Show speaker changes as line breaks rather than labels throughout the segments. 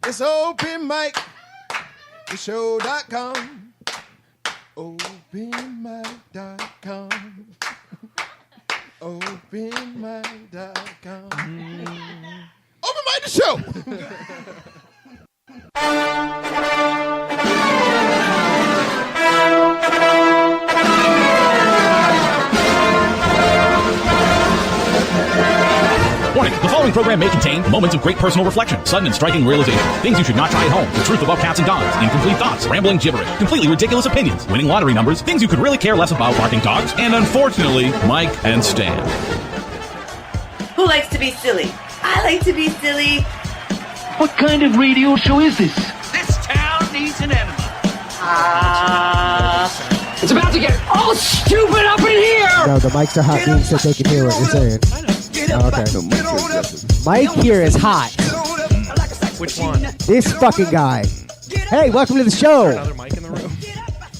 It's open mic, the show.com. Openmic.com. Openmic.com. Open mic the show.
Warning, the following program may contain moments of great personal reflection, sudden and striking realization, things you should not try at home, the truth about cats and dogs, incomplete thoughts, rambling gibberish, completely ridiculous opinions, winning lottery numbers, things you could really care less about, barking dogs, and unfortunately, Mike and Stan.
Who likes to be silly? I like to be silly.
What kind of radio show is this?
This town needs an enema.
It's about to get all stupid up in here!
No, the mics are hot beans so they can hear what you're saying. Oh, okay. Mike here is hot.
Which one?
This fucking guy. Hey, welcome to the show.
Another mic in the room.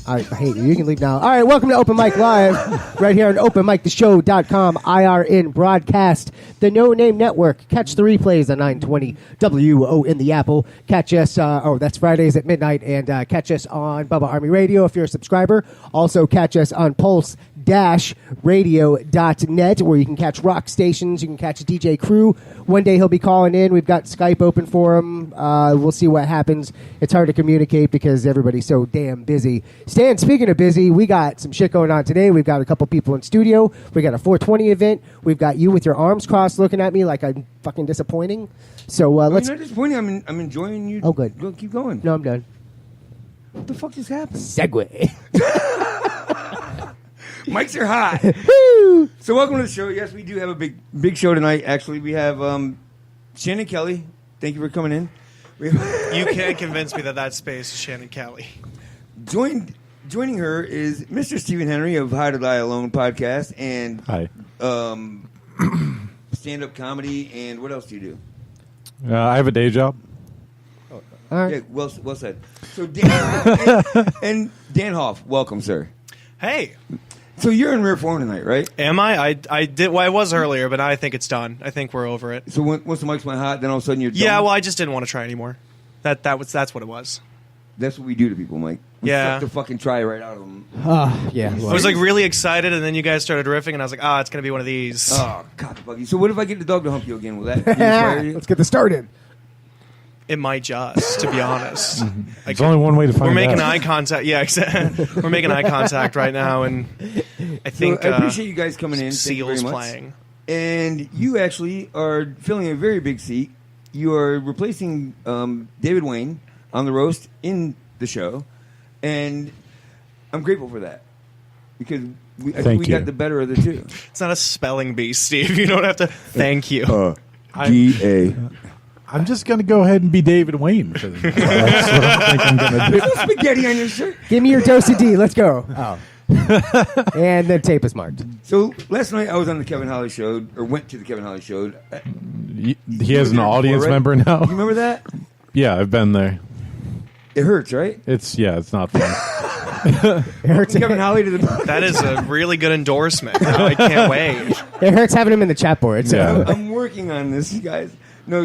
I hate you. You can leave now. All right, welcome to Open Mic Live, right here on OpenMicTheShow.com, IRN Broadcast, the No Name Network. Catch the replays on 920 WO in the Apple. Catch us, that's Fridays at midnight, and catch us on Bubba Army Radio if you're a subscriber. Also catch us on Pulse-Radio.net, where you can catch rock stations. You can catch DJ Crew. One day he'll be calling in. We've got Skype open for him. We'll see what happens. It's hard to communicate because everybody's so damn busy. Stan, speaking of busy, we got some shit going on today. We've got a couple people in studio. We got a 420 event. We've got you with your arms crossed looking at me like I'm fucking disappointing. So let's...
You're not disappointing. I'm enjoying you.
Oh, good.
Go, keep going.
No, I'm done.
What the fuck just happened?
Segue.
Mics are hot. So welcome to the show. Yes, we do have a big show tonight. Actually, we have Shannon Kelly. Thank you for coming in.
You can't convince me that space is Shannon Kelly.
Joining her is Mr. Stephen Henry of How to Die Alone podcast and stand-up comedy. And what else do you do?
I have a day job.
Oh,
all right.
Yeah, well said. So Dan and Dan Hauff, welcome, sir.
Hey.
So you're in rear form tonight, right?
Am I? I did. Well, I was earlier, but now I think it's done. I think we're over it.
So once the mics went hot, then all of a sudden you're done?
Yeah. Well, I just didn't want to try anymore. That's what it was.
That's what we do to people, Mike. We suck the fucking try right out of them.
Yeah.
I was like really excited, and then you guys started riffing, and I was like, it's going to be one of these.
Oh, God, the buggy. So what if I get the dog to hump you again? Will that inspire you?
Let's get this started.
It might just, to be honest.
There's only one way to find out.
We're making eye contact. Yeah, exactly. We're making eye contact right now, and I think
I appreciate you guys coming in.
Seals playing.
And you actually are filling a very big seat. You are replacing David Wayne on the roast in the show, and I'm grateful for that because I think we got the better of the two.
It's not a spelling bee, Steve. You don't have to thank you.
D-A.
I'm just going to go ahead and be David Wayne. That's what I think I'm going to do.
There's no spaghetti on your shirt.
Give me your dose of D. Let's go. Oh. And the tape is marked.
So last night I was on the Kevin Holly show, or went to the Kevin Holly show.
He has an audience member now.
You remember that?
Yeah, I've been there.
It hurts, right?
It's not fun.
It hurts.
Kevin Holly to the
That is a really good endorsement. I can't wait.
It hurts having him in the chat board. So.
Yeah.
I'm working on this, you guys. No,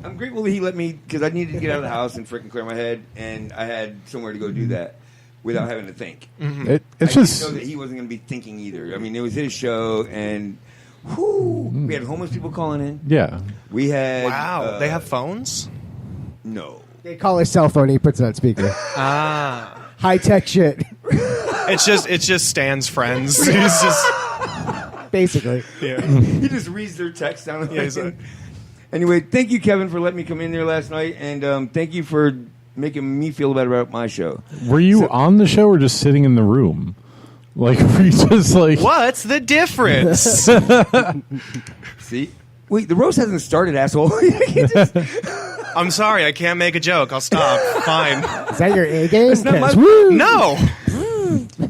I'm grateful that he let me, because I needed to get out of the house and freaking clear my head, and I had somewhere to go do that without having to think.
Mm-hmm.
I didn't know that he wasn't going to be thinking either. I mean, it was his show, and we had homeless people calling in.
Yeah.
We had...
Wow, they have phones?
No.
They call his cell phone and he puts it on speaker. High-tech shit.
It's just Stan's friends. He's just...
Basically.
Yeah.
He just reads their text down. Anyway, thank you, Kevin, for letting me come in there last night, and thank you for making me feel better about my show.
Were you on the show or just sitting in the room? Like, were you just like...
What's the difference?
See? Wait, the roast hasn't started, asshole.
I'm sorry, I can't make a joke. I'll stop. Fine.
Is that your A game?
That's not my...
No!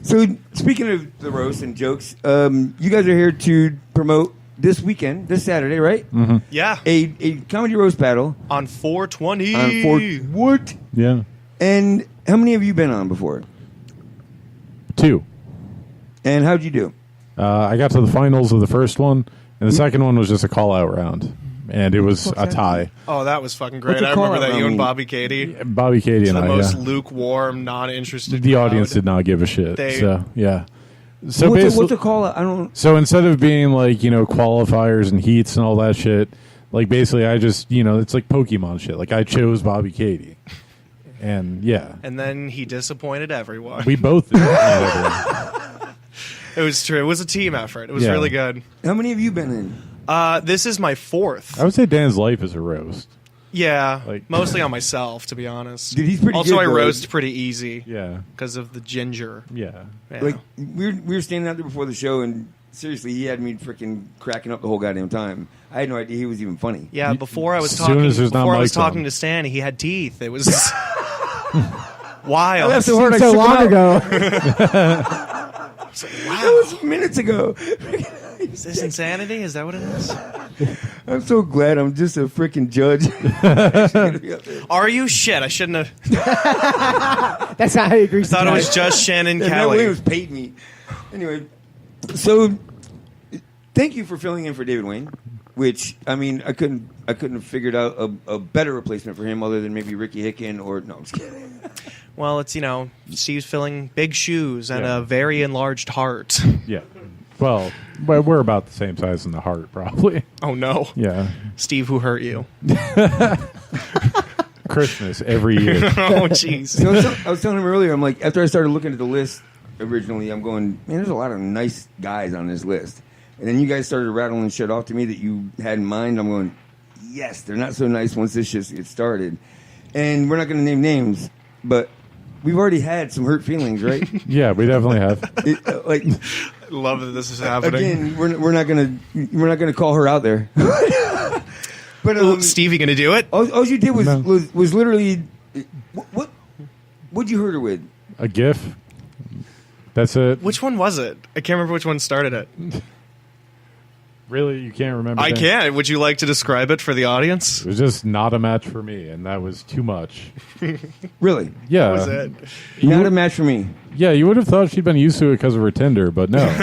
So, speaking of the roast and jokes, you guys are here to promote this weekend, this Saturday, right?
Mm-hmm.
Yeah.
A comedy roast battle.
On 420.
What?
Yeah.
And how many have you been on before?
2.
And how'd you do?
I got to the finals of the first one, and the second one was just a call-out round. and it was a tie.
Oh, that was fucking great.
What's it
I remember
called?
that you and
Ramen.
Bobby Katie.
Bobby Katie and
The
I.
most
Yeah.
lukewarm, not-interested
The
crowd.
audience did not give a shit.
They-
So yeah. So
what's
basically,
the call? I don't.
so instead of being like qualifiers and heats and all that shit, like basically I just it's like Pokemon shit. Like I chose Bobby Katie, and yeah,
And then he disappointed everyone.
we both did.
It was true. It was a team effort. It was
Yeah.
really good.
How many have you been in?
This is my 4th.
I would say Dan's life is a roast.
Yeah,
Like-
mostly on myself, to be honest.
Dude, he's pretty
also,
good,
I
though.
roast pretty easy
Yeah,
because of the ginger.
yeah.
Yeah.
Like we were standing out there before the show, and seriously, he had me freaking cracking up the whole goddamn time. I had no idea he was even funny.
Yeah, before I was
As soon
talking,
as there's not
before I was
mics on.
talking to Stan, he had teeth. It was wild.
I laughed so hard I
So
shook him
long
out.
ago.
That was minutes ago.
Is this insanity? Is that what it is?
I'm so glad I'm just a freaking judge.
Are you? Shit, I shouldn't have.
That's not how you grease.
Thought it was just Shannon
And Matt
Kelly.
Williams paid me. Anyway, so thank you for filling in for David Wayne. Which I mean, I couldn't have figured out a better replacement for him other than maybe Ricky Hicken or no. I'm just kidding.
Well, it's Steve's filling big shoes and
Yeah.
a very enlarged heart.
Yeah. Well, we're about the same size in the heart, probably.
Oh no,
Yeah.
Steve, who hurt you?
Christmas every year.
Oh jeez.
So I was telling him earlier. I'm like, after I started looking at the list originally, I'm going, man, there's a lot of nice guys on this list. And then you guys started rattling shit off to me that you had in mind. I'm going, yes, they're not so nice once this shit gets started. And we're not going to name names, but we've already had some hurt feelings, right?
Yeah, we definitely have.
Like,
Love that this is happening.
again, we're not gonna call her out there. But
Steve, you gonna do it?
all you did was
No.
was literally what'd you hurt her with?
A GIF. That's it.
Which one was it? I can't remember which one started it.
Really, you can't remember?
I
that?
can't. Would you like to describe it for the audience?
It was just not a match for me, and that was too much.
Really?
Yeah.
What was it?
Not a match for me.
Yeah, you would have thought she'd been used to it because of her Tinder, but no. Like,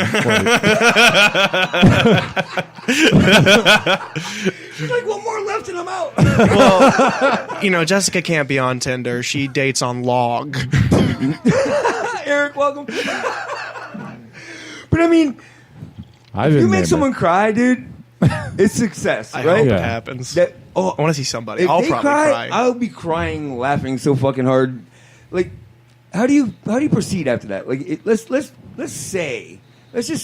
She's like, one more left and I'm out.
Well, Jessica can't be on Tinder. She dates on Log.
Eric, welcome. But I mean,
I didn't
you
name
make
it.
someone cry, dude. It's success,
I
right?
hope
Yeah.
it happens.
That,
I want to see somebody.
if
I'll
they
probably cry.
I'll be crying, laughing so fucking hard. Like, how do you proceed after that? Like, let's just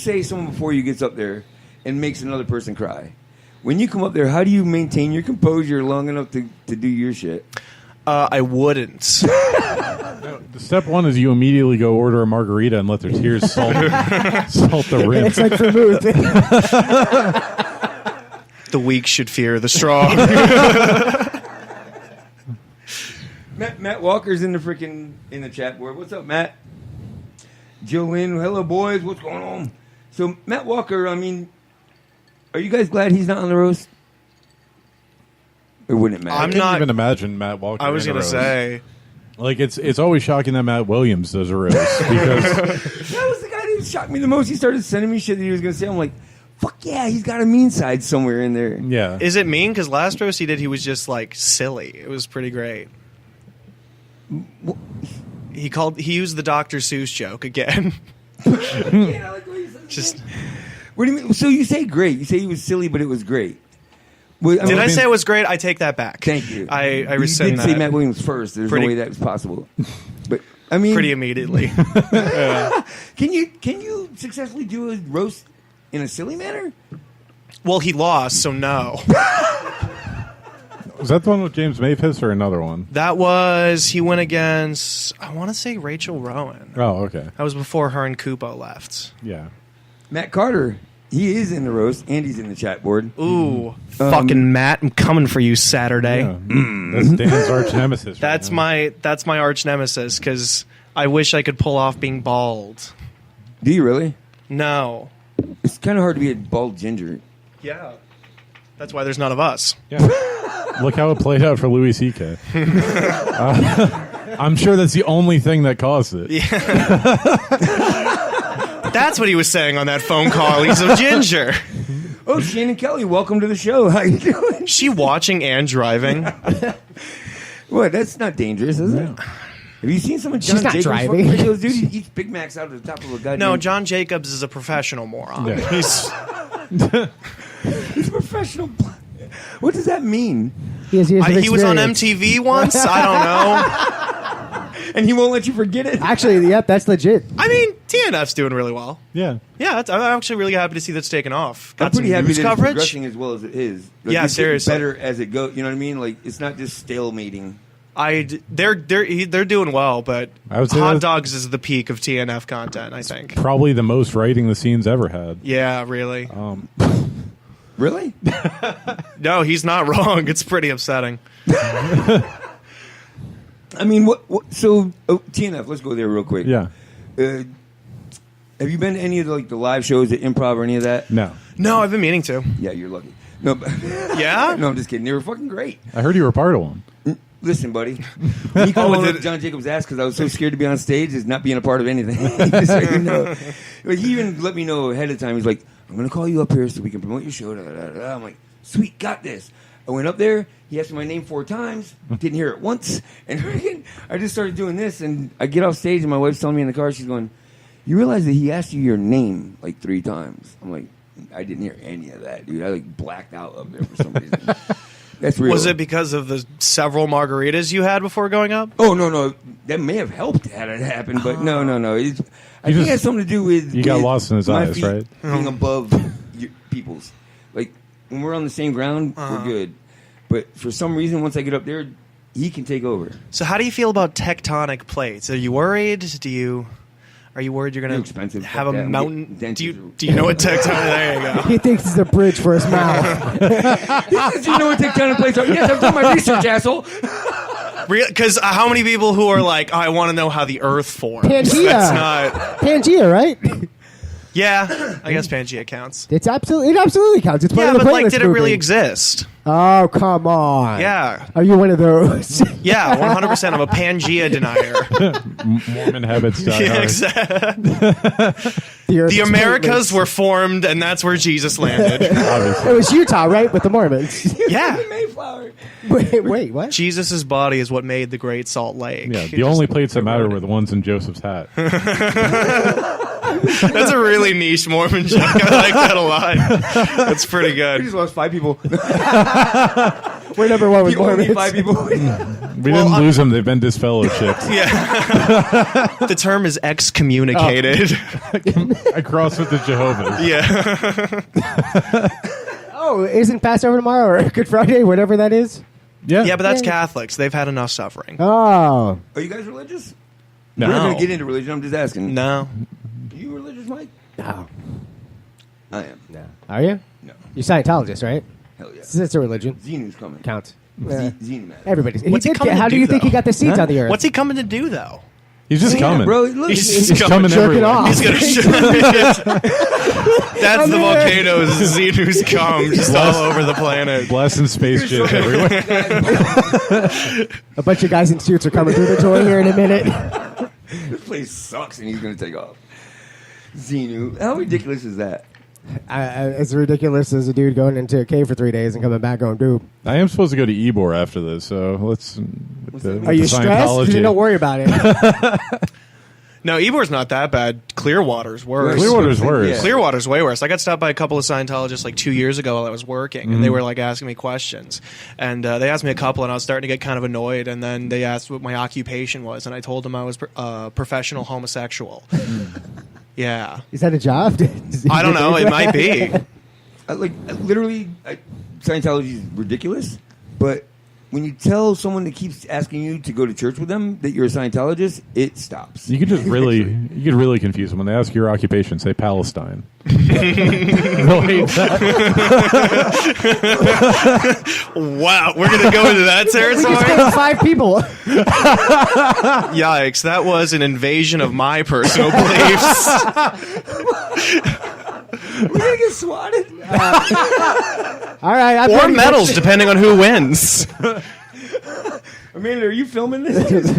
say someone before you gets up there and makes another person cry. When you come up there, how do you maintain your composure long enough to do your shit?
I wouldn't.
Step one is you immediately go order a margarita and let their tears salt the rim.
It's like vermouth.
The weak should fear the strong.
Matt Walker's in the chat board. What's up, Matt? Jolene, hello boys. What's going on? So Matt Walker, I mean, are you guys glad he's not on the roast? It wouldn't matter.
I'm
I can't
not-
even imagine Matt Walker.
I was
in a
going to
roast.
say.
Like it's always shocking that Matt Williams does a roast because
That was the guy that shocked me the most. He started sending me shit that he was going to say. I'm like, fuck yeah, he's got a mean side somewhere in there.
yeah,
Is it mean? Because last roast he did, he was just like silly. It was pretty great. He used the Dr. Seuss joke again.
Yeah, like what he said.
Just
What do you mean? So you say great. You say he was silly, but it was great. Well,
did I say it was great? I take that back.
Thank you.
I
You
rescind
did
that.
say Matt Williams first. There's
Pretty-
no way that was possible. But I mean,
Pretty immediately.
can you successfully do a roast in a silly manner?
Well, he lost, so no.
was that the one with James Mayfield or another one?
That was he went against. I want to say Rachel Rowan.
Oh, okay,
That was before her and Kupo left.
yeah.
Matt Carter, he is in the roast. Andy's in the chat board.
Ooh, fucking Matt! I'm coming for you Saturday.
Yeah. That's Dan's arch nemesis.
That's my arch nemesis because I wish I could pull off being bald.
Do you really?
No.
It's kind of hard to be a bald ginger.
Yeah. That's why there's none of us.
Yeah. Look how it played out for Louis C.K. I'm sure that's the only thing that caused it.
That's what he was saying on that phone call. He's a ginger.
Oh, Shannon Kelly, welcome to the show. How you doing?
Is she watching and driving?
What? That's not dangerous, is it? Have you seen some of John
She's not
Jacobs'
driving.
videos? Dude, he eats Big Macs out of the top of a goddamn...
No, John Jacobs is a professional moron.
Yeah.
He's
He's a professional... What does that mean?
He
was on MTV once. I don't know.
And he won't let you forget it?
Actually, yep, that's legit.
I mean, TNF's doing really well.
Yeah.
Yeah, I'm actually really happy to see that's taken off. Got
I'm pretty
some
happy
news
that it's
coverage.
progressing as well as it is. Like,
Yeah,
it's getting
seriously.
better as it goes. You know what I mean? Like, it's not just stalemating.
They're doing well, but
I would say
Hot
that's-
Dogs is the peak of TNF content, I think.
Probably the most writing the scene's ever had.
Yeah, really.
Really?
No, he's not wrong. It's pretty upsetting.
I mean, what so, TNF, let's go there real quick.
Yeah.
Have you been to any of the live shows at Improv or any of that?
No.
No, I've been meaning to.
Yeah, you're lucky. No, but
Yeah?
no, I'm just kidding. They were fucking great.
I heard you were part of one.
Listen, buddy. When you called up John Jacobs' ass because I was so scared to be on stage is not being a part of anything. Just so you know. Like, he even let me know ahead of time. He's like, I'm going to call you up here so we can promote your show. Da, da, da, da. I'm like, sweet, got this. I went up there. He asked me my name 4 times. Didn't hear it once. And I just started doing this. And I get off stage and my wife's telling me in the car, she's going, you realize that he asked you your name like 3 times. I'm like, I didn't hear any of that, dude. I like blacked out up there for some reason. That's real.
Was it because of the several margaritas you had before going up?
Oh, no. That may have helped had it happened, but no. I think it has something to do with...
You got
with
lost in his
my
eyes,
feet
right?
being above people's. Like, when we're on the same ground, we're good. But for some reason, once I get up there, he can take over.
So how do you feel about tectonic plates? Are you worried? Are you worried you're
They're
going
expensive.
to have
Fuck
a
that.
mountain?
Dentures
Do you know what tectonic... There you go.
He thinks it's a bridge for his mouth.
Do you know what tectonic plates are? Yes, I've done my research, asshole.
Because how many people who are like, I want to know how the Earth forms?
Pangea.
That's not...
Pangea, right?
Yeah, I guess Pangea counts.
It absolutely counts. It's part
Yeah,
of the
but like,
playlist
did it really
movie.
exist?
Oh, come on.
Yeah.
Are you one of those?
Yeah, 100% of a Pangea denier.
Mormon habits die
Yeah,
hard.
exactly. The Americas were formed, and that's where Jesus landed.
Obviously.
It was Utah, right, with the Mormons.
Yeah.
Mayflower.
Wait, what?
Jesus' body is what made the Great Salt Lake.
Yeah, the only plates that matter were the ones in Joseph's hat.
That's a really niche Mormon joke. I like that a lot. That's pretty
We
good.
just lost 5 people.
We're number 1 with
The only
Mormons.
5 people.
We didn't lose them. They've been disfellowshipped.
Yeah. The term is excommunicated.
I crossed with the Jehovah's.
Yeah.
Oh, isn't Passover tomorrow or Good Friday, whatever that is?
Yeah.
Yeah, but that's
Yeah.
Catholics. They've had enough suffering.
Oh.
Are you guys religious?
No.
We're not going to get into religion. I'm just asking.
No.
Are you religious, Mike?
No.
I am.
No. Are you?
No.
You're Scientologist, right?
Hell yeah.
It's a religion.
Xenu's coming.
Counts.
Xenu man.
Everybody's.
What's he
did
coming
get-
to
How do
do,
you think
though?
he got the seeds on the earth?
What's he coming to do, though?
He's just
Yeah,
coming.
bro. Look,
He's
He's coming
Jerking
everywhere.
off.
He's gonna shoot. That's the volcanoes. Xenu's come just all over the planet.
Blasting space jets everywhere.
A bunch of guys in suits are coming through the door here in a minute.
this place sucks, and he's going to take off. Xenu. How ridiculous is that?
It's ridiculous as a dude going into a cave for 3 days and coming back going, dude.
I am supposed to go to Ybor after this, so let's.
Are you stressed? Don't worry about it.
No, Ebor's not that bad. Clearwater's worse.
Clearwater's worse.
Yeah.
Clearwater's way worse. I got stopped by a couple of Scientologists like 2 years ago while I was working, and they were like asking me questions. And they asked me a couple, and I was starting to get kind of annoyed. And then they asked what my occupation was, and I told them I was professional homosexual. Yeah.
Is that a job?
I don't know. It might be.
Literally, Scientology is ridiculous, but when you tell someone that keeps asking you to go to church with them that you're a Scientologist, it stops.
You could just really confuse them when they ask your occupation. Say Palestine. They'll hate that.
Wow. We're going to go into that
We just
territory?
killed 5 people.
Yikes. That was an invasion of my personal beliefs.
We're gonna get swatted.
All right. I'm
Or
ready.
medals, depending on who wins.
Amanda, are you filming this?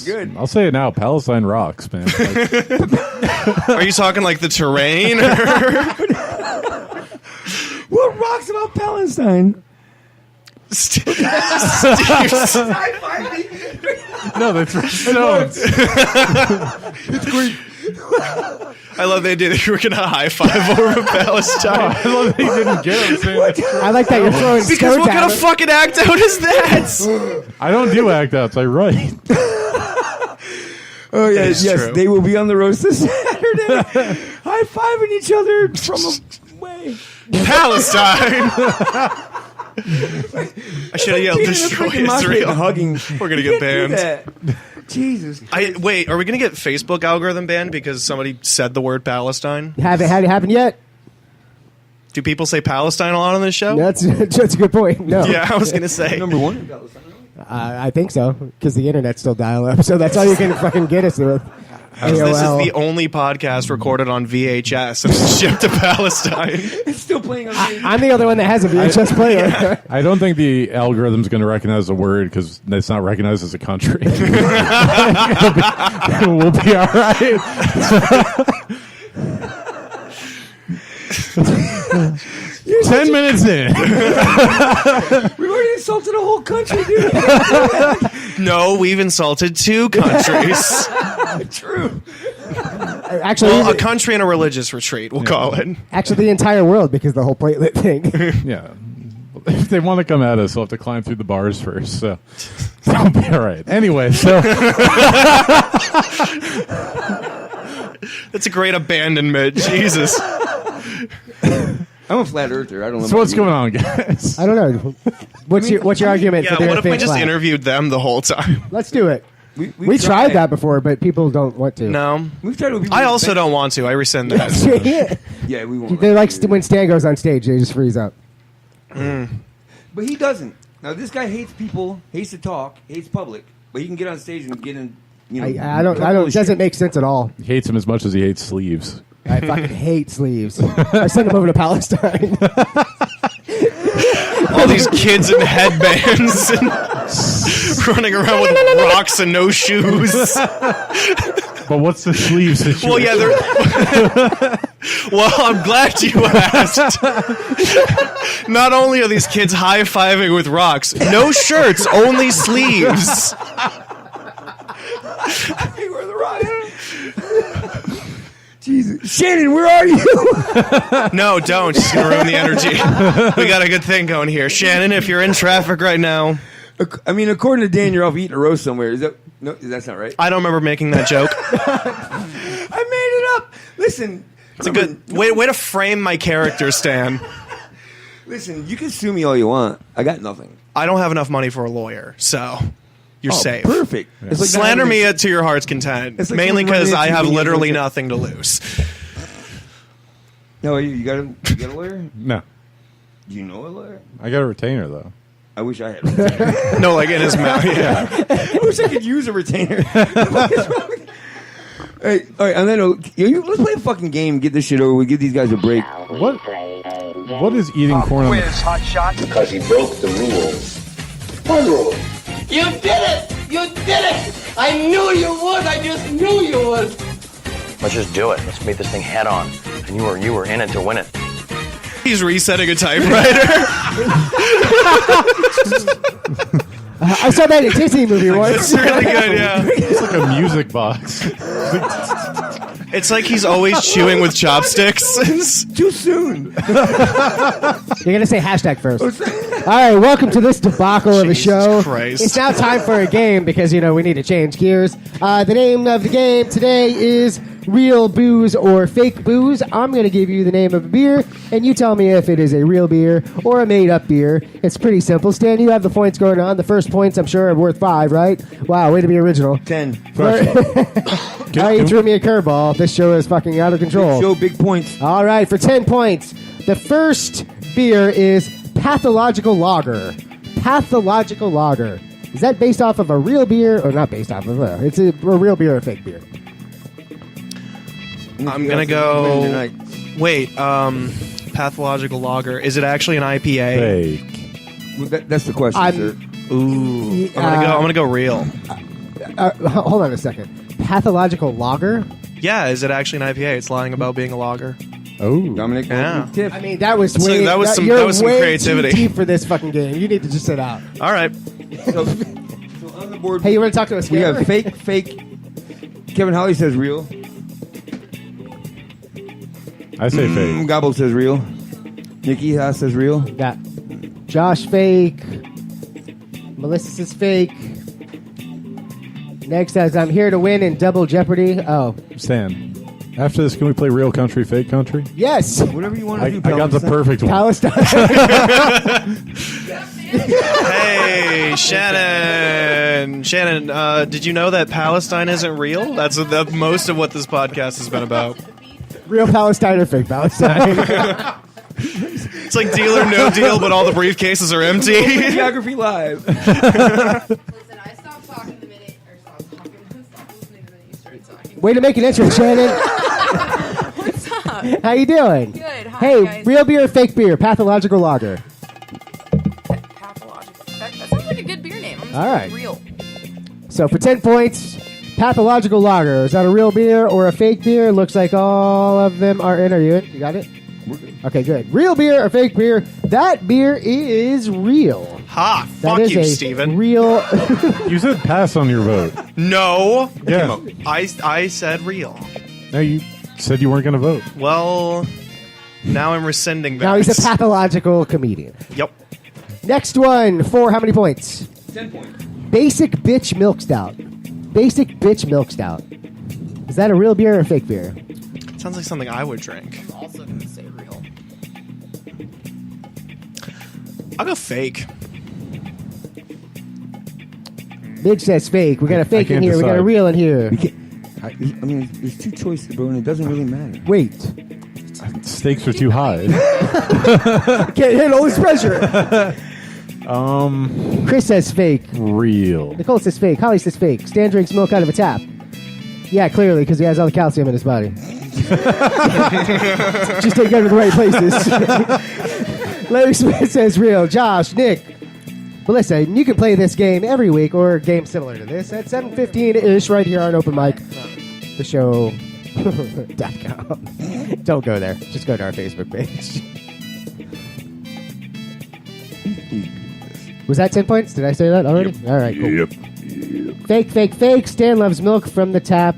Good.
I'll say it now. Palestine rocks, man. Like,
Are you talking like the terrain?
What rocks about Palestine?
Steve's-
No, that's right. Stones.
I love the idea that you were going to high five over Palestine.
I love that you didn't get him.
I like that you're throwing
Because
stones
what
at
kind of
him.
fucking act out is that?
I don't do act outs. I write.
Oh yeah,
is
yes,
true.
they will be on the roast this Saturday, high fiving each other from away.
Palestine. I should have yelled, destroy Israel.
Hugging.
We're going to get
Can't do
banned.
that. Jesus.
Wait, are we going to get Facebook algorithm banned because somebody said the word Palestine?
Haven't had it happen yet?
Do people say Palestine a lot on this show?
That's a good point. No.
Yeah, I was going to say.
Number one in Palestine.
I think so, because the internet's still dial up, so that's all you can fucking get us with.
This is
AOL.
the only podcast recorded on VHS and it's shipped to Palestine.
It's still playing on the
I'm the only one that has a VHS player.
I don't think the algorithm's going to recognize the word because it's not recognized as a country. We'll be all right. 10 minutes in.
We've already insulted a whole country, dude.
No, we've insulted 2 countries.
True.
Actually,
Well, a country and a religious retreat, we'll call it.
actually, the entire world, because the whole platelet thing.
Yeah. If they want to come at us, they'll have to climb through the bars first. So that'll be all right. Anyway, so
That's a great abandonment. Jesus.
I'm a flat earther. I don't know.
so what's going on, guys?
I don't know. What's your argument
Yeah,
for the
what if we
Earth being
just
flat?
interviewed them the whole time?
Let's do it.
We
tried that before, but people don't want to.
No.
We've tried with people.
I also don't want to. I rescind that.
Yeah.
Yeah, we won't.
They like when Stan goes on stage, they just freeze up.
But he doesn't. Now this guy hates people, hates to talk, hates public, but he can get on stage and get in. You know,
I don't. It doesn't make sense at all.
He hates him as much as he hates sleeves.
I fucking hate sleeves. I sent them over to Palestine.
All these kids in headbands and running around with rocks and no shoes.
But what's the sleeve situation?
Well, yeah, they're. Well, I'm glad you asked. Not only are these kids high-fiving with rocks, no shirts, only sleeves.
Hey, where are the rocks? Jesus, Shannon, where are you?
No, don't. She's gonna ruin the energy. We got a good thing going here, Shannon. If you're in traffic right now,
I mean, according to Dan, you're off eating a roast somewhere. Is that no? That's not right.
I don't remember making that joke.
I made it up. Listen,
It's a good way to frame my character, Stan.
Listen, you can sue me all you want. I got nothing.
I don't have enough money for a lawyer, so you're safe.
Perfect. It's like
Slander
not
me
having-
to your heart's content,
It's like
mainly
someone running
because I
into
have
you and
literally
you're like-
nothing to lose.
No, you got a lawyer?
No.
Do you know a lawyer?
I got a retainer, though.
I wish I had a retainer.
No, like in his mouth. Yeah.
I wish I could use a retainer. What is wrong with- Hey, all right, and then let's play a fucking game. Get this shit over. We give these guys a break.
What is eating corn on the...
hot shot.
Because he broke the rules. What rule?
You did it! You did it! I knew you would! I just knew you would!
Let's just do it. Let's meet this thing head on. And you were in it to win it.
He's resetting a typewriter.
I saw that in a Disney movie once.
It's really good, yeah.
It's like a music box.
It's like he's always chewing with chopsticks.
Too soon.
You're gonna say hashtag first. All right, welcome to this debacle of a show.
Christ.
It's now time for a game because we need to change gears. The name of the game today is Real Booze or Fake Booze. I'm going to give you the name of a beer, and you tell me if it is a real beer or a made-up beer. It's pretty simple. Stan, you have the points going on. The first points, I'm sure, are worth 5, right? Wow, way to be original.
10.
All right, you threw me a curveball. This show is fucking out of control.
Show big points.
All right, for 10 points, the first beer is Pathological Lager. Pathological Lager. Is that based off of a real beer or not based off of it's a real beer or a fake beer?
I'm going to go... Wait, Pathological Lager. Is it actually an IPA?
Fake.
Well, that's the question, sir.
Ooh. I'm gonna go real.
Hold on a second. Pathological Lager?
Yeah, is it actually an IPA? It's lying about being a lager.
Oh,
Dominic.
Yeah.
Tiff.
I mean, that was
So
way.
that was some-
you're
that was some
way
creativity.
Too deep for this fucking game. You need to just sit out.
All right.
So on the board,
Hey, you want to talk to us?
we have fake. Kevin Holly says real.
I say fake.
Gobble says real. Nikki Haas says real.
Got Josh fake. Melissa says fake. Next says I'm here to win in Double Jeopardy. Oh,
Stan. After this, can we play real country, fake country?
yes.
Whatever you want to
I
do.
got the perfect one.
Palestine.
Hey, Shannon. Shannon, did you know that Palestine isn't real? That's most of what this podcast has been about.
Real Palestine or fake Palestine?
It's like Deal or No Deal, but all the briefcases are empty.
Geography Live.
Listen, I stopped talking the minute, or stopped listening the minute you started talking.
Way to make an entrance, Shannon.
What's up?
How you doing?
Good. Hi,
Hey,
guys.
real beer or fake beer? Pathological lager.
Pathological. That sounds like a good beer name. I'm just
All
gonna
right.
be real.
So for 10 points, pathological lager. Is that a real beer or a fake beer? Looks like all of them are in. Are you in? You got it? Okay, good. Real beer or fake beer? That beer is real.
Ha!
That
Fuck
is
you,
a
Stephen.
real.
You said pass on your vote.
No.
Yeah.
I said real.
No, you said you weren't going to vote.
Well, now I'm rescinding that.
Now he's a pathological comedian.
Yep.
Next one for how many points?
10 points.
Basic bitch milk stout. Basic bitch milk stout. Is that a real beer or a fake beer?
Sounds like something I would drink.
I'm also going to say real.
I'll go fake.
Midge says fake. We got a fake in
can't
here. We got a
decide.
real in here.
I mean, there's two choices, bro, and it doesn't really matter.
Wait.
Stakes are too high.
Can't handle this pressure. Chris says fake.
Real.
Nicole says fake. Holly says fake. Stan drinks milk out of a tap. Yeah, clearly, because he has all the calcium in his body. Just didn't go to the right places. Larry Smith says real. Josh, Nick, Melissa, you can play this game every week or a game similar to this at 7:15-ish right here on Open Mic. The show.com. Don't go there. Just go to our Facebook page. Was that 10 points? Did I say that already? Yep. All right, cool.
Yep.
Fake, fake, fake. Stan loves milk from the tap.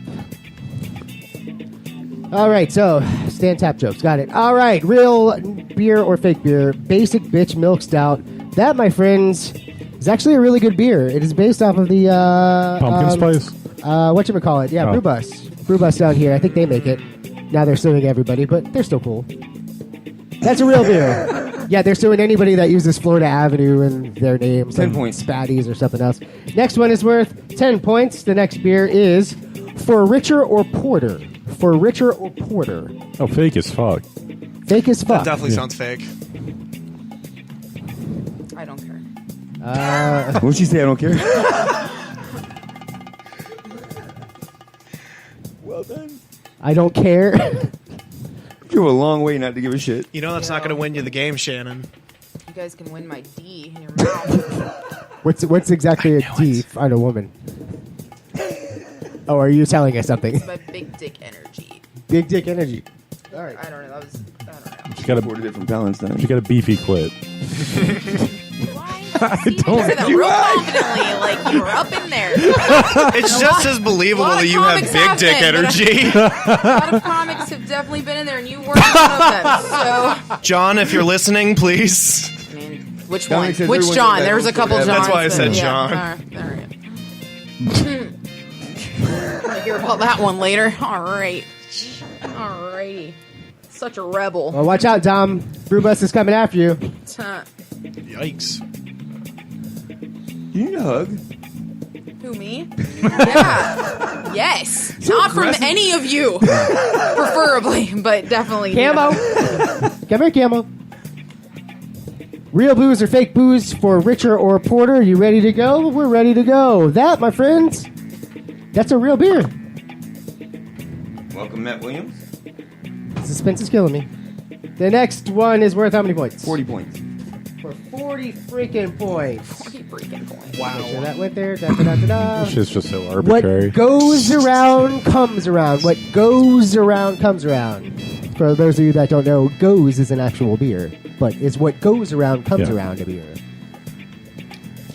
All right, so Stan tap jokes. Got it. All right, real beer or fake beer. Basic bitch milk stout. That, my friends, is actually a really good beer. It is based off of the...
Pumpkin spice?
Whatchamacallit. Yeah,
Oh.
Brew Bus down here. I think they make it. Now they're suing everybody, but they're still cool. That's a real beer. Yeah, they're suing anybody that uses Florida Avenue in their names.
10 points.
Spatties or something else. Next one is worth 10 points. The next beer is For Richer or Porter. For Richer or Porter.
Oh, fake as fuck.
Fake as fuck.
That definitely sounds fake.
I don't care.
What'd she say? I don't care. Well done.
I don't care.
You have a long way not to give a shit.
You know that's not going to win you the game, Shannon.
You guys can win my D in your mouth.
What's exactly a D? Find a woman. Oh, are you telling us something?
It's my big dick energy.
Big dick energy. All right.
I don't know. I don't know.
She got
Ordered it from Palestine.
She got a beefy clit.
I don't said that real confidently, like you were up in there.
It's just as believable
A lot
that
of
you have
comics
big
have
dick
been, but
energy.
A lot of comics have definitely been in there, and you weren't one of them. So,
John, if you're listening, please.
I mean, which
Dominic
one?
says
Which
everyone
John?
did that.
There's a couple Johns.
That's why I said
Yeah,
John.
All right. I'll hear about that one later. All right. Alrighty. Such a rebel.
Well, watch out, Dom. Brewbus is coming after you.
Yikes.
You need a hug.
Who, me? Yeah. Yes. Not from any of you. Preferably, but definitely.
Camo. Come here, Camo. Real booze or fake booze for Richer or Porter? You ready to go? We're ready to go. That, my friends, that's a real beer.
Welcome, Matt Williams.
Suspense is killing me. The next one is worth how many points?
40 points.
For 40 freaking points.
40 freaking points.
Wow. Make sure that went there. Da, da, da, da, da.
This shit's just so arbitrary.
What goes around comes around. What goes around comes around. For those of you that don't know, goes is an actual beer, but it's what goes around comes around a beer.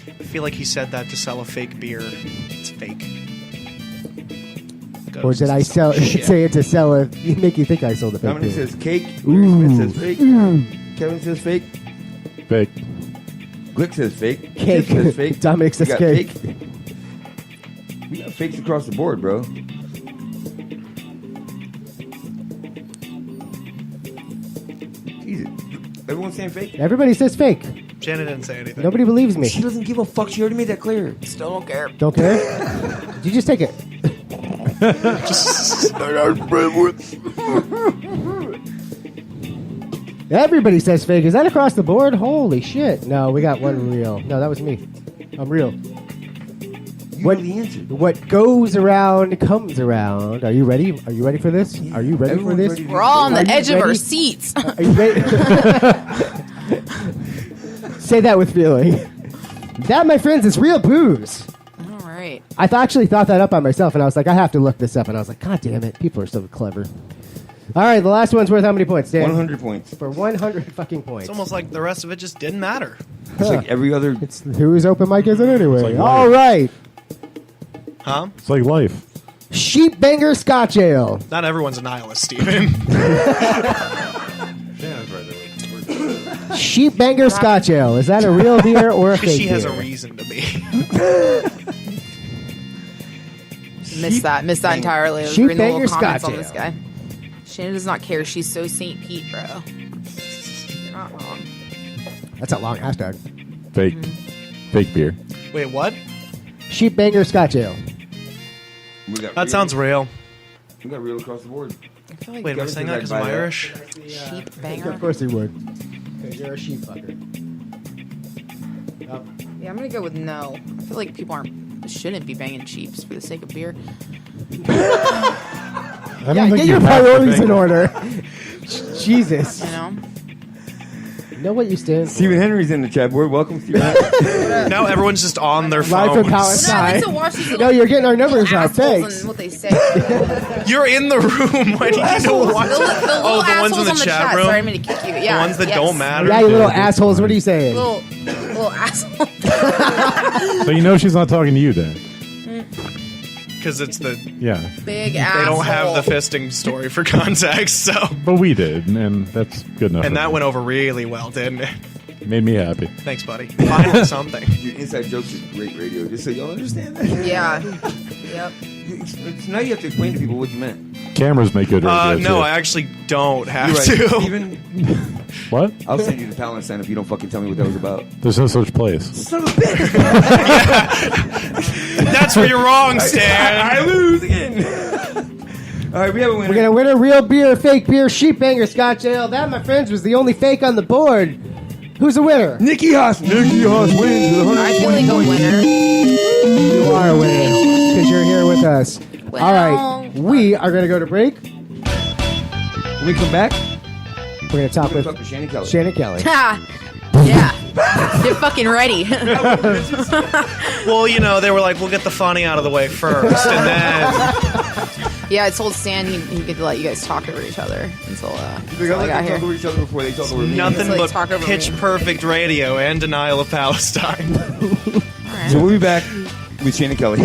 I feel like he said that to sell a fake beer. It's fake.
Or did I say it to sell a? Make you think I sold a fake
Dominic
beer?
says cake. Smith says fake. Kevin says fake.
Fake.
Glick says fake.
Cake.
Tiff says fake.
Dominic says
We got
cake.
fake. We got fakes across the board, bro. Jesus. Everyone's saying fake?
Everybody says fake.
Shannon didn't say anything.
Nobody believes me.
She doesn't give a fuck. She already made that clear.
Still don't care.
Don't care? You just take it. Everybody says fake. Is that across the board? Holy shit. No, we got one real. No, that was me. I'm real.
What the answer?
What goes around comes around. Are you ready? Are you ready for this? Are you ready for this?
We're all on the edge of our
ready?
seats.
Are you ready? Say that with feeling. That, my friends, is real booze.
All right.
I actually thought that up by myself, and I was like, I have to look this up. And I was like, God damn it, people are so clever. All right, the last one's worth how many points, Dan?
100 points.
For 100 fucking points.
It's almost like the rest of it just didn't matter.
It's like every other.
It's whose open mic is it anyway?
like
All right.
Huh?
It's like life.
Sheep Banger Scotch Ale.
Not everyone's a nihilist, Stephen.
Sheep Banger Scotch Ale. Is that a real beer or a fake
She has a
beer?
reason to be.
Missed that entirely. I was
Sheep
reading the little
Banger
comments
Scotch
on this
Ale.
guy. Shannon does not care. She's so St. Pete, bro. You're not wrong.
That's a long hashtag.
Fake. Fake beer.
Wait, what?
Sheep Banger Scotch Ale.
That sounds real.
We got real across the board.
I feel like
Wait, am I saying that because I'm Irish?
sheep banger.
Of course he would. Because you're a sheep fucker.
Yeah, I'm gonna go with no. I feel like people shouldn't be banging sheeps for the sake of beer.
I don't
Yeah,
think
get
you
your
have to
priorities
fake
in
it.
order. Jesus.
You know.
Know what you stand for.
Stephen Henry's in the chat board. Welcome, Stephen Henry.
Now everyone's just on their
Live
phones.
from Palestine.
No, watch these
No, you're getting our numbers out.
assholes
Thanks.
and what they say.
You're in the room. Why do you need to watch?
The little
the ones in
assholes
the
on the
chat room?
Sorry, I'm gonna kick you. Yeah,
The ones that
yes.
don't matter.
Yeah, you little assholes. What are you saying?
Little asshole.
So you know she's not talking to you, Dan.
Because it's the
Yeah.
Big
they
asshole.
don't have the fisting story for context. So,
But we did, and that's good enough.
and
for
that
me.
went over really well, didn't it?
Made me happy.
Thanks, buddy. Finally, something.
Your inside jokes is great radio. Just so y'all understand that.
Yeah. Yep.
Now you have to explain to people what you meant.
Cameras make good radio,
No,
too.
I actually don't have
You're right,
to.
Stephen.
What?
I'll send you to Palestine if you don't fucking tell me what that was about.
There's no such place.
Son of a bitch!
That's where you're wrong, Stan.
I lose again. All right, we have a winner.
We're going to win a real beer, fake beer, Sheep Banger Scotch Ale. That, my friends, was the only fake on the board. Who's the winner?
Nikki Haas. Nikki Haas wins with
I feel like a winner.
You are a winner because you're here with us.
Well,
All right, we are going to go to break.
When we come back,
we're going to talk with
talk to Shannon Kelly.
Shannon Kelly.
Ha! Yeah. Get fucking ready.
Well, you know, they were like, we'll get the funny out of the way first, and then
Yeah, I told Stan he could let you guys talk over each other until
They're
I
gonna
got
let them
here.
talk over each other before they talk over me.
nothing
Like,
but
talk over
pitch
me.
perfect radio and denial of Palestine.
So we'll be back with Shannon Kelly.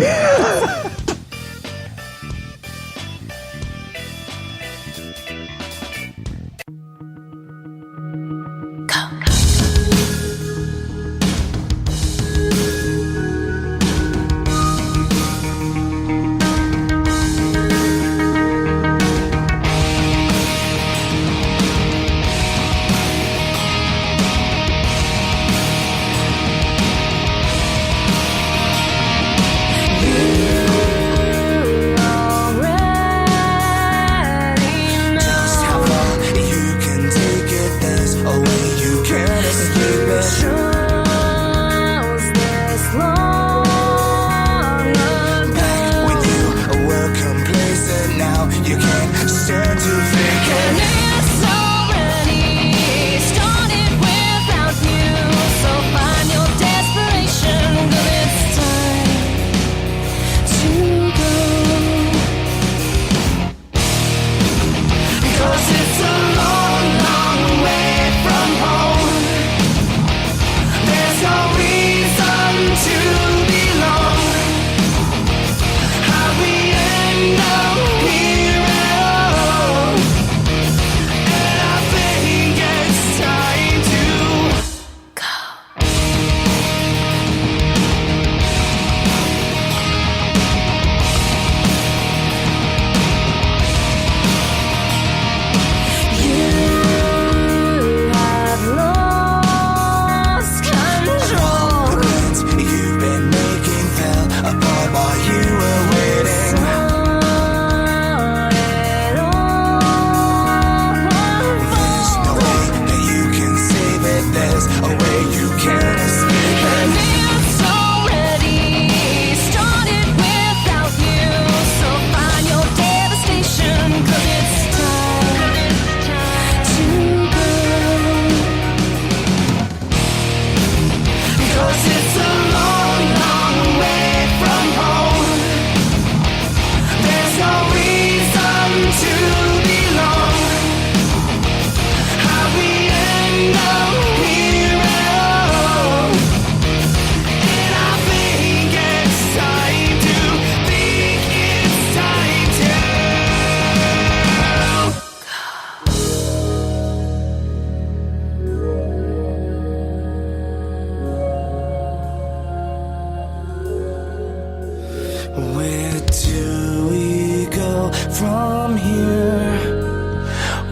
do we go from here?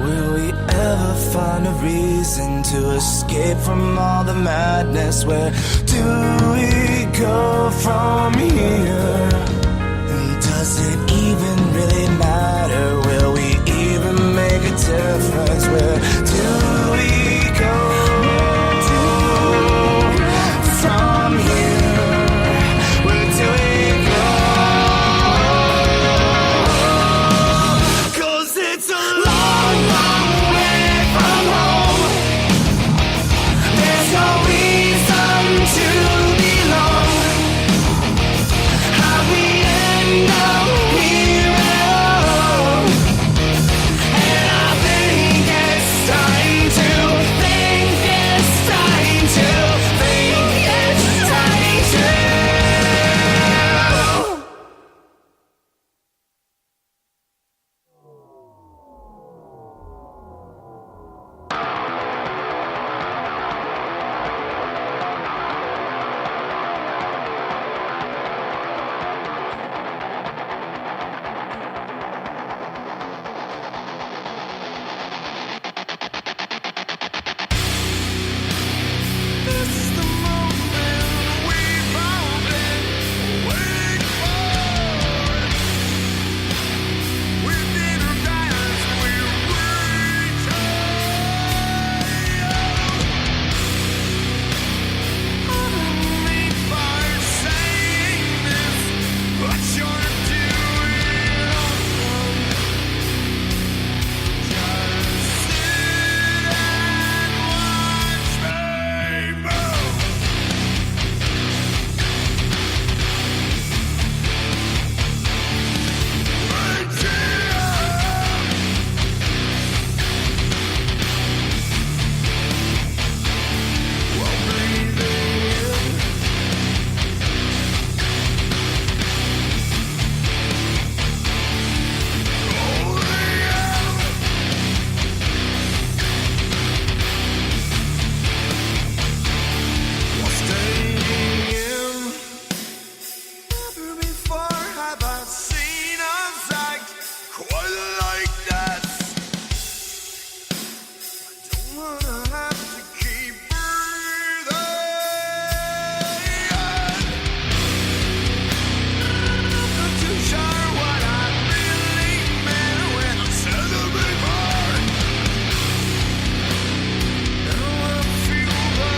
Will we ever find a reason to escape from all the madness? Where do we go from here? And does it even really matter? Will we even make a difference? Where do we go from here? Where do we go? 'Cause it's a long, long way from home. There's no reason to belong. How we end up here at all. And I think it's time to, think it's time to, think it's time to. This is the moment we've all been waiting for. Within our grasp we're reaching. I don't mean by saying this, but you're doing awesome. Just sit and watch me move. Never before have I seen us act quite like that. I don't wanna have to keep breathing. I'm not too sure what I really meant when I said it before. Now I feel the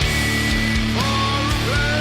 need for revenge.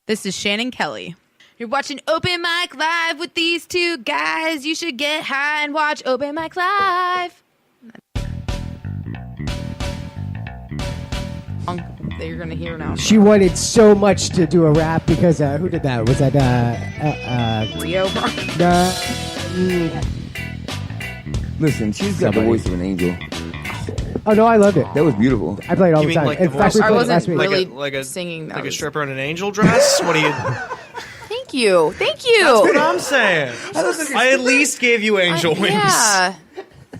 This is Shannon Kelly. You're watching Open Mic Live with these two guys. You should get high and watch Open Mic Live. that you're gonna hear now.
She wanted so much to do a rap because who did that? Was that
Rio?
Listen, she's got the voice of an angel.
Oh no, I loved it.
That was beautiful.
I play it all
You
the
mean
time.
like
In
the
fact, we
voice?
played
I
it
wasn't
last week.
really
like a
singing.
like a stripper in an angel dress. What do you?
Thank you.
That's what I'm saying. I at least gave you angel wings.
Yeah.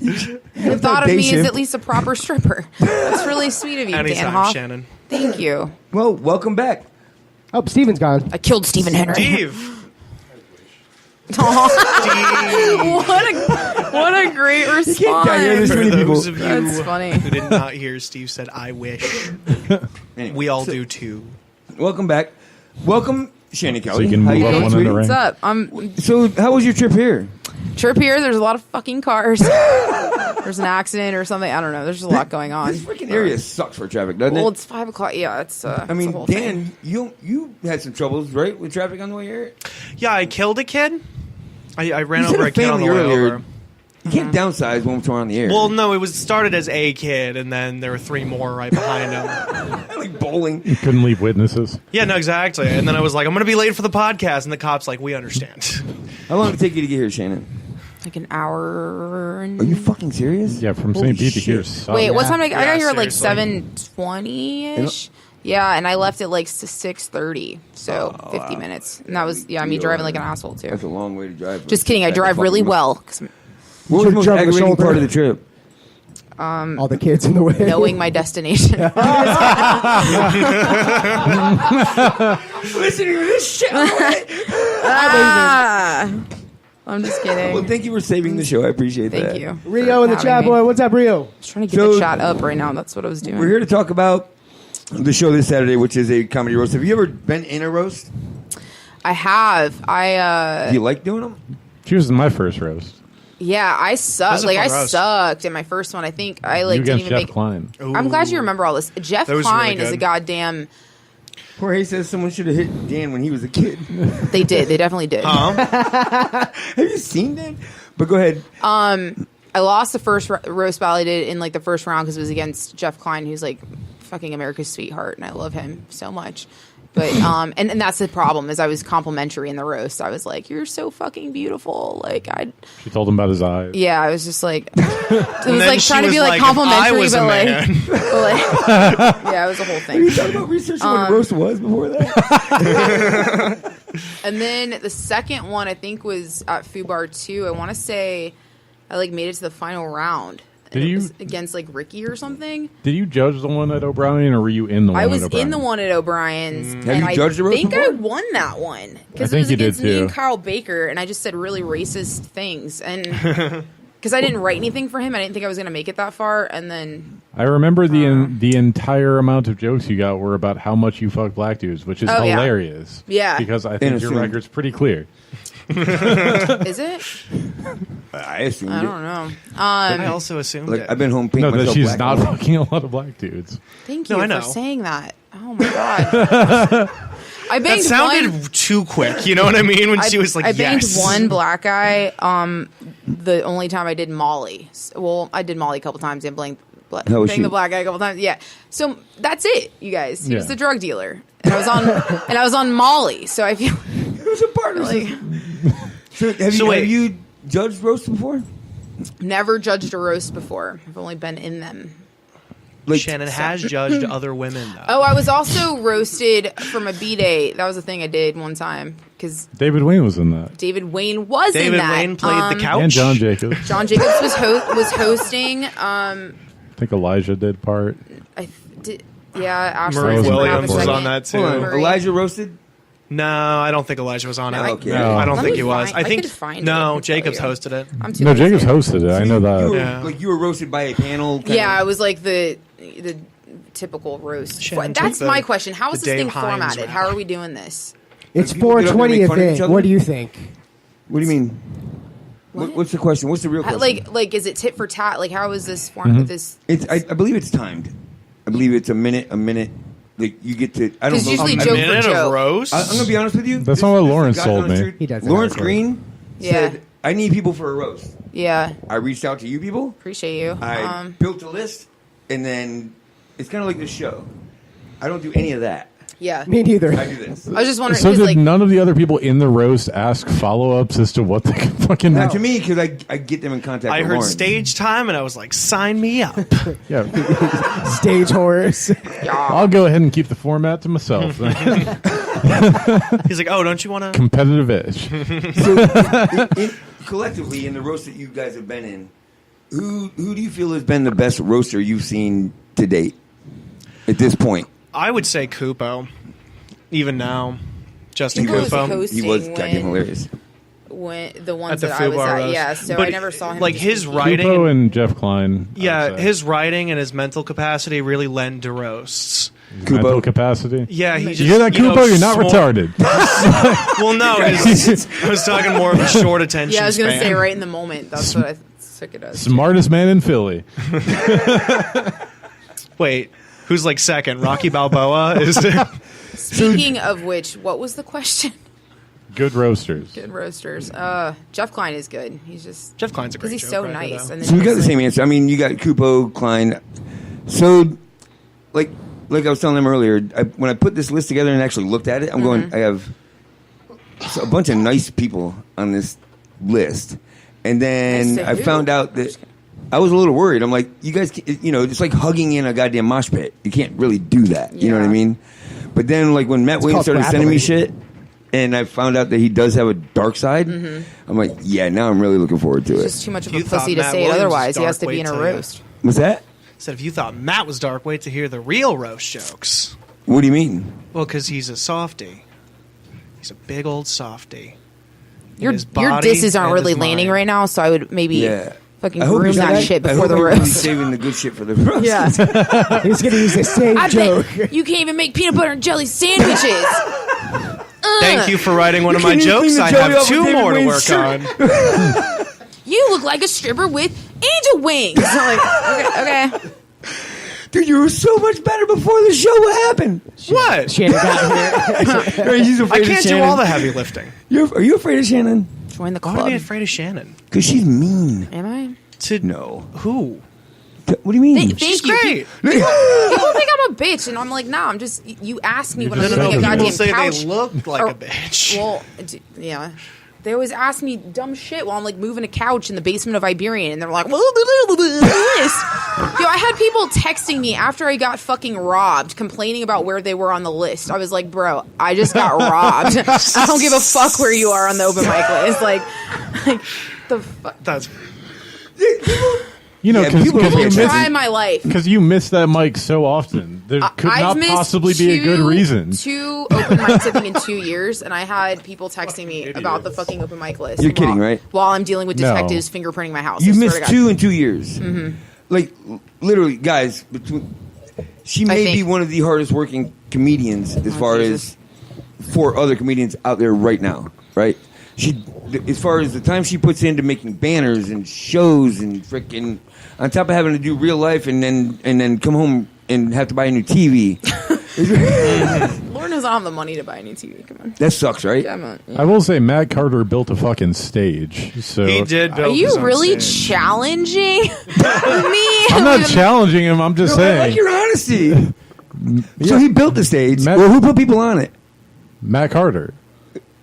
The thought of me as at least a proper stripper. That's really sweet of you, Dan
Anytime,
Hauff.
Shannon.
Thank you.
Well, welcome back.
Oh, Stephen's gone.
I killed Stephen Henry.
Steve.
What a great response.
For those of you
That's funny.
who did not hear, Steve said, "I wish." We all do too.
Welcome back. Welcome, Shannon Kelly.
So you can
How
move
you
up
doing,
one in the
sweetie?
ring.
What's up?
So, how was your trip here?
Trip here, there's a lot of fucking cars. There's an accident or something. I don't know. There's just a lot going on.
This freaking area sucks for traffic, doesn't
Well,
it?
it's 5 o'clock. Yeah, it's.
I mean, Dan, you had some troubles, right, with traffic on the way here?
Yeah, I killed a kid. I ran
You said
over
a
a kid on the
family
way
earlier.
over.
You can't downsize when we're on the air.
Well, no, it started as a kid, and then there were 3 more right behind him.
Like bowling.
You couldn't leave witnesses.
Yeah, no, exactly. And then I was like, I'm going to be late for the podcast, and the cop's like, we understand.
How long did it take you to get here, Shannon?
Like an hour.
Are you fucking serious?
Yeah, from
Holy
St. Pete to
shit.
here. sucks.
Wait, what time? I
Yeah,
got here at like
seriously.
7:20ish. Yeah, and I left at like 6:30, so 50 minutes. And that was me driving like an asshole too.
That's a long way to drive.
Just kidding. I
That's
drive
fucking
really
much.
well. 'Cause
What was the most
Should've jumped the
aggravating
shoulder.
part of the trip?
All the kids in the way.
knowing my destination.
Listening to this shit.
I'm just kidding.
Well, thank you for saving the show. I appreciate that.
Thank you.
Rio in the chat, boy. What's up, Rio?
I was trying to get the chat up right now. That's what I was doing.
We're here to talk about the show this Saturday, which is a comedy roast. Have you ever been in a roast?
I have.
Do you like doing them?
She was in my first roast.
Yeah, I
That
sucked.
was a
Like
fun
I
roast.
sucked in my first one. I think I
You
didn't
against
even
Jeff
make.
Klein.
I'm glad you remember all this. Jeff
That was
Klein
really
is a
good.
goddamn.
Jorge says someone should have hit Dan when he was a kid.
They did. They definitely did.
Have you seen that? But go ahead.
I lost the first roast battle I did in like the first round because it was against Jeff Klein, who's like fucking America's sweetheart, and I love him so much. But and that's the problem is I was complimentary in the roast. I was like, "You're so fucking beautiful." Like
She told him about his eyes.
yeah, I was just like, it was
then
like
she
trying to
was
be like
like, "If I
complimentary,
was a
but like,
man."
yeah, it was a whole
Are
thing.
you talking about researching what a roast was before that?
And then the second one I think was at Fubar 2. I want to say I like made it to the final round.
Did
It
you-
was against like Ricky or something?
Did you judge the one at O'Brien, or were you in the one
I
at
was
O'Brien?
in the one at O'Brien's.
Have
and
you judged the roast
I think
before?
I won that one
I
because it
think
was
you did,
against me and
too.
Carl Baker, and I just said really racist things, and because I didn't write anything for him, I didn't think I was going to make it that far, and then
I remember the entire amount of jokes you got were about how much you fuck black dudes, which is
Oh, yeah.
hilarious.
Yeah.
Because I think your
Innocent.
record's pretty clear.
is it?
I assumed
I
it.
don't know.
I also assumed
Like,
it.
I've been home painting
No, that
myself
she's
black.
not fucking a lot of black dudes.
Thank
No,
you
I know.
for saying that. Oh my god. I
that
banged
sounded
one.
too quick. You know what I mean? When she was like,
I banged
yes.
one black guy. The only time I did Molly. Well, I did Molly a couple times and banged
How was she?
the black guy a couple times. Yeah. So that's it, you guys. He was
Yeah.
the drug dealer, and I was on Molly. So I feel
It was a partner.
like
So have
wait.
you judged roasts before?
never judged a roast before. I've only been in them.
Like,
Shannon has judged other women, though.
Oh, I was also roasted from a B-Day. That was a thing I did one time because
David Wayne was in that.
David Wayne was in
David
that.
Wayne played the couch.
And John Jacobs.
John Jacobs was hosting.
I think Elijah did part.
Ashley
Murray
was in
Williams
half a
was
second.
on that too.
hold on.
Murray.
Elijah roasted?
No, I don't think Elijah was on it.
Okay.
No.
I don't
Let
think
me
he was.
find-
I think
I could find
no.
it, I can
Jacobs
tell you.
hosted it.
I'm too
No,
lazy.
Jacobs hosted it. I know
You
that.
were,
Yeah.
like, you were roasted by a panel? kind
Yeah,
of-
it was like the typical roast.
Shannon,
That's
take the-
my question. How is
the
this
Dave
thing
Hines
formatted?
route.
How are we doing this?
It's
People get up there and
420
make
a
fun of each
thing.
other?
What do you think?
What do you mean? What's the question? What's the real question?
Like, is it tit for tat? Like, how is this format? This
I believe it's timed. I believe it's a minute. Like, you get to. I don't
'Cause
know.
usually
A
joke for
minute
joke.
of roast.
I'm gonna be honest with you.
That's not what Lawrence
guy
told
on the
me.
street,
He does that
Lawrence
actually.
Green
Yeah.
said, "I need people for a roast."
yeah.
I reached out to you people.
Appreciate you.
I built a list, and then it's kind of like this show. I don't do any of that.
Yeah.
Me neither.
I do this.
I was just wondering.
So
'cause,
did
like,
none of the other people in the roast ask follow-ups as to what they could fucking
Not to me, because I get them in contact
I
with
heard
Lauren.
stage time, and I was like, "Sign me up."
Yeah.
Stage horrors.
I'll go ahead and keep the format to myself.
He's like, "Oh, don't you want to?"
Competitive edge.
So, collectively, in the roast that you guys have been in, who do you feel has been the best roaster you've seen to date at this point?
I would say Kupo. Even now, Justin
Kupo was
Kupo.
hosting
He was goddamn hilarious.
when the ones
At the
that I was
Fubar
at,
roast.
yeah. So
But,
I never saw him.
like,
just
his
compete.
writing-
Kupo and Jeff Klein. I
Yeah,
would say.
his writing and his mental capacity really lend to roasts.
Mental capacity.
Yeah, he just,
you hear that,
you know,
Kupo? You're not
small-
retarded.
Well, no, I was talking more of a short attention
Yeah, I was gonna
span.
say right in the moment. That's what I took it as.
Smartest man in Philly.
Wait, who's like second? Rocky Balboa is.
Speaking of which, what was the question?
Good roasters.
Good roasters. Jeff Klein is good. He's just
Jeff Klein's a great
because he's so
joke writer,
nice.
though.
And then
So we got
he's
the
like-
same answer. I mean, you got Kupo, Klein. So, like I was telling them earlier, when I put this list together and actually looked at it, I'm going, I have a bunch of nice people on this list. And then
Nice to
I
who?
found out that I was a little worried. I'm like, you guys, it's like hugging in a goddamn mosh pit. You can't really do that. You know what I
Yeah.
mean? But then, like, when Matt Williams
called
started sending me
grappling.
shit, and I found out that he does have a dark side, I'm like, yeah, now I'm really looking forward to it.
Just too much of
You
a pussy
thought
to
Matt
say it
Williams was
otherwise. He has to
dark,
be in a
wait till you-
roast.
What's that?
Said if you thought Matt was dark, wait to hear the real roast jokes.
What do you mean?
Well, because he's a softie. He's a big old softie.
Your
His body
disses aren't
and
really
his
landing
mind.
right now, so I would maybe
Yeah.
fucking
I hope
groom
he's
that
not-
shit
I
before
hope
the
he's really
roast.
saving the good shit for the roast.
Yeah.
He's going to use the same
I
joke.
bet you can't even make peanut butter and jelly sandwiches.
Thank you for writing one of my
Can you
jokes.
clean the
I
jelly
have
off
two
with David
more to
Wayne's
work
shirt?
on.
You look like a stripper with angel wings. I'm like, okay.
Dude, you were so much better before the show. What happened?
What?
Shannon got here.
He's
I
afraid of
can't do
Shannon.
all the heavy lifting.
Are you afraid of Shannon?
Join the
Why would I
club.
be afraid of Shannon?
Because she's mean.
Am I?
To
No.
who?
What do you mean?
Thank
She's
you.
great.
People think I'm a bitch, and I'm like, nah. I'm just. You ask me when
You're
I'm
just
moving a
selfish.
goddamn
People say
couch.
they look like a bitch.
Well, yeah. They always ask me dumb shit while I'm like moving a couch in the basement of Iberian, and they're like, "Well, this." Yo, I had people texting me after I got fucking robbed, complaining about where they were on the list. I was like, "Bro, I just got robbed. I don't give a fuck where you are on the open mic list." Like the fuck.
That's
You know,
Yeah, people
because
are
you
weird.
Try
miss
my life.
because you miss that mic so often. There could
I've
not
missed
possibly be a good reason.
Two open mics I think in 2 years, and I had people texting me about the fucking open mic list.
You're kidding, right?
While I'm dealing with
No.
detectives fingerprinting my house.
You
I swear
missed
to God.
2 in 2 years.
Mm-hmm.
Like, literally, guys, she may be
think-
one of the hardest working comedians as far
Jesus.
as 4 other comedians out there right now, right? She, as far as the time she puts into making banners and shows and freaking, on top of having to do real life and then come home and have to buy a new TV.
Lord knows I don't have the money to buy a new TV. Come on.
That sucks, right?
Yeah, man.
I will say Matt Carter built a fucking stage. So
he did.
Are
build his
you
own
really
stage.
challenging me?
I'm not challenging him. I'm just
No, I
saying.
like your honesty. So he built the stage.
Matt-
Well, who put people on it?
Matt Carter.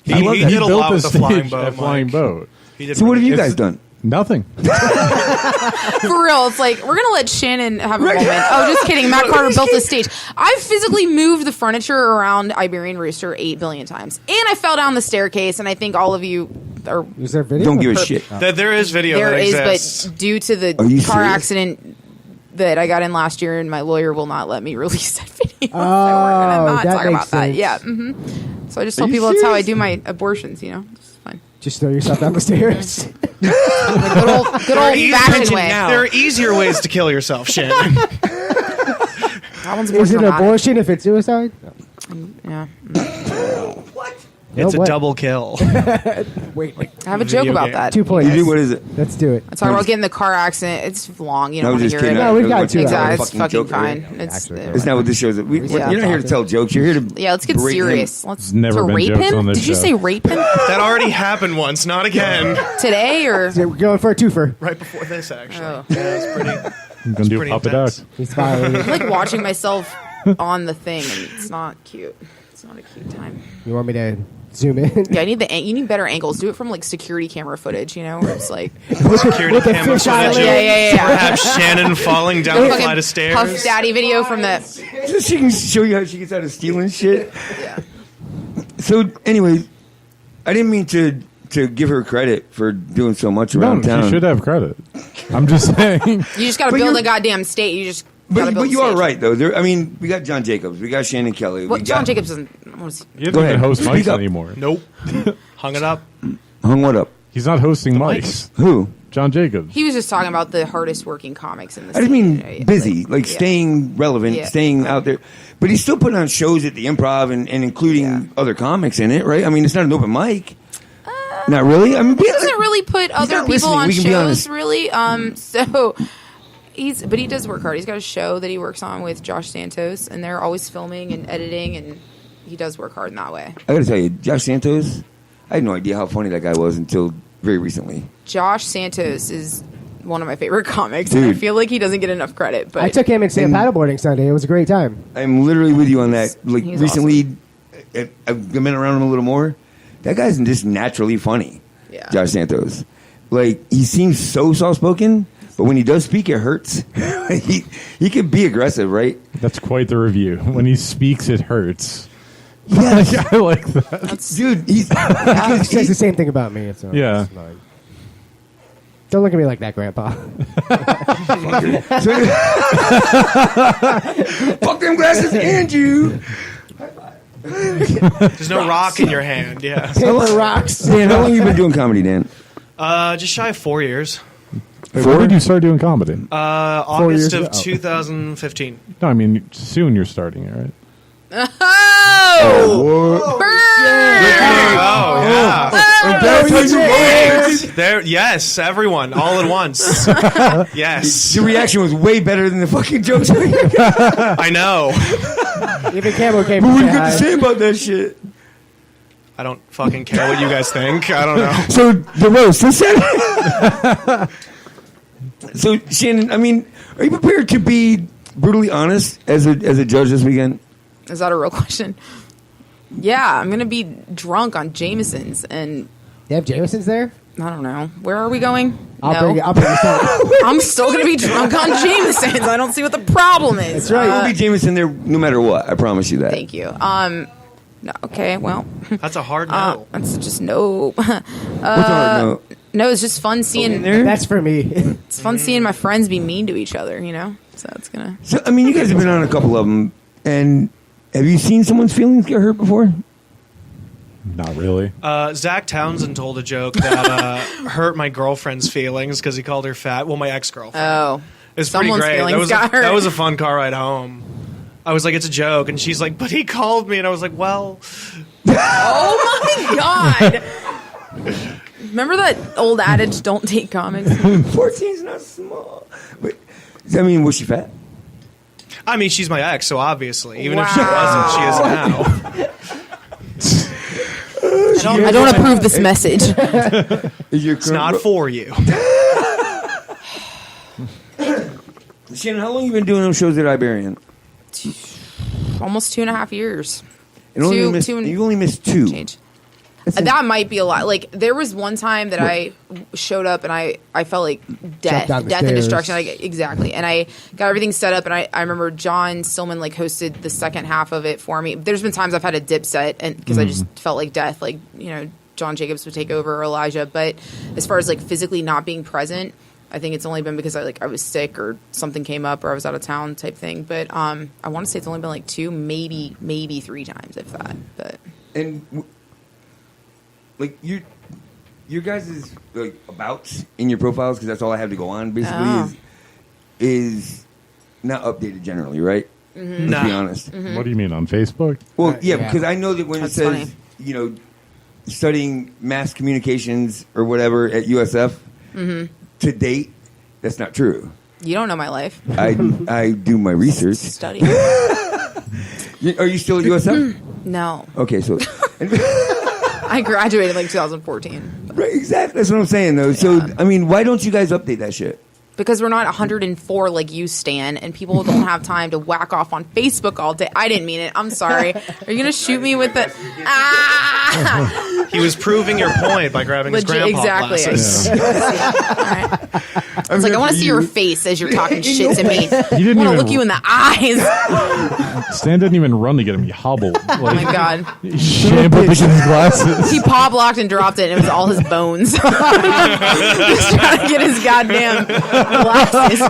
He
I love
he
that.
did a
built
lot
the
with the
stage
flying boat.
at Flying
Mike.
Boat.
He did
So what have you
It's-
guys done?
Nothing.
For real, it's like we're gonna let Shannon have a moment. Oh, just kidding. Matt Carter built the stage. I've physically moved the furniture around Iberian Rooster 8 billion times, and I fell down the staircase. And I think all of you are.
Is there video?
Don't give a shit.
There is video.
There
that
is,
exists.
but due to the
Are you
car
serious?
accident that I got in last year, and my lawyer will not let me release that video, so we're
Oh,
gonna not
that
talk
makes
about that.
sense.
Yeah. So I just tell
you
people that's how I
serious?
do my abortions. You know, it's fine.
Just throw yourself down the stairs.
Good old fashioned way.
There are easier ways to kill yourself, Shannon.
That one's more
Is it
dramatic.
abortion if it's suicide?
Yeah.
It's a
what?
double kill.
Wait,
I have a joke
Video
about
game.
that.
2 points.
You do? What is it?
Let's do it.
I talk about getting in the car accident. It's long. You
I
don't
was
want to
just
hear
kidding.
it.
No, we've got
Two
2
Exactly.
hours.
It's
fucking
fucking
joke,
fine.
right?
It's,
Actually,
It's not what this show's. You're not here to tell jokes. You're here to.
yeah, let's get
berate him.
serious. Let's
never
to
been
rape
jokes
him.
on this
Did you
show.
say rape him
That already happened once, not again.
today or?
So we're going for a twofer.
Right before this, actually.
Oh.
Yeah, it was pretty.
I'm gonna do a
pretty
puppet
intense.
act.
He's fine.
I'm like watching myself on the thing, and it's not cute. It's not a cute time.
You want me to zoom in?
Yeah, you need better angles. Do it from like security camera footage, where it's like
security camera footage.
Yeah.
Perhaps Shannon falling down a flight of stairs.
Puff Daddy video from the.
So she can show you how she gets out of stealing shit.
Yeah.
So, anyway, I didn't mean to give her credit for doing so much around town.
She should have credit. I'm just saying.
You just got to build a goddamn state. You just.
But you are right, though. We got John Jacobs. We got Shannon Kelly.
Well, John Jacobs doesn't.
He doesn't even host mics anymore.
Nope. Hung it up.
Hung what up?
He's not hosting mics.
Who?
John Jacobs.
He was just talking about the hardest working comics in the
I just mean busy, staying relevant, staying out there. But he's still putting on shows at the Improv and including other comics in it, right? I mean, it's not an open mic. Not really. I mean,
he doesn't really put other people on shows, really. So. But he does work hard. He's got a show that he works on with Josh Santos, and they're always filming and editing, and he does work hard in that way.
I got to tell you, Josh Santos, I had no idea how funny that guy was until very recently.
Josh Santos is one of my favorite comics, and I feel like he doesn't get enough credit. But
I took him and Sam paddleboarding Sunday. It was a great time.
I'm literally with you on that. Like
He's
recently, I've been around him a little more. That guy's just naturally funny.
Yeah.
Josh Santos. Like, he seems so soft-spoken. But when he does speak, it hurts. he can be aggressive, right?
That's quite the review. When he speaks, it hurts.
Yes.
I like that.
Dude, he
says the same thing about me. So
yeah.
It's not, don't look at me like that, Grandpa.
Fuck them glasses and you.
There's no rock in your hand, yeah.
Paper rocks.
Dan, how long have you been doing comedy, Dan?
Just shy of 4 years.
Wait, when did you start doing comedy?
August of 2015.
No, I mean, soon you're starting it, right?
Oh!
There, yes, everyone, all at once. Yes.
The reaction was way better than the fucking jokes.
I know.
Even Camo came.
What do you got to say about that shit?
I don't fucking care what you guys think. I don't know.
So the roast. So Shannon, I mean, are you prepared to be brutally honest as a judge this weekend?
Is that a real question? Yeah, I'm gonna be drunk on Jameson's, and
they have Jameson's there.
I don't know. Where are we going?
I'll bring it.
I'm still gonna be drunk on Jameson's. I don't see what the problem is.
That's right. You'll be Jameson there no matter what. I promise you that.
Thank you. No, okay, well.
That's a hard no.
That's just no.
What's a hard no?
No, it's just fun seeing.
That's for me.
It's fun seeing my friends be mean to each other, So it's gonna.
So I mean, you guys have been on a couple of them, and have you seen someone's feelings get hurt before?
Not really.
Zach Townsend told a joke that hurt my girlfriend's feelings because he called her fat. Well, my ex-girlfriend.
Oh,
it's pretty great. That was a fun car ride home. I was like, it's a joke, and she's like, but he called me, and I was like, well.
Oh my god. Remember that old adage, don't take comics?
14's not small. But, I mean, was she fat?
I mean, she's my ex, so obviously. Even if she wasn't, she is now.
I don't approve this message.
It's not for you.
Shannon, how long have you been doing those shows at Iberian?
Almost 2.5 years.
You only missed 2.
Change. That might be a lot. Like, there was one time that I showed up and I felt like death and destruction. Exactly. And I got everything set up, and I remember John Stillman hosted the second half of it for me. There's been times I've had a dip set because I just felt like death. Like, John Jacobs would take over, or Elijah. But as far as physically not being present, I think it's only been because I was sick or something came up or I was out of town type thing. But I want to say it's only been 2, maybe 3 times, if that. But
and your guys' abouts in your profiles, because that's all I have to go on basically is not updated generally, right?
Mm-hmm.
Let's be honest.
Mm-hmm.
What do you mean, on Facebook?
Well, yeah, because I know that when
That's
it says studying mass communications or whatever at USF to date, that's not true.
You don't know my life.
I do my research.
Study.
Are you still at USF?
No.
Okay, so
I graduated 2014.
Right, exactly. That's what I'm saying, though. Yeah. So, I mean, why don't you guys update that shit?
because we're not 104 like you, Stan, and people don't have time to whack off on Facebook all day. I didn't mean it. I'm sorry. Are you going to shoot me with the... Ah!
He was proving your point by grabbing his grandpa glasses.
I was like, I want to see your face as you're talking shit to me. I
didn't
want to
even-
look you in the eyes.
Stan didn't even run to get him. He hobbled.
Oh my God.
He shambled to get his glasses.
He pop locked and dropped it, and it was all his bones. Just trying to get his goddamn glasses.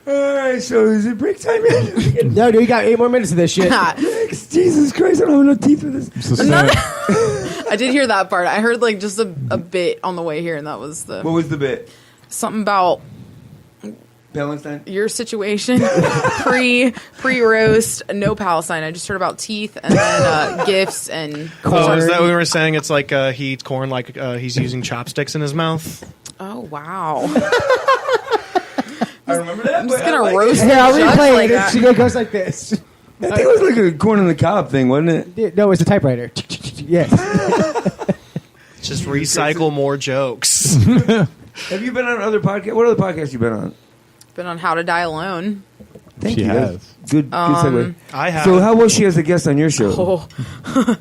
All right, so is it break time yet?
No, dude, you got 8 more minutes of this shit.
Jesus Christ, I don't have enough teeth for this.
I did hear that part. I heard like just a bit on the way here, and that was the...
What was the bit?
Something about...
Palestine?
Your situation. Pre-roast. No Palestine. I just heard about teeth and then gifts and corn.
Oh, is that what we were saying? It's like he eats corn like he's using chopsticks in his mouth.
Oh, wow.
I remember that.
I'm just going to roast
Yeah, I'll
the judge
replay
like
it.
that.
She goes like this.
I think it was like a corn on the cob thing, wasn't it?
Yeah, no, it's a typewriter. Yes.
Just recycle more jokes.
Have you been on other podcasts? What other podcasts you been on?
Been on How to Die Alone.
Thank
She
you.
has.
Good segue.
I have.
So how was she as a guest on your show?
Oh,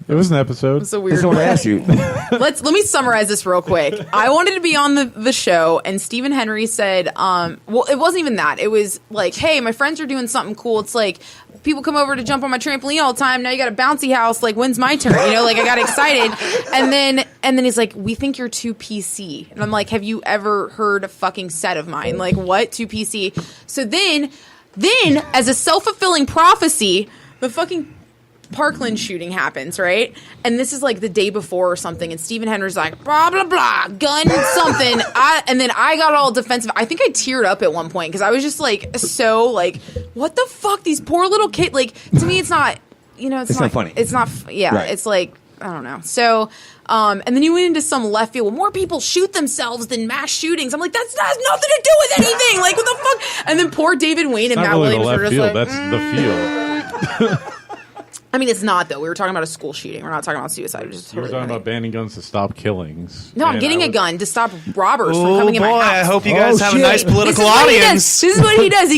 It was an episode.
it's a weird
That's what I asked you.
Let me summarize this real quick. I wanted to be on the show, and Stephen Henry said, well, it wasn't even that. It was like, hey, my friends are doing something cool. It's like people come over to jump on my trampoline all the time. Now you got a bouncy house. Like, when's my turn? You know, like I got excited, and then he's like, we think you're too PC, and I'm like, have you ever heard a fucking set of mine? Like, what? Too PC? So then, as a self-fulfilling prophecy, the fucking Parkland shooting happens, right? And this is like the day before or something, and Stephen Henry's like, blah, blah, blah, gun something. And then I got all defensive. I think I teared up at one point because I was just like, so like, what the fuck? These poor little kids. Like, to me, it's not, you know, it's
not funny.
It's not, yeah,
Right.
It's like, I don't know. So, and then you went into some left field. Well, more people shoot themselves than mass shootings. I'm like, that has nothing to do with anything. Like, what the fuck? And then poor David Wayne and
It's
Matt
not really the
Williams
left
were just
field.
like,
That's the field.
I mean, it's not, though. We were talking about a school shooting. We're not talking about suicide. We're just
You were
totally
talking about banning guns to stop killings.
No, I'm
And
getting
I
a
was-
gun to stop robbers from
Oh
coming in my
boy,
house.
I hope you guys have a nice political
This is what he does.
audience.
This is what he does.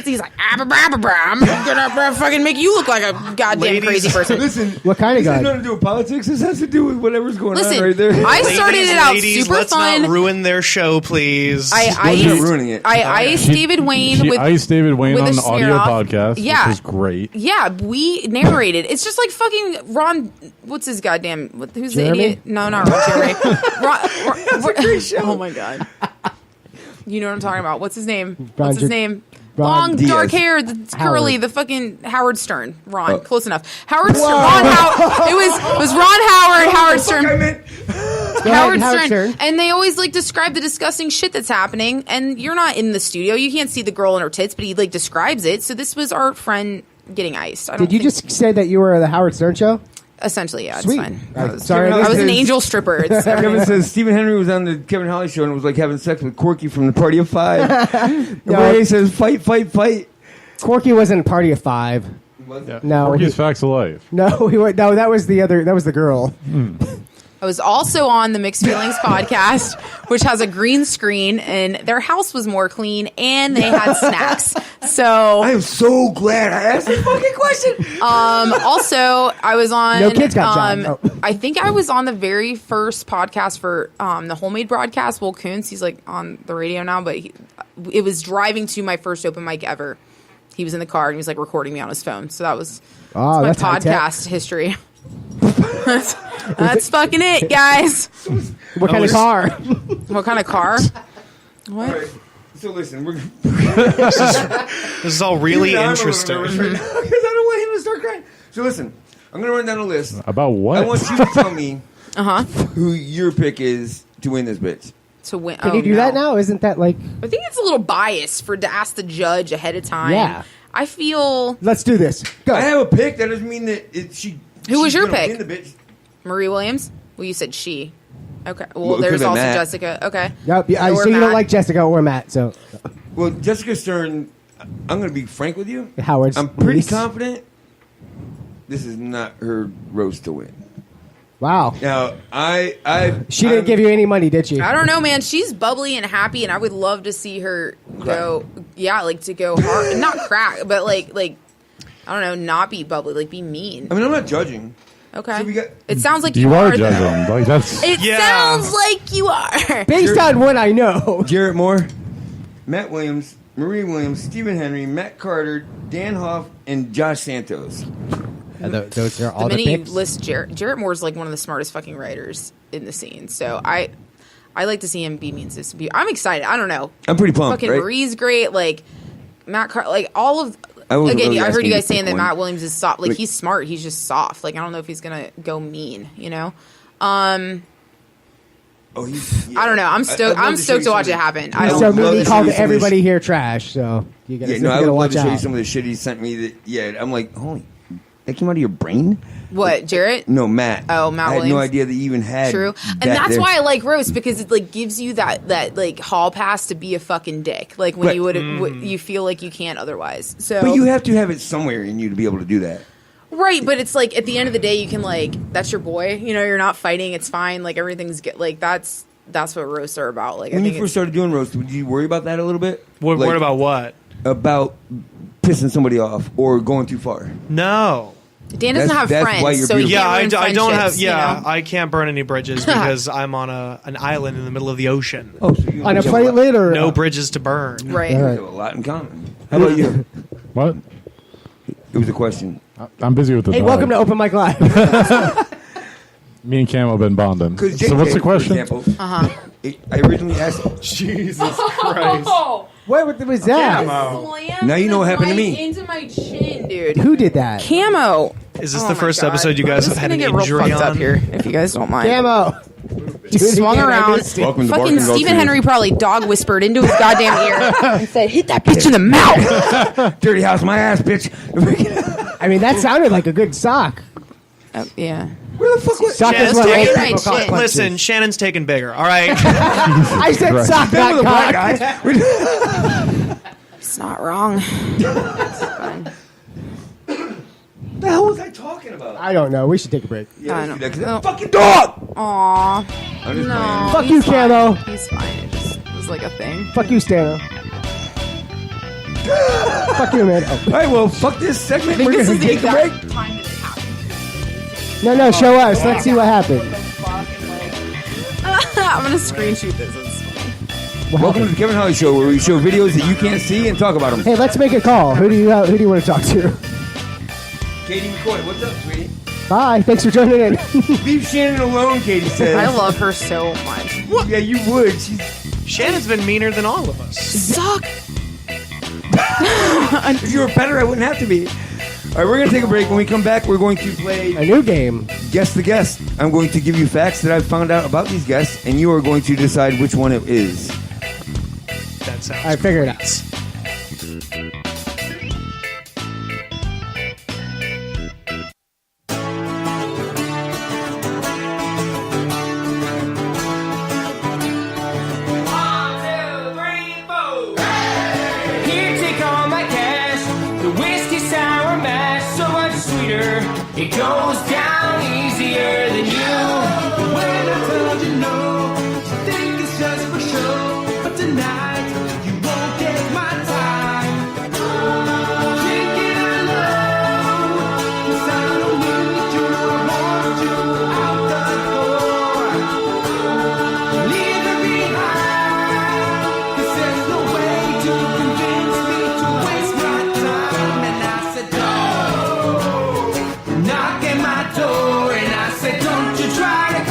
He's like, I'm gonna fucking make you look like a goddamn
Ladies.
crazy person.
Listen,
What kind of
this has
gun?
nothing to do with politics. This has to do with whatever's going
Listen,
on right there.
I started it out
Ladies,
super
let's
fun.
not ruin their show, please.
I
You're ruining it.
iced David Wayne
She
with
iced David Wayne
with
on
a
the audio
smear-off.
podcast,
Yeah.
which was great.
Yeah, we narrated. It's just like fucking Ron. What's his goddamn? Who's
Jeremy?
the idiot? No, not Ron Jeremy. Oh my god. You know what I'm talking about? What's his name? What's his name?
Ron
Long
Diaz.
dark hair, the curly,
Howard.
the fucking Howard Stern. Ron,
Oh.
close enough. Howard Stern. It was Ron Howard. Howard Stern. Howard Stern. And they always like describe the disgusting shit that's happening. And you're not in the studio. You can't see the girl in her tits, but he like describes it. So this was our friend getting iced. I don't
Did you
think-
just say that you were the Howard Stern show?
Essentially, yeah,
Sweet.
it's fine.
Sorry,
I was an
Kevin
angel stripper. It's
Kevin says Stephen Henry was on the Kevin Holly show and it was like having sex with Corky from the Party of Five. Ray says fight, fight, fight.
Corky wasn't Party of Five. No,
Porky's Facts of Life.
no, no, that was the other. That was the girl.
I was also on the Mixed Feelings podcast, which has a green screen, and their house was more clean, and they had snacks. So
I am so glad I asked this fucking question.
also, I was on.
No kids got shot. Oh.
I think I was on the very first podcast for the Homemade Broadcast. Will Kuntz, he's like on the radio now, but it was driving to my first open mic ever. He was in the car and he was like recording me on his phone. So that was
Oh,
my
that's high tech.
podcast history. That's fucking it, guys.
What kind of car?
What kind of car? What?
All right. So listen, we're
This is all really
I'm a little
interesting.
nervous right now because I don't want him to start crying. So listen, I'm gonna run down a list.
About what?
I want you to tell me
Uh-huh.
who your pick is to win this bitch.
To win.
Can you do that now? Isn't that like?
I think it's a little biased to ask the judge ahead of time.
Yeah.
I feel.
Let's do this. Go.
I have a pick. That doesn't mean that she.
Who was
she's
your
gonna
pick?
win the bitch.
Marie Williams? Well, you said she. Okay. Well,
Well, it
there's
could've been
also
Matt.
Jessica. Okay.
Yep. Yeah,
Or
so you don't
Matt.
like Jessica or Matt? So
Well, Jessica Stern. I'm gonna be frank with you.
Howard's.
I'm pretty
niece.
confident. This is not her roast to win.
Wow.
Now,
She didn't give you any money, did she?
I don't know, man. She's bubbly and happy, and I would love to see her go. Yeah, like to go hard, not crack, but like I don't know, not be bubbly, like be mean.
I mean, I'm not judging.
Okay.
So
it sounds like
You are
though.
judging. Like that's.
It sounds like you are.
Based on what I know.
Jarrett Moore, Matt Williams, Marie Williams, Stephen Henry, Matt Carter, Dan Hauff, and Josh Santos.
Those are all
The
the
minute you
picks.
list Jarrett Moore's like one of the smartest fucking writers in the scene. So I like to see him be mean. I'm excited. I don't know.
I'm pretty pumped.
Fucking
right?
Marie's great. Like Matt Carter, like all of.
I wasn't
Again,
really
I heard
asking
you
you
guys
to
saying
pick
that
one.
Matt Williams is soft. Like
Like-
he's smart. He's just soft. Like I don't know if he's gonna go mean. You know.
Oh, he's.
I don't know. I'm stoked. I'm stoked to watch it happen. I don't.
So
love
Mimi
to
called
show you some of
everybody
this-
here trash. So you gotta,
Yeah,
you
no, I
gotta
would love
watch
to show you
out.
some of the shit he sent me. That I'm like, holy, that came out of your brain?
What, Jarrett?
No, Matt.
Oh, Matt
I had no
Williams.
idea that you even had.
True, and
that
that's
there.
why I like roast because it like gives you that like hall pass to be a fucking dick. Like when
Right.
you you feel like you can't otherwise. So,
But you have to have it somewhere in you to be able to do that.
right, but it's like at the end of the day, you can like that's your boy. You know, you're not fighting. It's fine. Like everything's good. Like that's what roasts are about. Like
When
I
you
think
first started doing roast, did you worry about that a little bit?
What about what?
About pissing somebody off or going too far.
No.
Dan doesn't have
That's why
friends,
you're
so he
beautiful.
can't
Yeah, I
ruin
don't have.
friendships, you
Yeah,
know?
I can't burn any bridges because I'm on an island in the middle of the ocean.
Oh, so you
On a
have
platelet or
No bridges to burn.
Right.
You have a lot in common. How about you?
What?
It was a question.
I'm busy with the.
Hey,
dog.
welcome to Open Mic Live.
Me and Cam have been bonding.
Because
So what's the question?
Uh-huh.
I originally asked.
Jesus Christ.
What was that?
Now you know what happened to me.
Into my chin, dude.
Who did that?
Camo.
Is this
Oh
the
my
first
God.
episode you guys
I'm
have had an
just gonna get real
injury
fucked
on?
up here, if you guys don't mind.
Camo.
Swung around.
Welcome to
Fucking
Barking Dog
Stephen
Tues.
Henry probably dog whispered into his goddamn ear and said, "Hit that bitch in the mouth."
Dirty house, my ass, bitch.
I mean, that sounded like a good sock.
Yeah.
Where the fuck was
Sock is
Shannon's
what
taking,
old
right,
people call
shit.
punches.
listen, Shannon's taking bigger. All right.
I said
Christ.
sock,
that with
not
a black
cock.
guy?
It's not wrong.
What the hell was I talking about?
I don't know. We should take a break.
Yeah,
I
let's do
don't-
that, 'cause
no.
that fucking dog.
Aw.
I'm just
No.
playing.
Fuck
he's
you,
fine.
Camo.
He's fine. It just was like a thing.
Fuck you, Stano. Fuck you, man. Oh.
All right, well, fuck this segment.
I think
We're
this
gonna
is the
take a break.
exact time that it happened.
No, show us. Let's see what happened.
I'm gonna screenshot this. It's funny.
Welcome to the Kevin Holly Show, where we show videos that you can't see and talk about them.
Hey, let's make a call. Who do you want to talk to?
Katie McCoy, what's up, sweetie?
Bye. Thanks for joining in.
Leave Shannon alone, Katie says.
I love her so much.
Yeah, you would. She's
Shannon's been meaner than all of us.
Suck.
If you were better, I wouldn't have to be. All right, we're going to take a break. When we come back, we're going to play
A new game.
Guess the Guest. I'm going to give you facts that I've found out about these guests, and you are going to decide which one it is.
That sounds.
I figured it out.
Here, take all my cash. The whiskey sour mash, so much sweeter. It goes down easier than you. When I told you no, you think it's just for show. But tonight, you won't get my time. Drinking alone, 'cause I don't need you. I want you out the door. Leave it behind. 'Cause there's no way to convince me to waste my time. And I said, no. Knock at my door and I said, don't you try to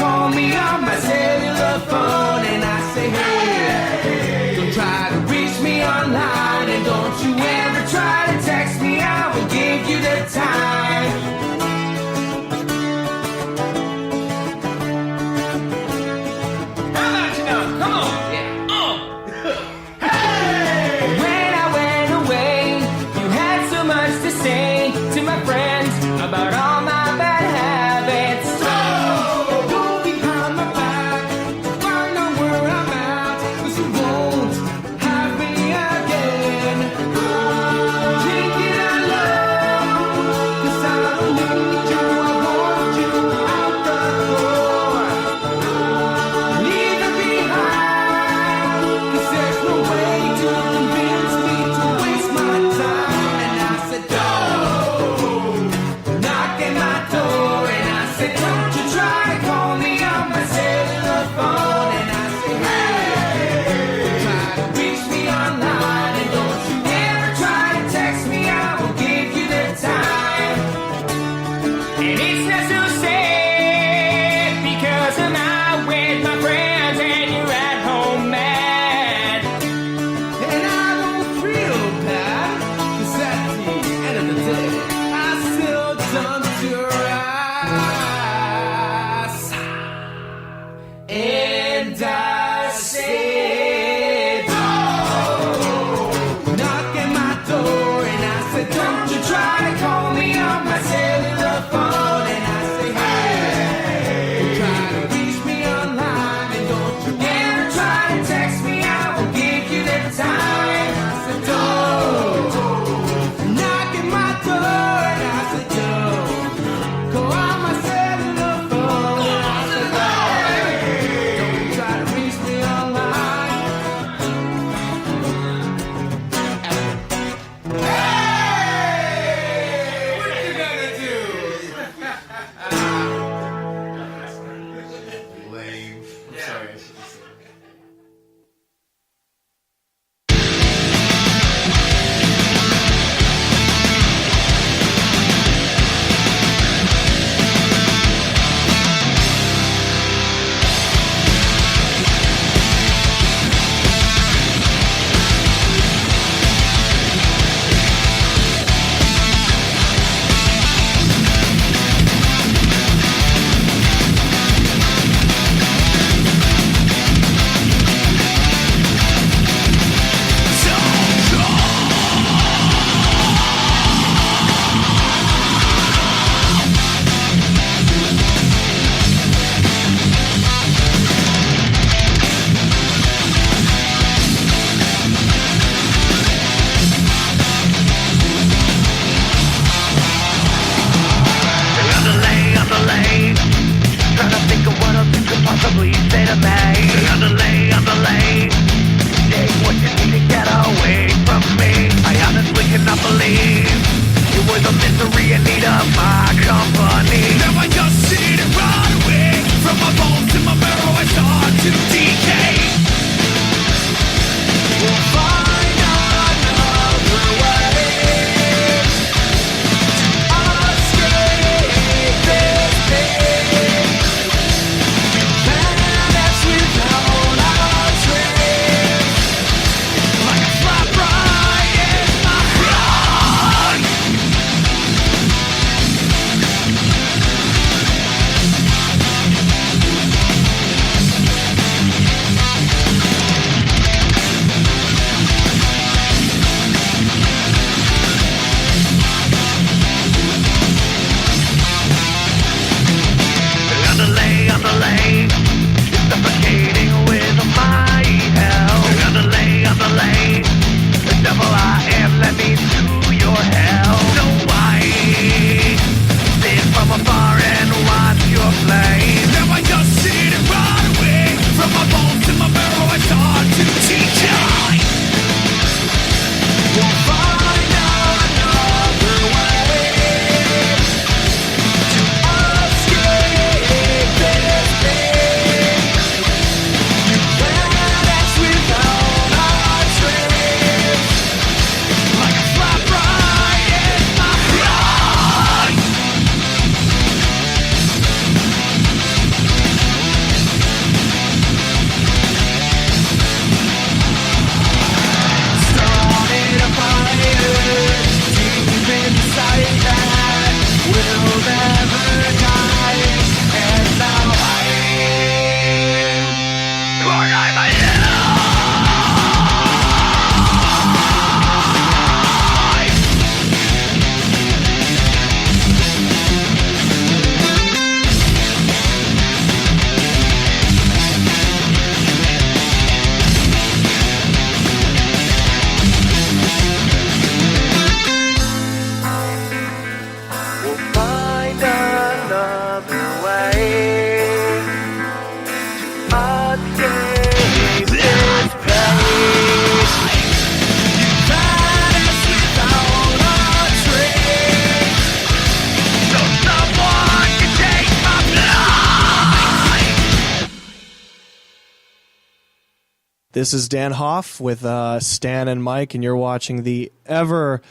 This is Dan Hauff with Stan and Mike, and you're watching the ever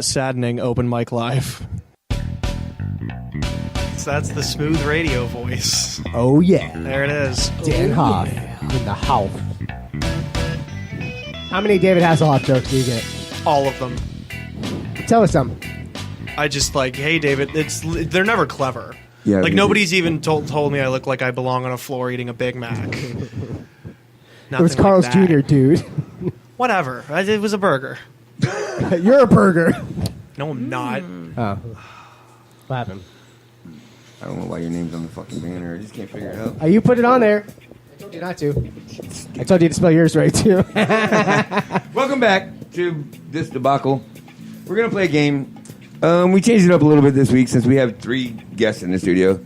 saddening Open Mic Live. So that's the smooth radio voice.
Oh, yeah.
There it is.
Dan Hauff in the Hauff. How many David Hasselhoff jokes do you get?
All of them.
Tell us some.
I just like, hey, David, they're never clever.
Yeah,
like, nobody's even told me I look like I belong on a floor eating a Big Mac.
It was Carl's
like
Jr., dude.
Whatever. It was a burger.
You're a burger.
No, I'm not.
Oh. What happened?
I don't know why your name's on the fucking banner. I just can't figure it out.
You put it on there. I told you not to. I told you to spell yours right, too.
Welcome back to this debacle. We're going to play a game. We changed it up a little bit this week since we have 3 guests in the studio.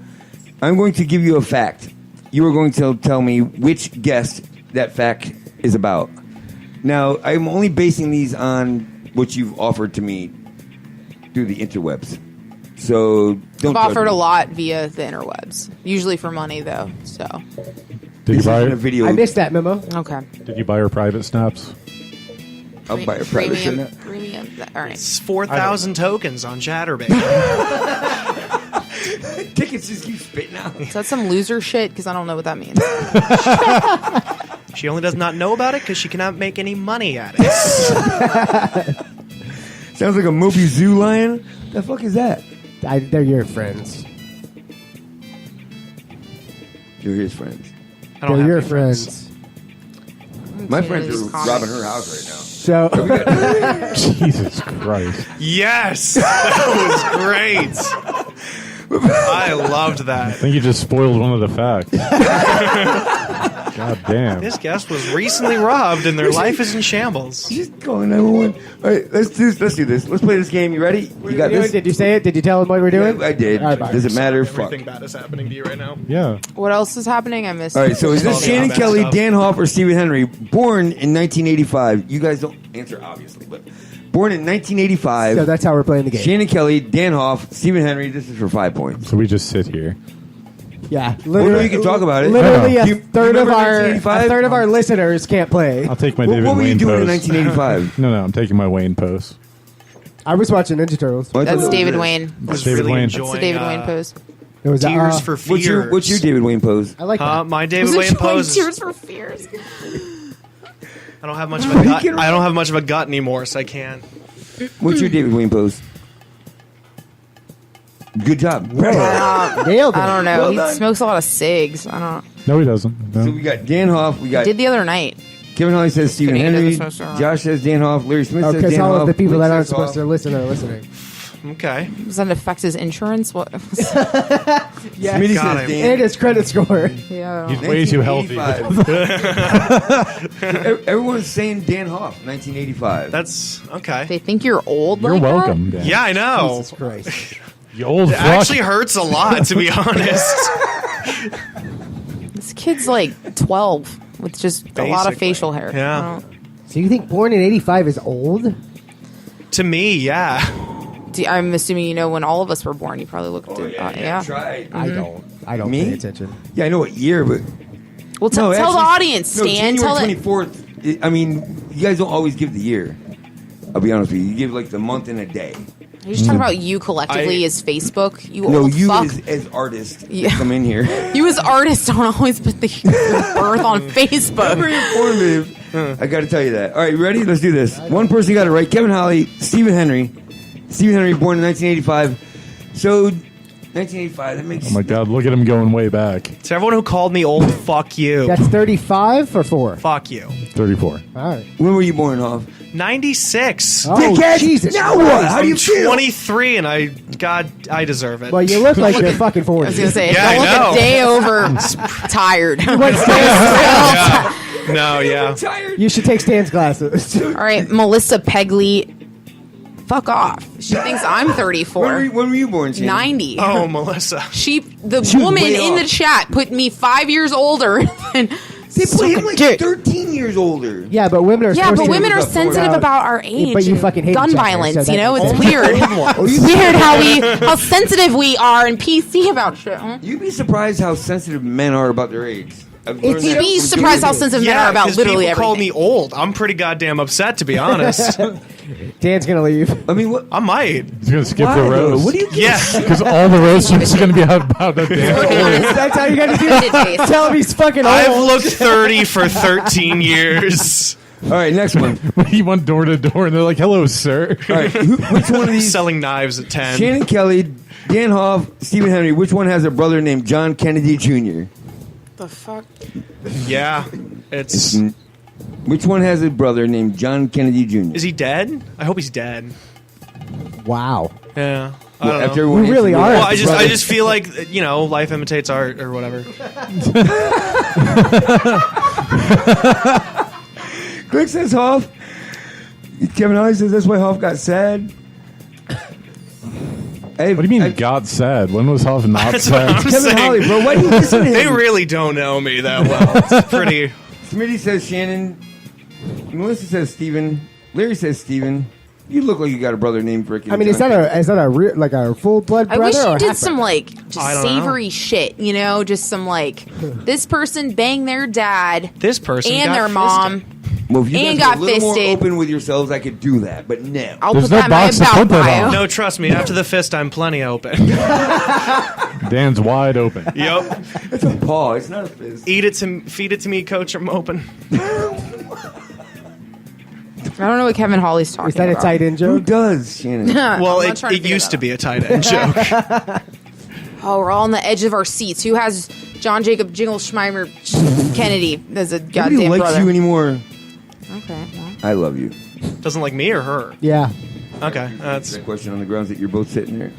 I'm going to give you a fact. You are going to tell me which guest that fact is about. Now, I'm only basing these on what you've offered to me through the interwebs. So don't
I've offered a lot via the interwebs, usually for money though. So
Did you buy
a video?
I missed that memo.
Okay.
Did you buy her private snaps?
I'll buy a private
Premium.
snap.
Premium. All right.
It's 4,000 tokens on Chatterbait.
Tickets just keep spitting out.
Is that some loser shit? Because I don't know what that means.
She only does not know about it because she cannot make any money at it.
Sounds like a Moby Zoo lion. The fuck is that?
They're your friends.
You're his friends.
I don't
They're
have
your
any
friends.
My friends are robbing her house right now.
So,
Jesus Christ.
Yes! That was great. I loved
I
that.
think you just spoiled one of the facts. God damn.
This guest was recently robbed and their life is in shambles.
Just calling 911. All right, let's do this. Let's play this game. You ready? You got this?
Did you say it? Did you tell them what we're doing?
Yeah, I did.
All right, bye.
Does it matter? Fuck.
Everything bad is happening to you right now.
Yeah.
What else is happening? I missed.
All right, so is this
Oh,
Shannon
yeah,
Kelly,
stuff.
Dan Hauff, or Stephen Henry? Born in 1985. You guys don't answer, obviously, but born in 1985.
So that's how we're playing the game.
Shannon Kelly, Dan Hauff, Stephen Henry. This is for 5 points.
So we just sit here.
Yeah,
Well, no, you can talk about it.
Literally,
Do
a
you
third of
remember 1985?
our listeners can't play.
I'll take my
What
David
were you
Wayne
doing in
post.
1985?
No, I'm taking my Wayne post.
I was watching Ninja Turtles.
Well, I thought
That's
it was
David
this.
Wayne.
I was
David
really
Wayne.
enjoying
That's the David Wayne pose.
It was
Tears for Fears.
What's your David Wayne pose?
I like that.
My David
Was
Wayne
it
pose. is-
Tears for Fears?
I don't have much of a gut. I don't have much of a gut anymore, so I can't.
What's your David Wayne pose? Good job.
Nailed it.
I don't know.
Well
He
done.
smokes a lot of cigs. I don't.
No, he doesn't. No.
So we got Dan Hauff. We got
Did the other night.
Kevin Holly says Stephen
Couldn't even
Henry.
do this so
Josh says Dan Hauff. Larry Smith
Oh,
says
because
Dan
all
Hauff.
of the people
Blake
that aren't
says
supposed to
Hauff.
listen are listening.
Okay.
Does that affect his insurance? What?
Yeah,
Smitty
God,
says
I-
Dan.
and his credit score.
Yeah.
He's way too healthy.
1985. Everyone's saying Dan Hauff, 1985.
That's okay.
They think you're old.
You're
like that?
welcome, Dan.
Yeah, I know.
Jesus Christ.
You old
It
fuck.
actually hurts a lot, to be honest.
This kid's like 12 with just a lot of
Basically.
facial hair.
Yeah.
I don't-
So you think born in 85 is old?
To me, yeah.
I'm assuming you know when all of us were born. You probably looked at yeah.
Tried.
I don't. I don't
Me?
pay attention.
Yeah, I know what year, but
Well, tell the
actually-
audience,
no,
Stan. Tell
January
it.
24th. I mean, you guys don't always give the year. I'll be honest with you. You give like the month and a day.
You're just talking about you collectively as Facebook. You
No,
old
you
fuck.
as artist.
Yeah.
Come in here.
You as artists don't always put the birth on Facebook.
Very informative. I got to tell you that. All right, you ready? Let's do this. One person got it right. Kevin Holly, Stephen Henry. Stephen Henry, born in 1985. So, 1985. That makes.
Oh my God! Look at him going way back.
To everyone who called me old, fuck you.
That's 35 or 4?
Fuck you.
34.
All right.
When were you born, Hauff?
96.
Oh,
Dickhead!
Jesus.
Now what? How do you
I'm
feel?
23, and I deserve it.
Well, you look like you're fucking 40.
I was gonna say,
Yeah, I
don't look
know.
a day over tired.
Yeah. No, yeah.
You should take Stan's glasses.
All right, Melissa Pegley, fuck off. She thinks I'm 34.
When were you born, Shannon?
90.
Oh, Melissa.
The
She was
woman
way
in the
off.
chat put me 5 years older than.
They put him like
dick.
13 years older.
Yeah, but women are
Yeah,
supposed
but
to
women are
about
sensitive about our age.
but you
and
fucking hate
gun
each other,
violence.
so
You know,
that's-
it's weird. It's weird how sensitive we are and PC about shit. Huh?
You'd be surprised how sensitive men are about their age. I've learned
You'd
that
be
from
surprised how
doing it.
sensitive men are about
'cause
literally
people
everything.
call me old. I'm pretty goddamn upset, to be honest.
Dan's gonna leave.
I mean, what?
I might.
He's gonna skip
Why,
the
though?
roast.
What do you
Yeah.
Because all the roast is gonna be about that damn.
That's how you gotta do it. Tell him he's fucking old.
I've looked 30 for 13 years.
All right, next one.
He went door to door, and they're like, "Hello, sir."
All right, which one of these?
Selling knives at 10.
Shannon Kelly, Dan Hauff, Stephen Henry. Which one has a brother named John Kennedy Jr.?
The fuck?
Yeah. It's.
Which one has a brother named John Kennedy Jr.?
Is he dead? I hope he's dead.
Wow.
Yeah. I
Well,
don't
after
know.
everyone
We really
answers,
are.
Well,
the
I
brothers.
just feel like, life imitates art or whatever.
Glick says Hauff. Kevin Holly says that's why Hauff got sad. Hey,
What do you mean got sad? When was Hauff not
That's what
sad?
I'm
Kevin
saying.
Holly, bro, why do you listen to him?
They really don't know me that well. It's pretty.
Smitty says Shannon. Melissa says Stephen. Larry says Stephen. You look like you got a brother named Rick.
I mean, is that a real, like a full blood
I
brother?
wish
or
you did
half
some
brother?
just
I don't
savory shit, just some this person banged their dad
This person
and
got
their
fisted.
mom.
Well, if you
and
guys
got
were a little more
fisted.
open with yourselves, I could do that. But no.
I'll
There's
put
no
that in my
box to
about
put that
bio.
on.
No, trust me. After the fist, I'm plenty open.
Dan's wide open.
Yep.
It's a paw. It's not a fist.
Feed it to me, coach. I'm open.
I don't know what Kevin Holly's talking
Is that a
about.
tight end
Who
joke?
does, Shannon?
Well,
I'm not trying to
it
figure
used
that
to
out.
be a tight end joke.
Oh, we're all on the edge of our seats. Who has John Jacob Jinglesheimer Kennedy as a
Nobody
goddamn
likes
brother?
you anymore.
Okay, well.
I love you.
Doesn't like me or her?
Yeah.
Okay, that's.
That question on the grounds that you're both sitting there.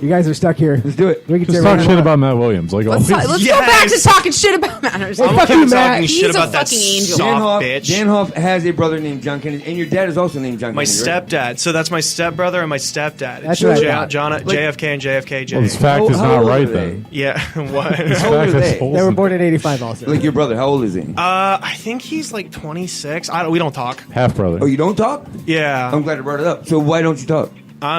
You guys are stuck here.
Let's do it.
We can
Just
say
talk
whatever
shit
we want.
about Matt Williams. Like
Let's
always.
go back to
Yes.
talking shit about matters.
Hey,
I'm
fuck
okay
you,
with
Matt.
talking
He's
shit
a
about that
fucking angel.
soft bitch.
Dan Hauff has a brother named John Kennedy, and your dad is also named John
My
Kennedy. right?
stepdad. So that's my stepbrother and my stepdad.
That's what I
J-
thought.
John, JFK and JFK.
Well, this fact is
How
not
old
right
are they?
then.
Yeah. What?
This
How old
fact
are
has
they?
holes
They were
in
born in 85 also.
Like your brother, how old is he?
I think he's like 26. We don't talk.
it. Half brother.
Oh, you don't talk?
Yeah.
I'm glad I brought it up. So why don't you talk?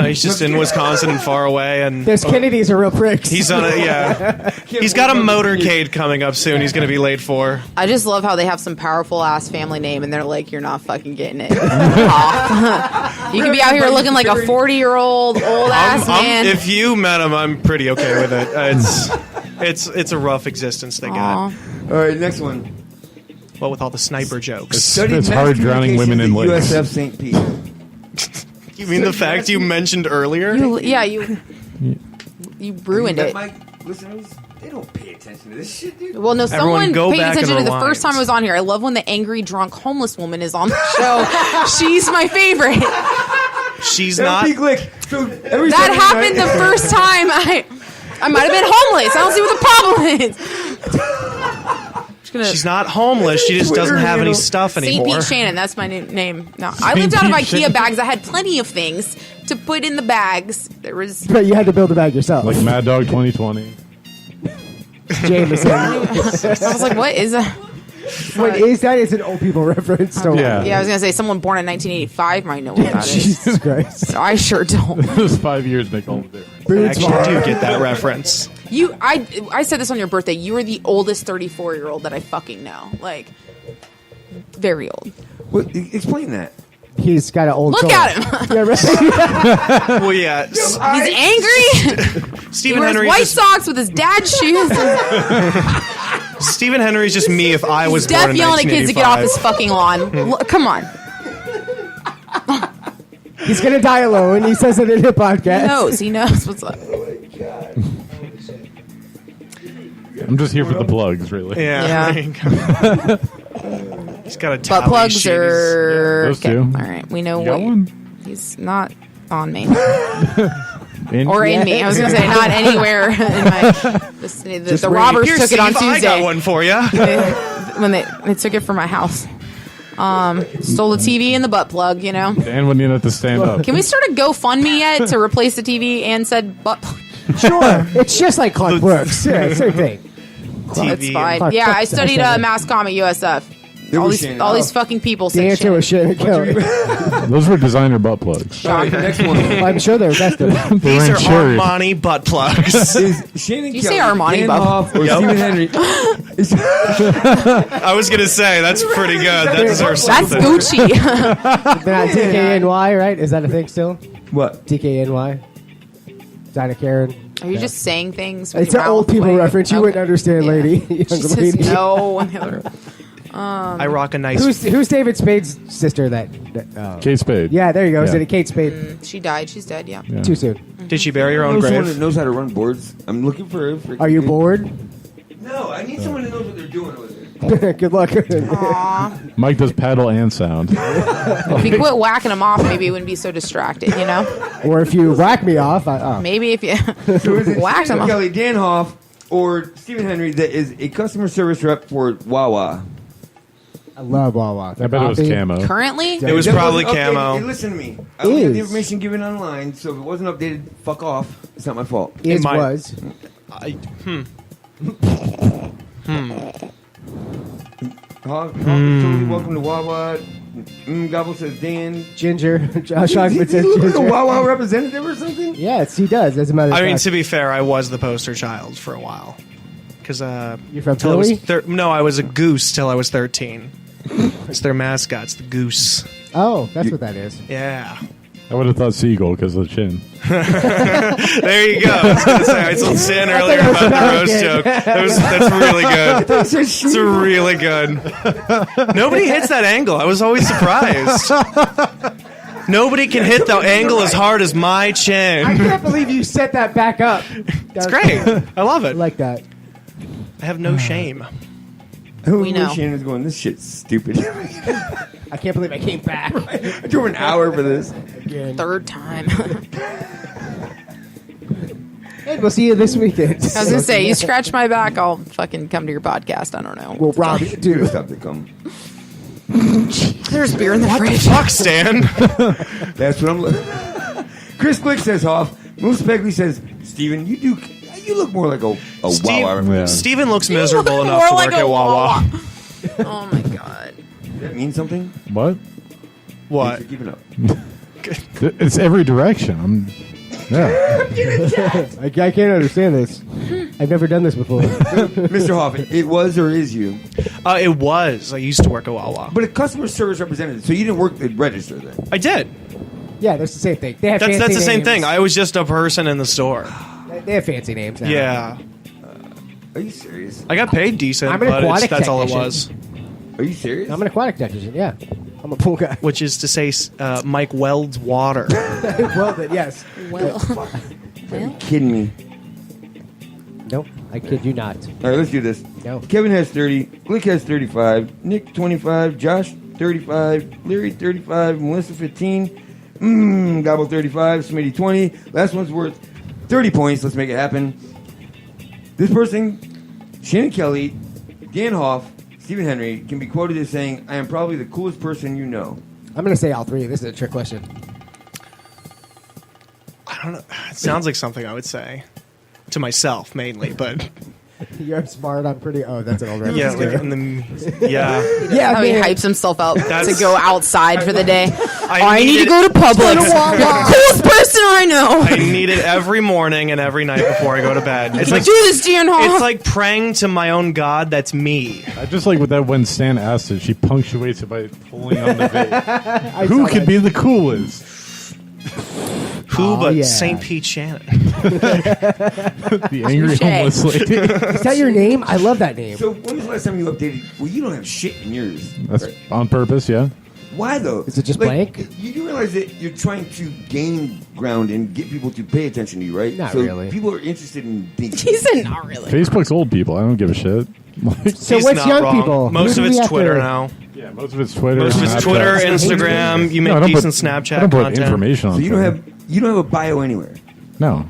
He's just in Wisconsin and far away, and
Those Kennedys are real pricks.
he's on a He's got a motorcade coming up soon. He's going to be late for.
I just love how they have some powerful ass family name and they're like, you're not fucking getting it. Hauff. You can be out here looking like a 40-year-old old ass man.
If you met him, I'm pretty okay with it. It's a rough existence they got.
Aw.
All right, next one.
What with all the sniper jokes?
Studied
It's
mass
hard drowning women in
communications
lakes.
at USF St. Pete.
You mean the fact you mentioned earlier?
You ruined it.
My listeners, they don't pay attention to this shit, dude.
Well, no,
Everyone
someone
go
paid
back
attention to
and
the first time I was on here. I love when the angry, drunk, homeless woman is on the show. She's my favorite.
She's
That
not.
would be Glick. So every
That
Saturday
happened
night-
the first time I might have been homeless. I don't see what the problem is.
She's not homeless. She just doesn't have any stuff
St.
anymore.
Pete Shannon, that's my name. No, I lived out of
Pete
IKEA
Shannon.
bags. I had plenty of things to put in the bags. There was
But you had to build a bag yourself.
Like Mad Dog 2020.
Jameson.
I was like, what is that?
What is that? It's an old people reference. Don't
Yeah.
worry.
Yeah, I was gonna say someone born in 1985 might know what that is.
Jesus Christ.
I sure don't.
Those 5 years make all the difference.
I
Boots
actually
bar.
do get that reference.
I said this on your birthday. You are the oldest 34-year-old that I fucking know. Like, very old.
Well, explain that.
He's got an old
Look
soul.
at him.
Yeah, right.
Well, yeah.
He's angry. He
Stephen
wears
Henry's
white
just,
socks with his dad's shoes.
Stephen Henry's just me if I was born
Deaf
in
yelling at kids to get off
1985.
his fucking lawn. Come on.
He's going to die alone. He says it in the podcast.
He knows what's up.
I'm just here for the plugs, really.
Yeah.
Yeah.
He's got a
Butt
tally
plugs
sheet.
are
Those
okay.
two.
All right, we know
You got
what
one?
he's not on me
In-
or in me. I was gonna say not anywhere in my vicinity. The robbers
Here,
took it on
Steve, I got
Tuesday
one for you.
when they took it from my house. Stole the TV and the butt plug. You know.
Dan wouldn't even have to stand up.
Can we start a GoFundMe yet to replace the TV and said butt plug?
Sure. It's just like Clockworks. Yeah, same thing.
It's
TV.
fine.
Fuck,
Yeah,
fuck
I
that.
studied mass comm at USF. All these fucking people
The
said
answer was Shannon Kelly.
Those were designer butt plugs.
Next one.
I'm sure they're festive.
They
These
were
are
cherry.
Armani butt plugs.
Is Shannon
You
Kelly,
say Armani,
Dan
Bob.
Hauff, or Stephen Henry?
I was gonna say that's pretty good. That deserves
That's
something.
Gucci.
They're not DKNY, right? Is that a thing still?
What?
DKNY? Dinah Karen?
Are you just saying things? With
It's
your
an old
mouth?
people
Like-
reference. You wouldn't understand,
Yeah.
lady.
She
Young
says
lady.
no. And the other.
I rock a nice.
Who's David Spade's sister?
Kate Spade.
Yeah, there you go. Is
Yeah.
it Kate Spade?
She died. She's dead. Yeah.
Yeah.
Too soon.
Did she bury her
I
own
know someone that
grave?
knows how to run boards. I'm looking for.
Are you bored?
No, I need someone that knows what they're doing with it.
Good luck.
Aw.
Mike does paddle and sound.
If you quit whacking them off, maybe it wouldn't be so distracted. You know.
Or if you whack me off,
Maybe if you
So is it
whack them
Shannon
off.
Kelly, Dan Hauff, or Stephen Henry that is a customer service rep for Wawa?
I love Wawa.
I bet it was camo.
Currently,
It was
That
probably
wasn't updated.
camo.
Hey, listen to me. I only have the
Is.
information given online, so if it wasn't updated, fuck off. It's not my fault.
Is
my-
was.
Hawk, totally welcome to Wawa. Gobble says Dan.
Ginger. Josh
He
Hockman says
look like a
Ginger.
Wawa representative or something?
Yes, he does. As a matter of
I mean,
fact.
to be fair, I was the poster child for a while. Because
You're from
till I was
Philly?
no, I was a goose till I was 13. It's their mascots, the goose.
Oh, that's what that is.
Yeah.
I would have thought seagull because of the chin.
There you go. I was going to say, I told Stan earlier about the roast joke. That's really good. It's really good. Nobody hits that angle. I was always surprised. Nobody can hit the angle as hard as my
I
chin.
can't believe you set that back up.
It's great. I love
I
it.
like that.
I have no shame.
We know.
Shannon's going, this shit's stupid.
I can't believe I came back.
I drove an hour for this.
Again.
Third time.
And we'll see you this weekend.
I was gonna say, you scratch my back, I'll fucking come to your podcast. I don't know.
We'll rob you, dude.
Stop to come.
There's beer in the fridge.
Fuck, Stan.
That's what I'm looking. Chris Glick says Hauff. Moose Pegley says Steven, you look more like a Wawa.
Yeah.
Steven looks miserable
look
enough
more
to
like
work
a
at Wawa.
Oh my god.
Does that mean something?
What?
What?
Thanks for keeping up.
It's every direction. Yeah.
I can't understand this. I've never done this before.
Mr. Hauff, it was or is you?
It was. I used to work at Wawa.
But a customer service representative, so you didn't work the register then?
I did.
Yeah, that's the same thing. They have
That's
fancy
the same
names.
thing. I was just a person in the store.
They have fancy names now.
Yeah.
Are you serious?
I got paid decent,
I'm an
but
aquatic
that's all it
technician.
was.
Are you serious?
I'm an aquatic technician, yeah. I'm a pool guy.
Which is to say, Mike welds water.
Well, then, yes.
Well,
Are you kidding me?
Nope, I kid you not.
All right, let's do this.
No.
Kevin has 30. Glick has 35. Nick 25. Josh 35. Larry 35. Melissa 15. Gobble 35. Smitty 20. Last one's worth 30 points. Let's make it happen. This person, Shannon Kelly, Dan Hauff, Stephen Henry, can be quoted as saying, I am probably the coolest person you know.
I'm going to say all three. This is a trick question.
I don't know. It sounds like something I would say to myself mainly, but
You're smart. I'm pretty. Oh, that's an old reference.
yeah, like in the yeah.
Yeah,
how he
man.
hypes himself up to
That's-
go outside for the day. I need to
needed-
go to Publix. You're the coolest person I know.
I need it every morning and every night before I go to bed. It's like
Do this, Dan Hauff.
it's like praying to my own God. That's me.
I just like with that when Stan asked it, she punctuates it by pulling on the vape. Who
saw
could
that.
be the coolest?
Who
Oh,
but
yeah.
St. Pete Shannon?
The angry
Touche.
homeless lady.
Is that your name? I love that name.
So when was the last time you updated? Well, you don't have shit in yours.
That's
right?
on purpose, yeah.
Why though?
Is it just blank?
You do realize that you're trying to gain ground and get people to pay attention to you, right?
Not
so
really.
People are interested in things.
He said not really.
Facebook's old people. I don't give a shit. Like,
So
He's
what's
not
young
wrong.
people?
Most
Who
of
do we
it's
have
Twitter
to-
now.
yeah, most of it's Twitter.
Most of it's
Snapchat.
Twitter, Instagram. You
No, I
make
don't
decent
put-
Snapchat
I don't put
content.
information on
So you don't
Twitter.
have a bio anywhere.
No.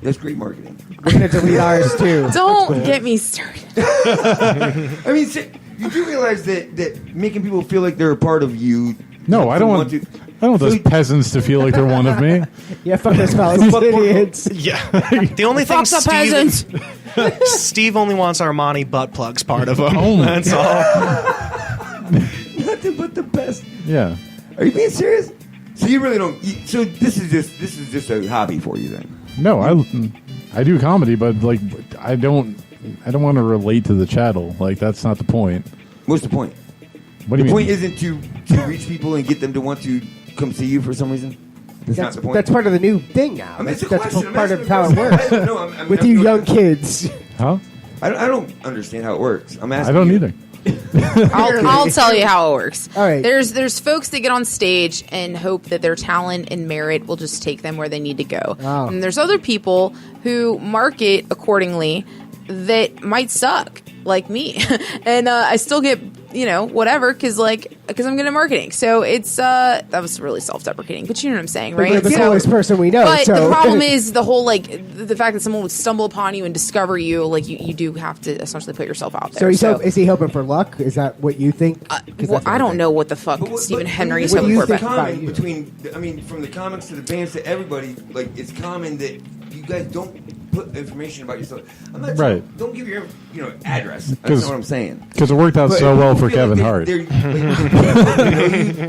That's great marketing.
We're going to delete ours too.
Don't get me started.
I mean, you do realize that making people feel like they're a part of you.
No, I don't want.
to.
I don't want those peasants to feel like they're one of me.
Yeah, fuck those Palestinians.
Yeah. The only thing
Fuck the peasants.
Steve only wants Armani butt plugs part of him.
Oh my
That's all.
Nothing but the best.
Yeah.
Are you being serious? So you really don't. So this is just a hobby for you then?
No, I do comedy, but like I don't want to relate to the chattel. Like that's not the point.
What's the point?
What do you
The
mean?
point isn't to reach people and get them to want to come see you for some reason. That's not the point.
That's part of the new thing now.
I mean, it's a
That's
question. I'm
part of
asking
how
a
it
question.
works.
I don't know. I'm
With you young kids.
Huh?
I don't understand how it works. I'm asking.
I don't
you.
either.
I'll tell you how it works.
All right.
There's folks that get on stage and hope that their talent and merit will just take them where they need to go.
Oh.
And there's other people who market accordingly that might suck, like me. And I still get, whatever, because I'm good at marketing. So it's, that was really self-deprecating, but you know what I'm saying, right?
You're the
So-
coolest person we know.
But
so.
the problem is the whole, the fact that someone would stumble upon you and discover you, you do have to essentially put yourself out there.
Is he hoping for luck? Is that what you think?
Well, I don't know what the fuck Stephen Henry's hoping for.
It's
But
common from the comics to the bands to everybody. Like it's common that you guys don't put information about yourself. I'm not
Right.
Don't give your address. That's not what I'm saying.
Because it worked out
But
so well
I
for
feel
Kevin
like
Hart.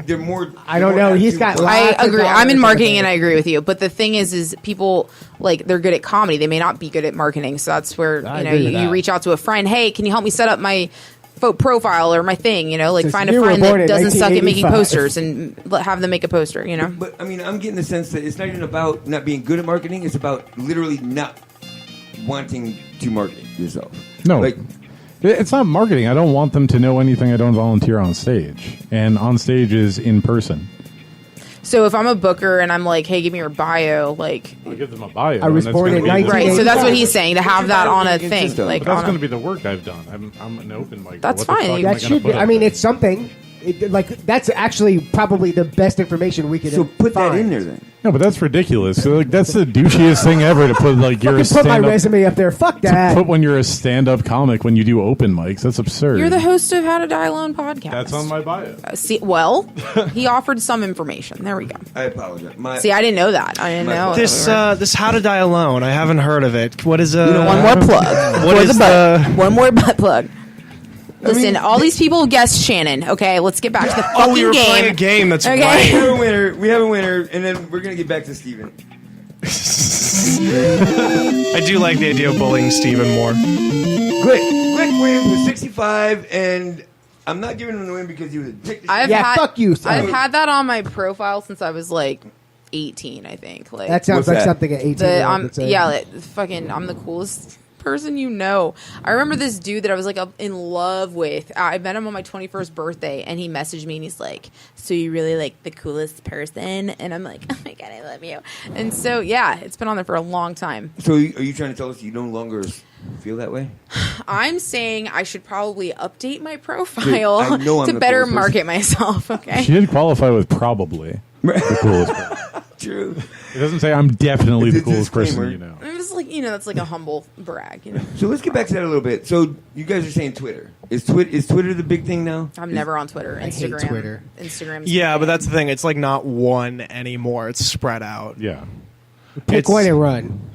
They're more.
I don't know. He's got.
I
lots of
agree. I'm
dollars
in marketing
in
and
it.
I agree with you. But the thing is people they're good at comedy. They may not be good at marketing. So that's where
I agree with
you
that.
reach out to a friend. Hey, can you help me set up my profile or my thing?
Since
Find a
you were
friend
born
that
in
doesn't suck at making
1985.
posters and have them make a poster.
But I mean, I'm getting the sense that it's not even about not being good at marketing. It's about literally not wanting to market yourself.
No.
Like,
It's not marketing. I don't want them to know anything. I don't volunteer on stage. And on stage is in person.
So if I'm a booker and I'm like, hey, give me your bio,
I'll give them a bio.
I was
and that's
born
gonna
in
be
1985.
right. So that's what he's saying, to have
your
that
bio
on a
gonna
thing.
consist of?
Like
But that's
on a-
going to be the work I've done. I'm an open mic.
That's
What the
fine.
fuck am I
That
gonna
should be.
put
I
up
mean,
there?
it's something. That's actually probably the best information we could.
so put that
find.
in there then.
No, but that's ridiculous. So, that's the douchiest thing ever to put you're a
Fucking put my
stand-up.
resume up there. Fuck that.
Put when you're a stand-up comic when you do open mics. That's absurd.
You're the host of How to Die Alone podcast.
That's on my bio.
He offered some information. There we go.
I apologize.
See, I didn't know that. I didn't know
This How to Die Alone, I haven't heard of it. What is
one more plug.
What is
One more butt plug. Listen, all these people guessed Shannon. Okay, let's get back to the fucking
we were
game.
playing a game. That's
Okay.
We
right.
have a winner. We have a winner, and then we're gonna get back to Stephen.
I do like the idea of bullying Stephen more.
Glick wins with 65, and I'm not giving him the win because he was a dick.
Fuck you, son.
I've had that on my profile since I was 18, I think.
That sounds like something at 18.
I'm the coolest person I remember this dude that I was in love with. I met him on my 21st birthday, and he messaged me and he's like, so you really like the coolest person? And I'm like, oh my god, I love you. And so it's been on there for a long time.
So are you trying to tell us you no longer feel that way?
I'm saying I should probably update my profile
I know I'm
to
the
better
coolest person.
market myself. Okay.
She did qualify with probably the coolest person.
True.
It doesn't say I'm definitely the
It's a
coolest person
disclaimer.
you know.
I'm just that's like a humble brag.
So let's get back to that a little bit. So you guys are saying Twitter. Is Twitter the big thing now?
I'm never on Twitter. Instagram.
hate Twitter.
Instagram's
Yeah, but that's the thing. It's not one anymore. It's spread out.
Yeah.
Pick one and run.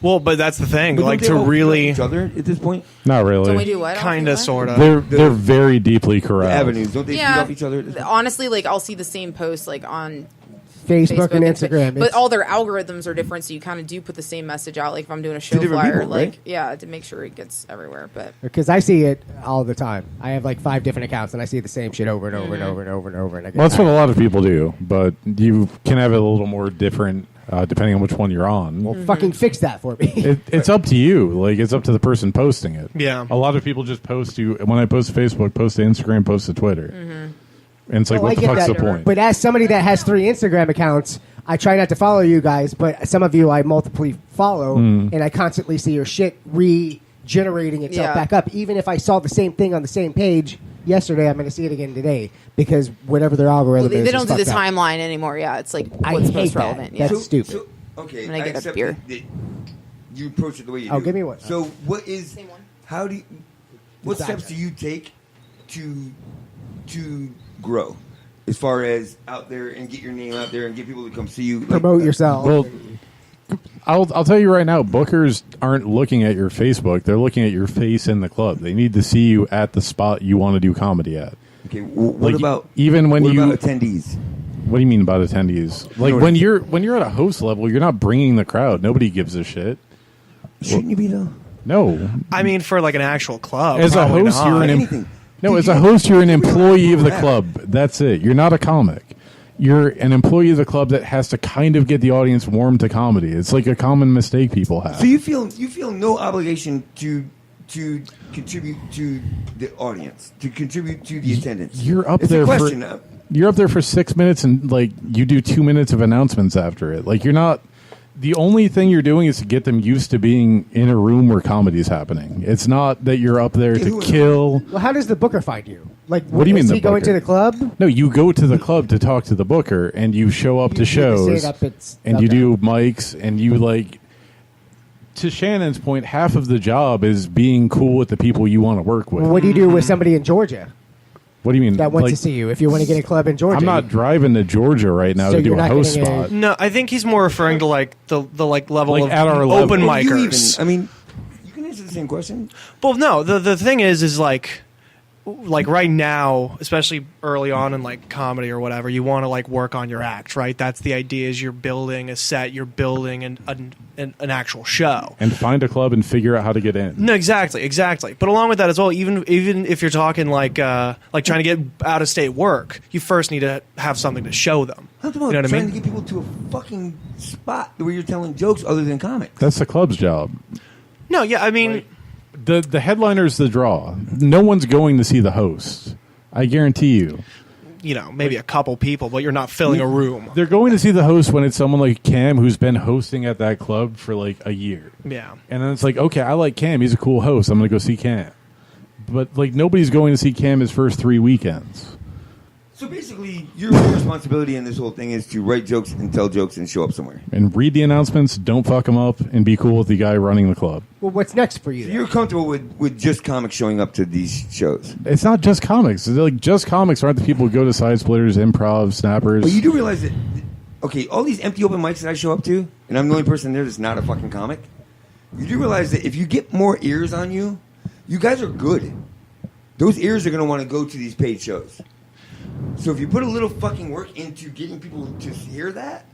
Well, but that's the thing.
But
Like
don't they
to
all
really,
each other at this point.
Not really.
Don't we do what?
kind of, sort of.
They're very deeply corrupt.
Avenues, don't they feed
Yeah.
off each other? At this point?
Honestly, I'll see the same post on
Facebook and Instagram.
but all their algorithms are different, so you kind of do put the same message out. Like if I'm doing a show
different
flyer,
people, right?
to make sure it gets everywhere. But
Because I see it all the time. I have 5 different accounts, and I see the same shit over and over and over and over and over. And I get
Well, that's what
tired.
a lot of people do, but you can have it a little more different depending on which one you're on.
Well, fucking fix that for me.
It's up to you. It's up to the person posting it.
Yeah.
A lot of people just post to, when I post to Facebook, post to Instagram, post to Twitter. And it's like,
Well, I
what the
get
fuck's
that,
the point?
But as somebody that has 3 Instagram accounts, I try not to follow you guys, but some of you I multiply follow, and I constantly see your shit regenerating itself
Yeah.
back up. Even if I saw the same thing on the same page yesterday, I'm going to see it again today because whatever their algorithm is.
they don't do the
fucked up.
timeline anymore. Yeah, it's like
I
what's
hate
most
that.
relevant. Yeah.
That's stupid.
So, okay,
I'm gonna get a
accept
beer.
that you approach it the way you do.
Oh, give me one.
So what is?
Same one.
How do? What
Exactly.
steps do you take to grow? as far as out there and get your name out there and get people to come see you? Like,
Promote yourself.
Well, I'll tell you right now, bookers aren't looking at your Facebook. They're looking at your face in the club. They need to see you at the spot you want to do comedy at.
Okay, what about
even when
what
you
about attendees?
What do you mean about attendees? Like when you're at a host level, you're not bringing the crowd. Nobody gives a shit.
Shouldn't you be though?
No.
I mean, for like an actual club.
As a host,
not.
you're as a host, you're an employee of the club. That's it. You're not a comic. You're an employee of the club that has to kind of get the audience warm to comedy. It's like a common mistake people have.
So you feel no obligation to contribute to the audience, to contribute to the attendance.
You're up
It's
there
a question.
you're up there for 6 minutes and like you do 2 minutes of announcements after it. Like you're not. The only thing you're doing is to get them used to being in a room where comedy's happening. It's not that you're up there to kill.
Well, how does the booker find you? Like,
What do you mean
Is
the
he going
booker?
to the club?
No, you go to the club to talk to the booker, and you show up to
You
shows,
say that it's-
and you
okay.
do mics, and you like. To Shannon's point, half of the job is being cool with the people you want to work with.
Well, what do you do with somebody in Georgia
What do you mean?
that wants
Like,
to see you? If you want to get a club in Georgia,
I'm not driving to Georgia right now
So
to do
you're
a
not
host
getting a-
spot.
No, I think he's more referring to like the like level
Like
of
at our
open
level.
Well, you
micers.
even- I mean, you can answer the same question.
Well, no, the thing is like right now, especially early on in like comedy or whatever, you want to like work on your act, right? That's the idea. Is you're building a set, you're building an actual show.
And find a club and figure out how to get in.
No, exactly. But along with that as well, even if you're talking like trying to get out of state work, you first need to have something to show them.
I'm
You know what I
trying
mean?
to get people to a fucking spot where you're telling jokes other than comics.
That's the club's job.
No, yeah, I mean,
The headliner's the draw. No one's going to see the host. I guarantee you.
you know, maybe a couple people, but you're not filling a room.
They're going to see the host when it's someone like Cam who's been hosting at that club for like a year.
Yeah.
And then it's like, okay, I like Cam. He's a cool host. I'm going to go see Cam. But like nobody's going to see Cam his first 3 weekends.
So basically, your responsibility in this whole thing is to write jokes and tell jokes and show up somewhere.
And read the announcements, don't fuck them up, and be cool with the guy running the club.
Well, what's next for you?
So you're comfortable with just comics showing up to these shows?
It's not just comics. It's like just comics aren't the people who go to Side Splitters, Improv, Snappers.
But you do realize that, okay, all these empty open mics that I show up to, and I'm the only person there that's not a fucking comic, you do realize that if you get more ears on you, you guys are good. Those ears are going to want to go to these paid shows. So if you put a little fucking work into getting people to hear that,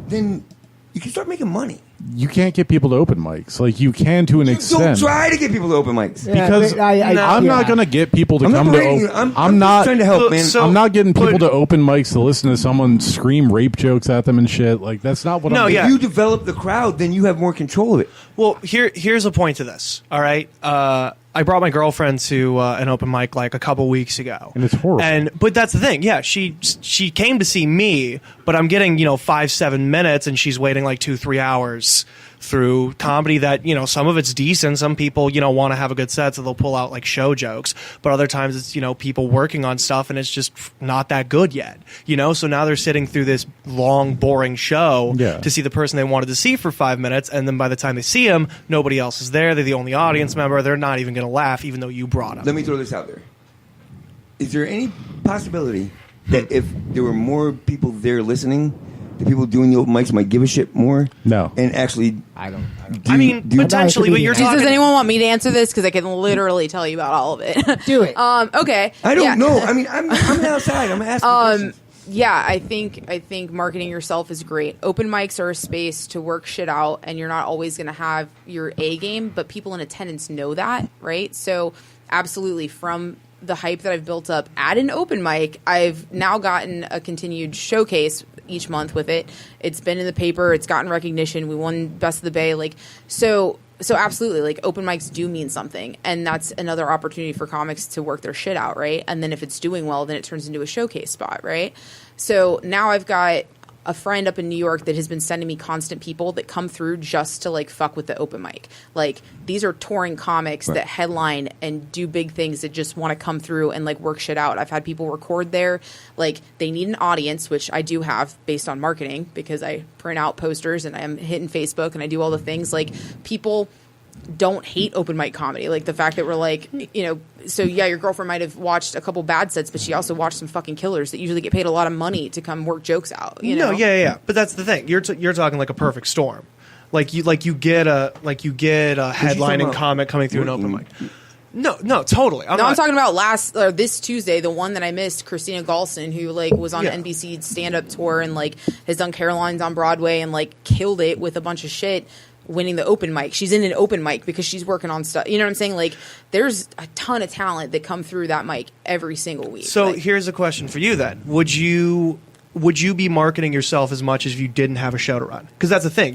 then you can start making money.
You can't get people to open mics. Like you can to an extent.
Don't try to get people to open mics.
Because I'm not going to get people to
I'm
come
not
to.
berating you. I'm
not
just trying to help, man.
I'm not getting people to open mics to listen to someone scream rape jokes at them and shit. Like that's not what. I'm doing.
If you develop the crowd, then you have more control of it.
Well, here's a point to this. All right, I brought my girlfriend to an open mic like a couple weeks ago,
and it's horrible.
But that's the thing. Yeah, she came to see me, but I'm getting 5-7 minutes, and she's waiting like 2-3 hours through comedy that some of it's decent. Some people want to have a good set, so they'll pull out like show jokes, but other times it's people working on stuff and it's just not that good yet. So now they're sitting through this long boring show to see the person they wanted to see for 5 minutes, and then by the time they see him, nobody else is there. They're the only audience member. They're not even going to laugh even though you brought them.
Let me throw this out there. Is there any possibility that if there were more people there listening, the people doing the open mics might give a shit more?
No.
And actually,
I don't.
Potentially, but you're talking.
Does anyone want me to answer this? Because I can literally tell you about all of it.
Do it.
Okay.
I don't know. I mean, I'm outside. I'm asking questions.
Yeah, I think marketing yourself is great. Open mics are a space to work shit out, and you're not always going to have your A game, but people in attendance know that, right? So absolutely, from the hype that I've built up at an open mic, I've now gotten a continued showcase each month with it. It's been in the paper. It's gotten recognition. We won Best of the Bay. So absolutely, like open mics do mean something, and that's another opportunity for comics to work their shit out, right? And then if it's doing well, then it turns into a showcase spot, right? So now I've got a friend up in New York that has been sending me constant people that come through just to fuck with the open mic. Like these are touring comics that headline and do big things that just want to come through and work shit out. I've had people record there. They need an audience, which I do have based on marketing because I print out posters and I'm hitting Facebook and I do all the things. People don't hate open mic comedy. Like the fact that we're like, you know, so yeah, your girlfriend might have watched a couple bad sets, but she also watched some fucking killers that usually get paid a lot of money to come work jokes out. You know?
No, yeah. But that's the thing. You're talking like a perfect storm. Like you get a headlining comic coming through an open mic. No, totally.
I'm talking about this Tuesday, the one that I missed, Christina Galston, who like was on NBC stand-up tour and like has done Caroline's on Broadway and like killed it with a bunch of shit, winning the open mic. She's in an open mic because she's working on stuff. You know what I'm saying? Like there's a ton of talent that come through that mic every single week.
So here's a question for you then. Would you be marketing yourself as much as if you didn't have a show to run? Because that's the thing.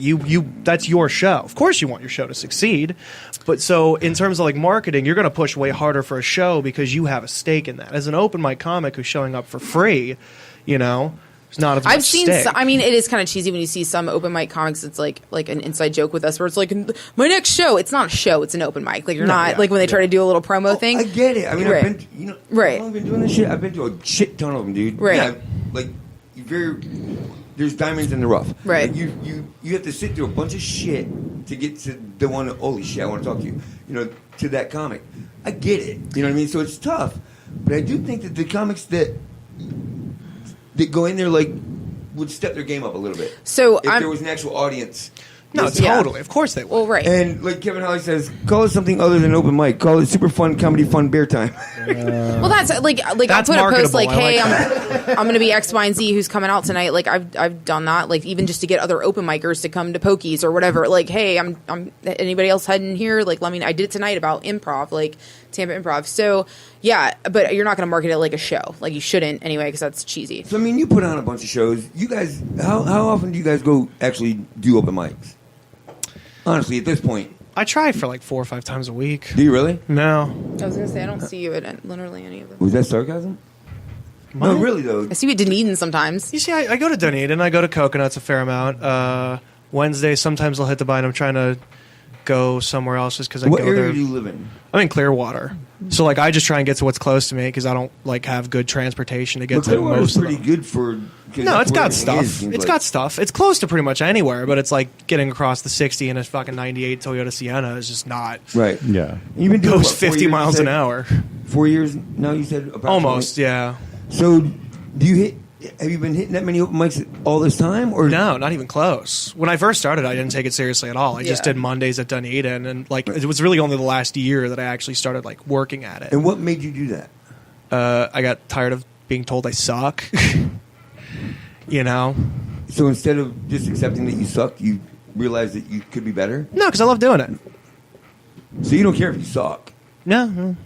That's your show. Of course you want your show to succeed. But so in terms of like marketing, you're going to push way harder for a show because you have a stake in that. As an open mic comic who's showing up for free, you know, there's not as much
I've seen
stake.
I mean, it is kind of cheesy when you see some open mic comics. It's like an inside joke with us where it's like, my next show. It's not a show. It's an open mic. Like you're not like when they try to do a little promo thing.
I get it. I mean,
right.
I've been, you know, how long I've been doing this shit. I've been to a shit ton of them, dude.
Right.
Yeah, like there's diamonds in the rough.
Right.
Like you have to sit through a bunch of shit to get to the one that, holy shit, I want to talk to you. You know, to that comic. I get it. You know what I mean? So it's tough. But I do think that the comics that go in there like would step their game up a little bit.
So
if there was an actual audience.
No, totally. Of course they would.
Well, right.
And like Kevin Holly says, call it something other than open mic. Call it super fun comedy fun bear time.
Well, that's like
That's
I'll put a post like,
marketable. I
hey,
like
I'm going to be X, Y, and Z who's coming out tonight. Like I've done that. Like even just to get other open micers to come to Pokies or whatever. Like, hey, I'm anybody else heading here? Like, I did it tonight about improv, like Tampa improv. So yeah, but you're not going to market it like a show. Like you shouldn't anyway, because that's cheesy.
So I mean, you put on a bunch of shows. You guys, how often do you guys go actually do open mics? Honestly, at this point,
I try for like 4 or 5 times a week.
Do you really?
No.
I was going to say I don't see you at literally any of them.
Was that sarcasm? No, really though.
I see you at Dunedin sometimes.
You see, I go to Dunedin. I go to Coconuts a fair amount. Wednesday, sometimes I'll hit the bite. I'm trying to go somewhere else just because I
What
go
area
there.
do you live in?
I'm in Clearwater. So like I just try and get to what's close to me because I don't like have good transportation to get
But
to
Clearwater's
most of
pretty
them.
good for.
No, it's got stuff. It's got stuff. It's close to pretty much anywhere, but it's like getting across the 60 in a fucking 98 Toyota Sienna is just not.
Right.
Yeah.
You've been doing
goes
what, 4
50
years,
miles
you
an
said?
hour.
4 years now. You said approximately?
Almost, yeah.
So, do you hit? Have you been hitting that many open mics all this time, or
No, not even close. When I first started, I didn't take it seriously at all. I just
Yeah.
did Mondays at Dunedin, and like it was really only the last year that I actually started like working at it.
And what made you do that?
I got tired of being told I suck. You know?
So instead of just accepting that you suck, you realized that you could be better.
No, because I love doing it.
So you don't care if you suck,
No.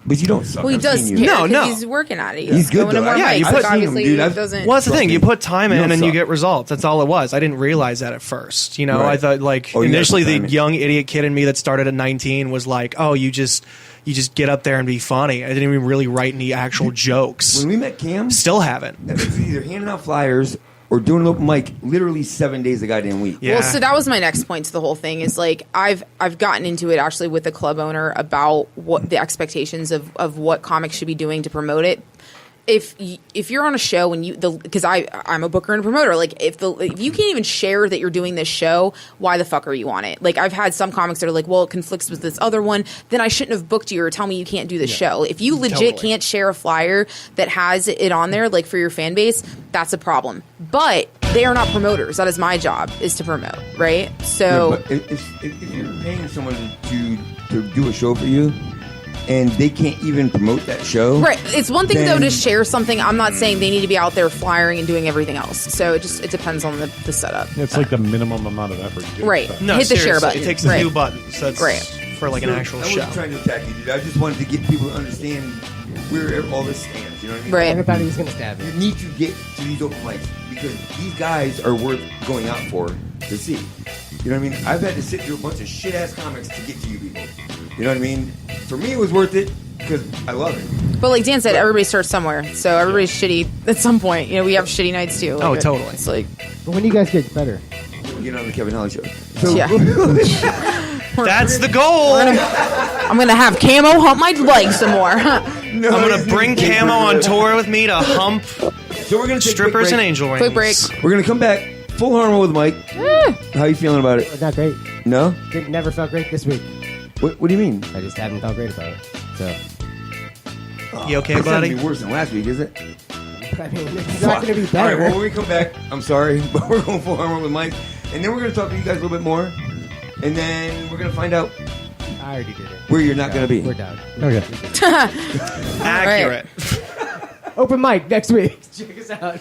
but you don't suck.
Well, he
I've
does
seen you.
care
No,
'cause
no.
he's working at it.
He's good,
going to
though.
more
Yeah,
mics.
you
Like,
put-
obviously,
dude,
he
I've-
doesn't.
Well, that's the
Trust
thing.
me.
You put time
You
in
don't
and you
suck.
get results. That's all it was. I didn't realize that at first. You know,
Right.
I thought like
Oh, you gotta
initially
put
the
time in.
young idiot kid in me that started at 19 was like, oh, you just get up there and be funny. I didn't even really write any actual jokes.
When we met Cam,
Still haven't.
it was either handing out flyers or doing an open mic literally 7 days a goddamn week.
Yeah.
Well, so that was my next point to the whole thing is like I've gotten into it actually with the club owner about what the expectations of what comics should be doing to promote it. If you're on a show and because I'm a booker and a promoter, like if you can't even share that you're doing this show, why the fuck are you on it? Like I've had some comics that are like, well, it conflicts with this other one, then I shouldn't have booked you or tell me you can't do the show. If you legit
Totally.
can't share a flyer that has it on there, like for your fan base, that's a problem. But they are not promoters. That is my job, is to promote, right? So
Yeah, but if you're paying someone to do a show for you, and they can't even promote that show,
right, it's one thing though
then-
to share something. I'm not saying they need to be out there flyering and doing everything else. So it depends on the setup.
It's like the minimum amount of effort. to do
Right.
stuff.
No,
Hit the share
seriously,
button.
It takes a
Right.
few buttons. That's
Right.
for like an actual
I
show.
wasn't trying to attack you, dude. I just wanted to get people to understand where all this stands. You know what I mean?
Right.
I thought he was going to stab
You
you.
need to get to these open mics because these guys are worth going out for to see. You know what I mean? I've had to sit through a bunch of shit ass comics to get to you people. You know what I mean? For me, it was worth it because I love it.
But like Dan said, everybody starts somewhere. So everybody's shitty at some point. You know, we have shitty nights too. Like,
Oh, totally.
It's like
But when do you guys get better?
You know, on the Kevin Holly show. So,
Yeah.
That's the goal.
I'm gonna have Camo hump my legs some more.
No,
I'm gonna
he's
bring
gonna-
Camo on tour with me to hump
So we're gonna take a quick
strippers
break.
and angel wings.
Quick break.
We're gonna come back. Full Harmo with Mike. How you feeling about it?
Not great.
No?
Never felt great this week.
What do you mean?
I just haven't felt great about it. So.
You okay,
It's not
buddy?
gonna be worse than last week, is it?
I mean, it's not going to be better.
All right, well, when we come back, I'm sorry, but we're going Full Harmo with Mike. And then we're going to talk to you guys a little bit more. And then we're going to find out
I already did it.
where you're not going to be.
We're done.
Okay.
Accurate.
Open mic next week. Check us out.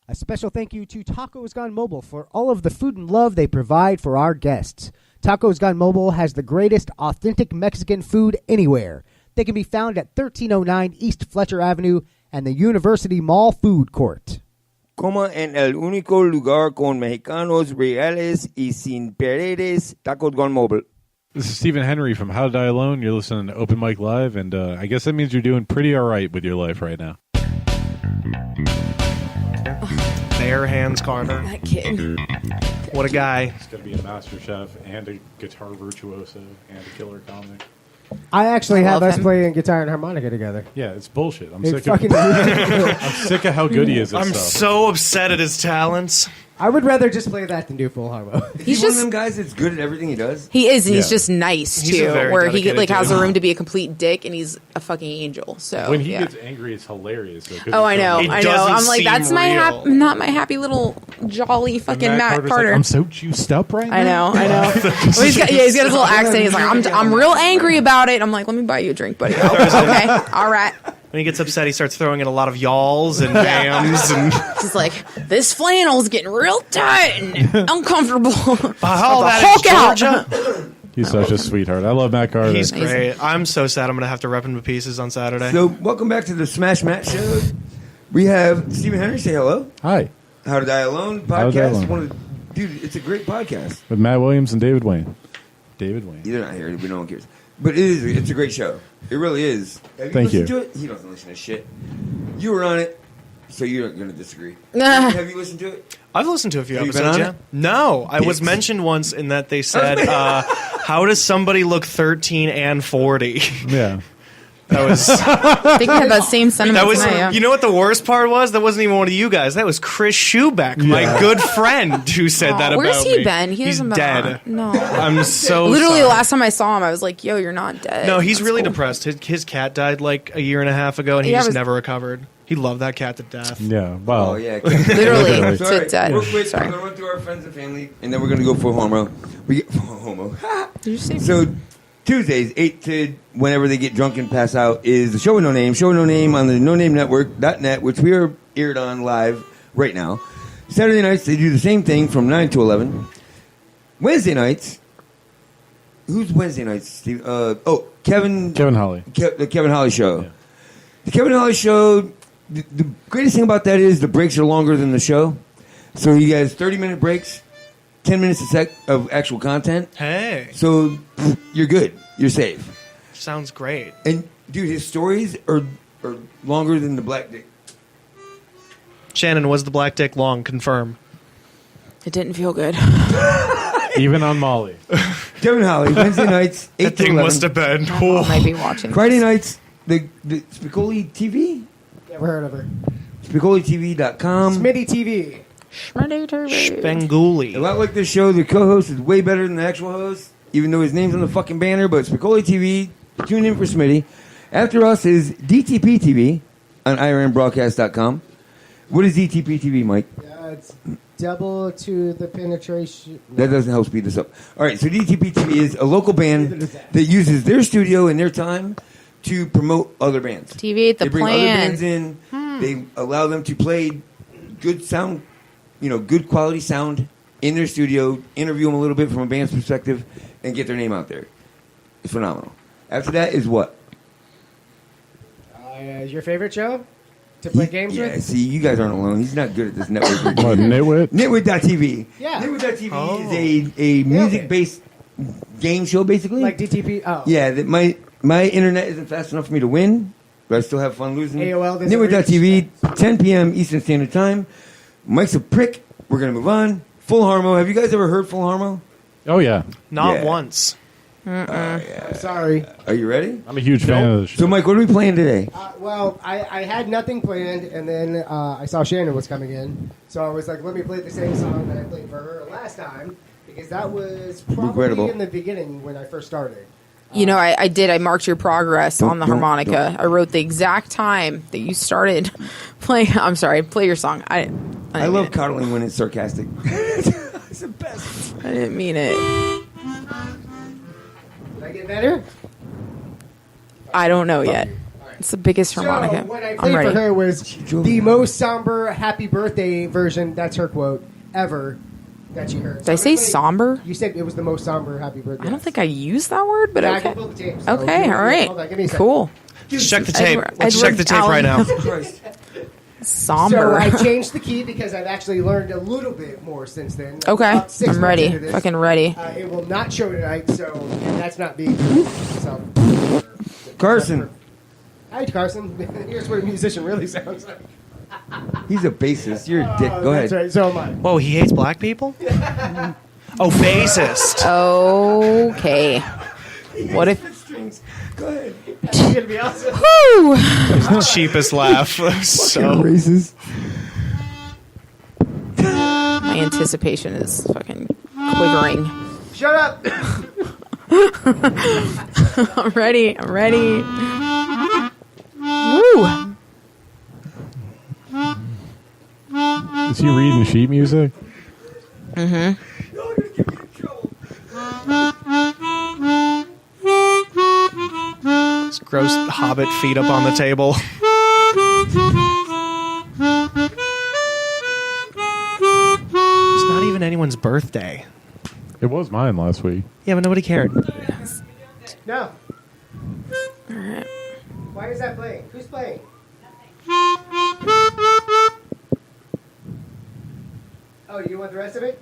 A special thank you to Tacos Gone Mobile for all of the food and love they provide for our guests. Tacos Gone Mobile has the greatest authentic Mexican food anywhere. They can be found at 1309 East Fletcher Avenue and the University Mall Food Court.
Coma en el único lugar con mexicanos reales y sin paredes, Tacos Gone Mobile.
This is Stephen Henry from How to Die Alone. You're listening to Open Mic Live, and I guess that means you're doing pretty all right with your life right now.
Bare hands Carter.
That kid.
What a guy.
He's going to be a master chef and a guitar virtuoso and a killer comic.
I actually have
love
us
him.
playing guitar and harmonica together.
Yeah, it's bullshit. I'm
It's
sick
fucking
of I'm sick of how good he is at
I'm
stuff.
so upset at his talents.
I would rather just play that than do full harmo.
He's one of them guys that's good at everything he does.
He is, and he's
Yeah.
just nice
He's a
too.
very
Where he
dedicated
like has
dude.
a room to be a complete dick, and he's a fucking angel. So
When he
yeah.
gets angry, it's hilarious. Though, 'cause
Oh, I
he's
know,
so-
I know.
doesn't
I'm like,
seem
that's my
real.
not my happy little jolly fucking Matt
Carter's
Carter.
Like, I'm so juiced up right
I
now.
know. Well, he's got his little accent. He's like, I'm real angry about it. I'm like, let me buy you a drink, buddy. Oh, okay, all right.
When he gets upset, he starts throwing in a lot of y'alls and yams and
He's like, this flannel's getting real tight and uncomfortable.
all that
Hulk
is
out.
Georgia.
He's such a sweetheart. I love Matt Carter.
He's great. I'm so sad I'm going to have to rep him to pieces on Saturday.
So, welcome back to the Smash Matt Show. We have Stephen Henry. Say hello.
Hi,
How to Die Alone
How to Die
podcast.
Alone.
Dude, it's a great podcast.
with Matt Williams and David Wayne. David Wayne.
They're not here. No one cares. But it's a great show. It really is. Have you
Thank
listened
you.
to it? He doesn't listen to shit. You were on it, so you're not going to disagree.
Nah.
Have you listened to it?
I've listened to a few
Have you been
episodes,
on
yeah.
it?
No, I was
Dicks.
mentioned once in that they said, how does somebody look 13 and 40?
Yeah.
That was...
I think we had that same sentiment
That was,
tonight, yeah.
you know what the worst part was? That wasn't even one of you guys. That was Chris Schubeck, my good friend, who said that about me.
Where's he been? He
He's
hasn't been
dead.
on. No.
I'm so
Literally,
sorry.
the last time I saw him, I was like, yo, you're not dead.
No, he's
That's
really
cool.
depressed. His cat died like a year and a half ago, and he
Yeah,
just
it was-
never recovered. He loved that cat to death.
Yeah. Wow.
Oh, yeah.
Literally.
So, all right,
to dead.
real quick,
Sorry.
we're going to run through our friends and family, and then we're going to go for homo. We get homo.
Did you say?
So Tuesdays, 8 to whenever they get drunk and pass out, is the Show with No Name. Show with No Name on the No Name Network.net, which we are aired on live right now. Saturday nights, they do the same thing from 9 to 11. Wednesday nights, who's Wednesday nights, Steve? Kevin
Holly.
The Kevin Holly Show.
Yeah.
The Kevin Holly Show, the greatest thing about that is the breaks are longer than the show. So he has 30-minute breaks, 10 minutes of actual content.
Hey,
So you're good. You're safe.
sounds great.
And, dude, his stories are longer than the Black Dick.
Shannon, was the black dick long? Confirm.
It didn't feel good.
Even on Molly.
Kevin Holly, Wednesday nights, 8
That
to
thing
11.
must have been.
I might be watching.
Friday nights, the Spicoli TV?
Never heard of her.
SpicoliTV.com.
Smitty TV.
A
Benguli.
lot like this show, the co-host is way better than the actual host, even though his name's on the fucking banner. But Spicoli TV, tune in for Smitty. After us is DTPTV on IRNBroadcast.com. What is DTPTV, Mike?
It's double to the penetration.
That doesn't help speed this up. All right, so DTPTV is a local band that uses their studio and their time to promote other bands.
TV at the
They bring
plan.
other bands in. They allow them to play good sound, good quality sound in their studio, interview them a little bit from a band's perspective, and get their name out there. It's phenomenal. After that is what?
Is your favorite show to play games
Yeah,
with?
see, you guys aren't alone. He's not good at this network.
What, Nitwit?
Nitwit.tv.
Yeah.
Nitwit.tv is a music-based game show, basically.
Like DTP? Oh.
Yeah, that my internet isn't fast enough for me to win, but I still have fun losing.
AOL doesn't
Nitwit.tv, 10 p.m. Eastern Standard Time. Mike's a prick. We're going to move on. Full Harmo. Have you guys ever heard Full Harmo?
Oh, yeah.
Not
Yeah.
once.
I'm sorry.
Are you ready?
I'm a huge fan of the show.
So, Mike, what are we playing today?
Well, I had nothing planned, and then I saw Shannon was coming in. So I was like, let me play the same song that I played for her last time, because that was probably
Regrettable.
in the beginning when I first started.
You know, I did. I marked your progress on the
don't-
harmonica. I wrote the exact time that you started playing. I'm sorry. Play your song. I didn't
I love
mean
coddling when it's sarcastic. It's the best.
it. I didn't mean it.
Did I get better?
I don't know yet.
All right.
It's the biggest harmonica.
So what I
I'm
played
ready.
for her was the most somber happy birthday version, that's her quote, ever that she heard.
Did I say somber?
You said it was the most somber happy birthday.
I don't think I used that word, but
Yeah, I
okay.
can pull the tape, so
Okay,
give me-
all right.
hold on, give me a second.
Cool.
Let's check the tape.
Edward-
Let's check the tape right now.
Somber.
So I changed the key because I've actually learned a little bit more since then.
Okay,
About 6
I'm
months
ready.
into this.
Fucking ready.
It will not show tonight, so and that's not being so.
Carson.
Hi, Carson. Here's what a musician really sounds like.
He's a bassist. You're a dick. Go
That's
ahead.
right. So am I.
Whoa, he hates black people? Oh, bassist.
Okay. What if?
Go ahead.
It's gonna be awesome.
Whew.
Cheapest laugh. So
racist.
My anticipation is fucking quivering.
Shut up.
I'm ready. I'm ready. Woo.
Is he reading sheet music?
Mm-hmm.
His gross hobbit feet up on the table. It's not even anyone's birthday.
It was mine last week.
Yeah, but nobody cared.
No.
All right.
Why is that playing? Who's playing? Oh, you want the rest of it?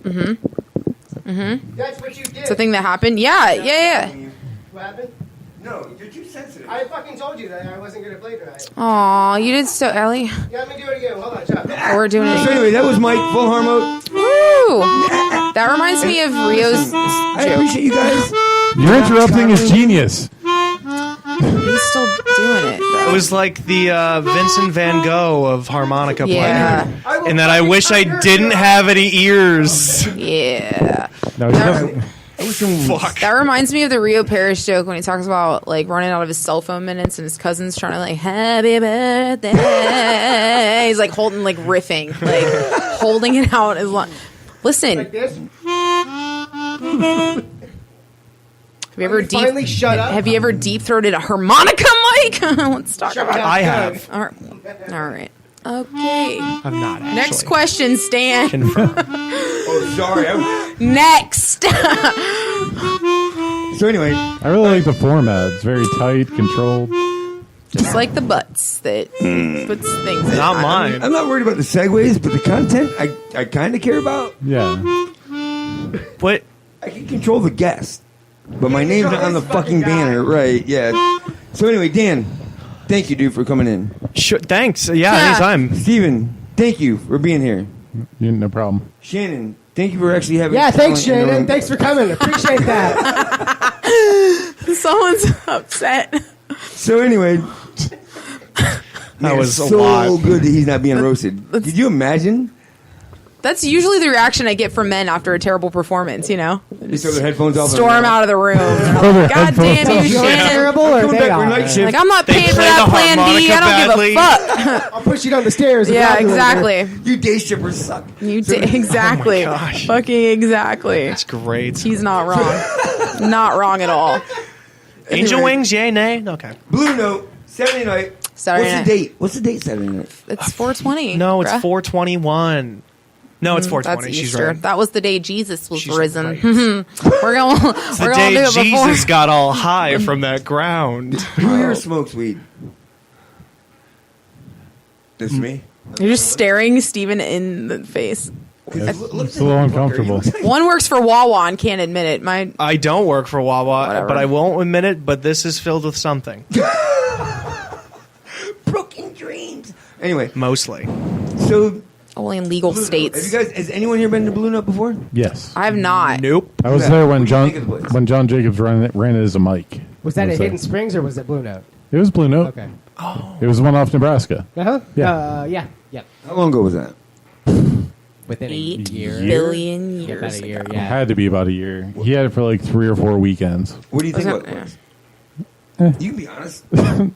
Mm-hmm. Mm-hmm.
That's what you did.
It's a thing that happened. Yeah, yeah.
What happened?
No, you're too sensitive.
I fucking told you that I wasn't going to play tonight.
Aw, you did so, Ellie.
Yeah, let me do it again. Hold on, shut up.
Oh, we're doing it.
So anyway, that was Mike, full Harmo.
Woo! That reminds me of Rio's
I
joke.
appreciate you guys.
You're interrupting his genius.
He's still doing it.
It was like the Vincent Van Gogh of harmonica
Yeah.
player. And that I wish I didn't have any ears.
Yeah.
No, he doesn't.
Fuck.
That reminds me of the Rio Paris joke when he talks about like running out of his cell phone minutes and his cousin's trying to like happy birthday. He's like holding like riffing, like holding it out as long. Listen,
Like this?
have you ever
you finally shut up?
Have you ever deep throated a harmonica, Mike? Let's talk
Shut
about
up.
I have.
All right. Okay.
I've not actually.
Next question, Stan.
Confirm.
Oh, sorry.
Next.
So anyway,
I really like the format. It's very tight, controlled.
Just like the butts that puts things in.
Not mine.
I'm not worried about the segues, but the content I kind of care about.
Yeah.
What?
I can control the guest, but my name's not on the fucking banner, right? Yeah. So anyway, Dan, thank you, dude, for coming in.
Sure, thanks. Yeah, anytime.
Steven, thank you for being here.
Yeah, no problem.
Shannon, thank you for actually having.
Yeah, thanks,
talent in the
Shannon.
room.
Thanks for coming. Appreciate that.
Someone's upset.
So anyway,
That was a
so
lot.
good that he's not being roasted. Did you imagine?
That's usually the reaction I get from men after a terrible performance, you know?
They throw their headphones off.
Storm out of the room. God damn you, Shannon.
Terrible or
Coming
they
back for
are?
night shift.
Like, I'm not
They
paying for
play
that
the
plan B. I
harmonica
don't give a fuck.
I'll push you down the stairs.
Yeah, exactly.
You day shippers suck.
You exactly.
Oh my gosh.
Fucking exactly.
That's great.
He's not wrong. Not wrong at all.
Angel wings, yay, nay? Okay.
Blue Note, Saturday night.
Saturday
What's
night.
the date? What's the date Saturday night?
It's 420.
No, it's
bruh.
421. No, it's
That's
420. She's
Easter.
right.
That was the day Jesus was
She's
risen.
right.
we're gonna
The
do
day
it before.
Jesus got all high from that ground.
Who here smokes weed? That's me.
You're just staring Stephen in the face.
It's a little uncomfortable.
One works for Wawa and can't admit it.
I don't work for Wawa,
Whatever.
but I won't admit it, but this is filled with something.
Broken dreams. Anyway,
Mostly.
so
only in legal
Blue Note.
states.
Have you guys? Has anyone here been to Blue Note before?
Yes.
I have not.
Nope.
I was
Yeah.
there when
What do you think of the place?
John Jacobs ran it as a mic.
Was that
I
at
there.
Hidden Springs or was it Blue Note?
It was Blue Note.
Okay.
It was one off Nebraska.
Uh-huh.
Yeah.
Yeah.
How long ago was that?
Within
8
year.
billion
About
years
a year,
ago.
yeah.
Had to be about a year. He had it for like 3 or 4 weekends.
What do you think
Was
about
it-
the place? You can be honest.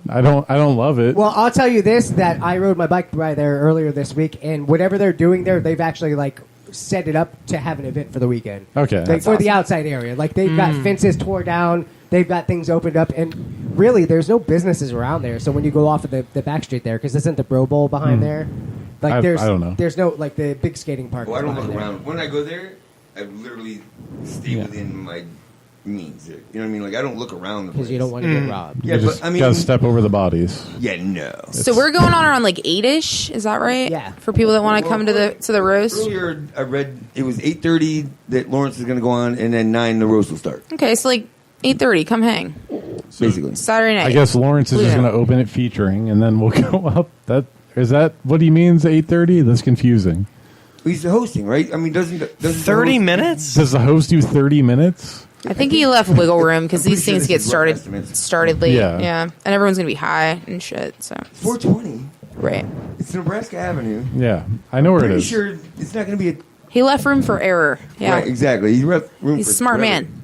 I don't love it.
Well, I'll tell you this: that I rode my bike by there earlier this week, and whatever they're doing there, they've actually like set it up to have an event for the weekend.
Okay,
like, for the outside area. Like they've got fences tore down, they've got things opened up, and really, there's no businesses around there. So when you go off of the back street there, because isn't the Bro Bowl behind there? Like
I don't know.
There's no like the big skating park.
Well, I don't
behind
look
there.
around. When I go there, I literally stay within my means. You know what I mean? Like I don't look around
because you don't want to get robbed.
Yeah,
you just
but I mean,
gotta step over the bodies.
Yeah, no.
So we're going on around like 8ish. Is that right?
Yeah.
For people that want to come to the roast.
Earlier, I read it was 8:30 that Lawrence is going to go on, and then 9 the roast will start.
Okay, so like 8:30. Come hang.
Basically,
Saturday night.
I guess Lawrence is just going to open it featuring, and then we'll go up. Is that what he means? 8:30? That's confusing.
He's the hosting, right? I mean, doesn't
30 minutes?
Does the host do 30 minutes?
I think he left wiggle room because these things get started late.
Yeah.
And everyone's gonna be high and shit. So
420.
Right.
It's Nebraska Avenue.
Yeah, I know where it
Pretty
is.
sure it's not going to be a.
He left room for error. Yeah.
Right, exactly. He's room
He's
for
a smart
whatever.
man.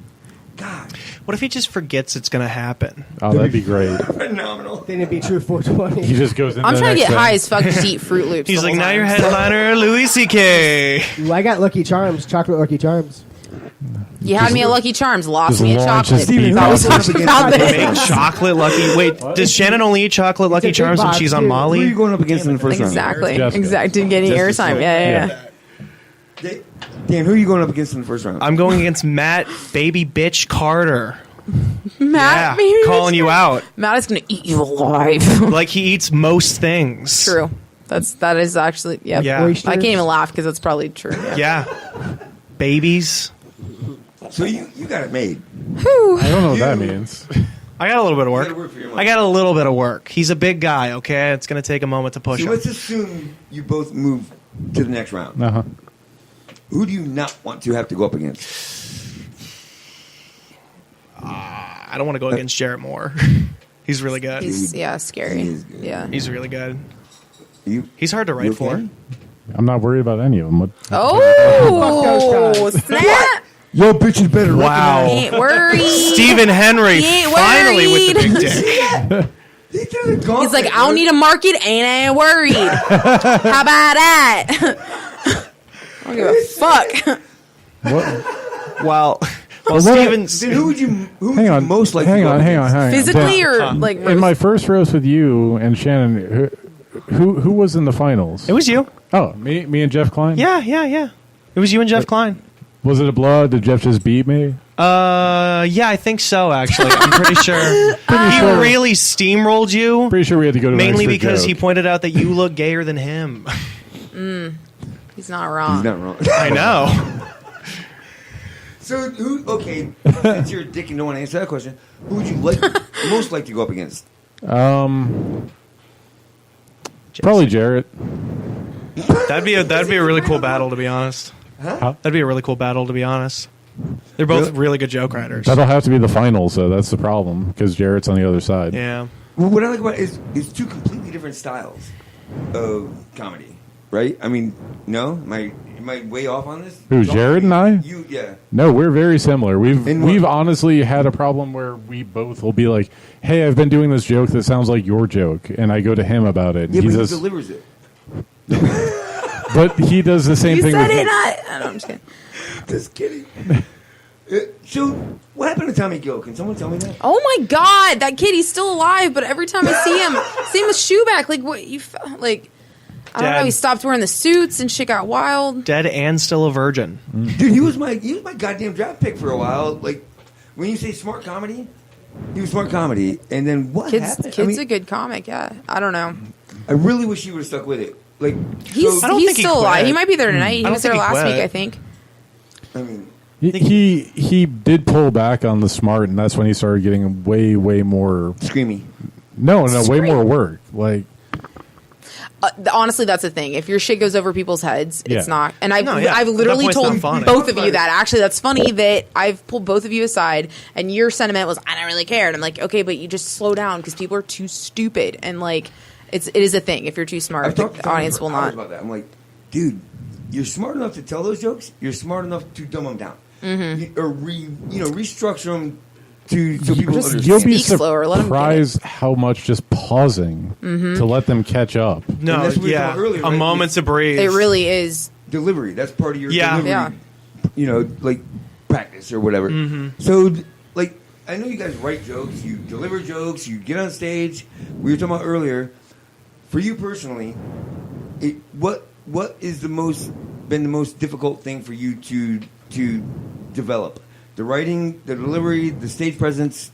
What if he just forgets it's going to happen?
Oh, that'd be great.
Phenomenal.
Then it'd be true 420.
He just goes in.
I'm
the
trying to
next
get
day.
high as fuck just to eat Fruit Loops.
He's
the
like,
whole
now
time.
your headliner, Louis C.K.
Ooh, I got Lucky Charms, chocolate Lucky Charms.
You had me at Lucky Charms, lost
just
me at
launch
chocolate.
his feet
I was
off.
talking about
Make
this.
chocolate Lucky. Wait, does Shannon only eat chocolate Lucky
big
Charms when
box,
she's on
too.
Who are
Molly?
you going up against in the first round?
Exactly.
Jessica.
Exactly. Didn't get any
Jessica
airtime.
Snow.
Yeah.
Dan, who are you going up against in the first round?
I'm going against Matt Baby Bitch Carter.
Matt,
Yeah, calling you out.
Matt is going to eat you alive.
Like he eats most things.
True. That is actually yeah.
Yeah.
I can't even laugh because that's probably true. Yeah.
Yeah. Babies.
So you got it made.
I don't know what that means.
I got a little bit of
You gotta
work.
work for your money.
I got a little bit of work. He's a big guy, okay? It's going to take a moment to push
So
him.
let's assume you both move to the next round.
Uh huh.
Who do you not want to have to go up against?
I don't want to go against Jarrett Moore. He's really good.
He's scary.
He is good.
Yeah.
He's really good.
You,
He's hard to
you
write
okay?
for.
I'm not worried about any of them.
Oh, snap!
Yo, bitches better.
Wow.
He ain't worried.
Stephen Henry
He ain't
finally with the
worried.
big dick.
They threw the gauntlet,
He's like, I don't need a market and I ain't worried. How about that? I don't give a fuck.
What?
Well,
Then
Stephen's.
who would you
Hang on.
most like
hang
to go
on.
up
Hang on.
against?
Hang on.
Physically
Dan,
or like
in my first roast with you and Shannon, who was in the finals?
It was you.
Oh, me and Jeff Klein.
Yeah. It was you and Jeff Klein.
Was it a blowout? Did Jeff just beat me?
Yeah, I think so. Actually, I'm pretty sure he
sure.
really steamrolled you.
Pretty sure we had to go to
Mainly
an extra
because
joke.
he pointed out that you look gayer than him.
He's not wrong.
He's not wrong.
I know.
So who? Okay, since you're a dick and don't want to answer that question, who would you most like to go up against?
Probably Jarrett.
That'd be a really cool battle, to be honest.
Huh?
That'd be a really cool battle, to be honest. They're both really good joke writers.
That'll have to be the finals, so that's the problem because Jarrett's on the other side.
Yeah.
Well, what I like about it is two completely different styles of comedy, right? I mean, no, am I way off on this?
Who, Jared and I?
You, yeah.
No, we're very similar.
In what?
We've honestly had a problem where we both will be like, "Hey, I've been doing this joke that sounds like your joke," and I go to him about it. And
Yeah, but he
says,
delivers it.
but he does the same
You
thing.
said
with
it. I don't, I'm just kidding.
Just kidding. So, what happened to Tommy Gill? Can someone tell me that?
Oh my god, that kid, he's still alive, but every time I see him, same with Shoeback, like what you like I don't
Dad.
know, he stopped wearing the suits and shit got wild.
Dead and still a virgin.
Dude, he was my goddamn draft pick for a while. Like, when you say smart comedy, he was smart comedy. And then what happened?
Kid's a good comic, yeah. I don't know.
I really wish he would have stuck with it. Like,
He's
I don't think he
still alive.
quit.
He might be there tonight.
I
He
don't
was there
think he
last
quit.
week, I think.
I mean,
he did pull back on the smart, and that's when he started getting way more
screamy.
No, way more work. Like,
Honestly, that's the thing. If your shit goes over people's heads,
Yeah.
it's not. And I've
No, yeah.
I've
At
literally
that point, it's
told
not funny.
both of you that. Actually, that's funny that I've pulled both of you aside, and your sentiment was, I don't really care. And I'm like, okay, but you just slow down because people are too stupid. And like, it is a thing. If you're too smart,
I've talked to
the audience
Tommy
will
for hours
not.
about that. I'm like, dude, you're smart enough to tell those jokes. You're smart enough to dumb them down, or restructure them so people understand.
You'll be
Speak slower, let 'em get it.
surprised how much just pausing to let them catch up.
No,
that's what we were talking earlier,
a
right?
moment to breathe.
It really is.
Delivery. That's part of your
Yeah.
delivery.
Yeah.
You know, like practice or whatever. So, like, I know you guys write jokes, you deliver jokes, you get on stage. We were talking about earlier. For you personally, what is been the most difficult thing for you to develop? The writing, the delivery, the stage presence,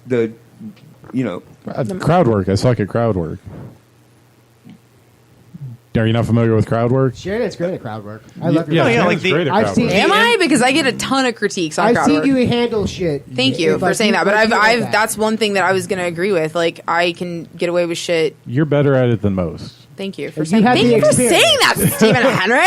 Crowd work. I suck at crowd work. Are you not familiar with crowd work?
Shannon's great at crowd work. I love your
Yeah,
crowd
Shannon's
work.
great at
I've
crowd
seen
work.
Am I? Because I get a ton of critiques on
I've
crowd
seen
work.
you handle shit.
Thank you for
Like,
saying that. But
like, you know
I've
that.
that's one thing that I was going to agree with. Like, I can get away with shit.
You're better at it than most.
Thank you for
You
saying.
have
Thank
the
you for
experience.
saying that, Stephen Henry.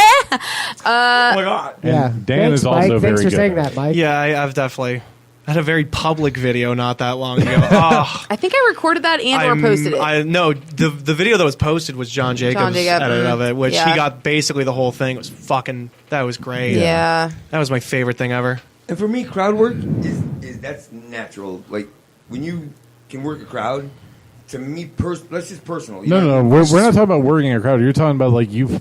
oh my God.
And
Yeah.
Dan
Thanks,
is also
Mike.
very
Thanks for
good
saying
at
that, Mike.
Yeah, I've definitely had a very public video not that long ago. Oh,
I think I recorded that and or posted it.
No, the video that was posted was John Jacobs'
Jacob,
edit of it, which
yeah.
he got basically the whole thing. It was fucking. That was great.
Yeah.
That was my favorite thing ever.
And for me, crowd work is that's natural. Like when you can work a crowd. To me, that's just personal.
No. We're not talking about working a crowd. You're talking about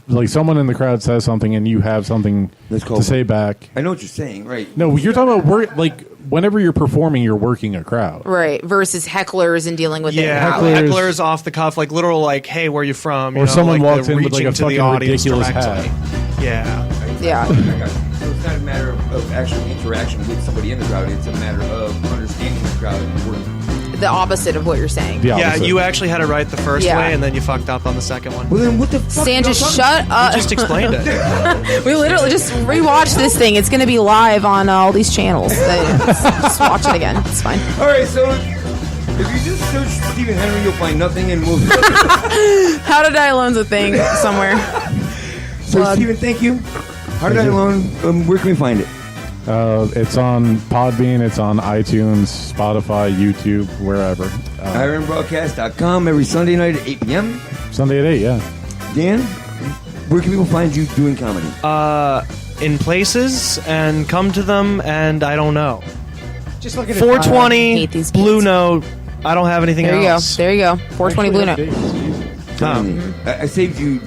like someone in the crowd says something and you have something to say back.
I know what you're saying, right?
No, you're talking about work. Like whenever you're performing, you're working a crowd.
Right. Versus hecklers and dealing with
Yeah,
it.
hecklers off the cuff, like literal, like, "Hey, where you from?" You
Or
know,
someone
like
walks
the
in with like a
reaching to the
fucking
audience
ridiculous
directly.
hat.
Yeah.
Yeah.
I got you. So it's not a matter of actual interaction with somebody in the crowd. It's a matter of understanding the crowd and working.
The opposite of what you're saying.
Yeah, you actually had it right the first
Yeah.
way, and then you fucked up on the second one.
Well, then what the fuck?
Stan, just shut up.
You just explained it.
We literally just rewatched this thing. It's going to be live on all these channels. Just watch it again. It's fine.
All right, so if you just search Stephen Henry, you'll find nothing, and we'll.
How to Die Alone's a thing somewhere.
So Stephen, thank you. How to Die Alone? Where can we find it?
It's on Podbean, it's on iTunes, Spotify, YouTube, wherever.
IRNBroadcast.com every Sunday night at 8 p.m.
Sunday at 8, yeah.
Dan, where can people find you doing comedy?
In places, and come to them, and I don't know.
Just look at
420,
Hate these
Blue Note. I don't have anything
There you
else.
go. There you go. 420 Blue Note.
I saved you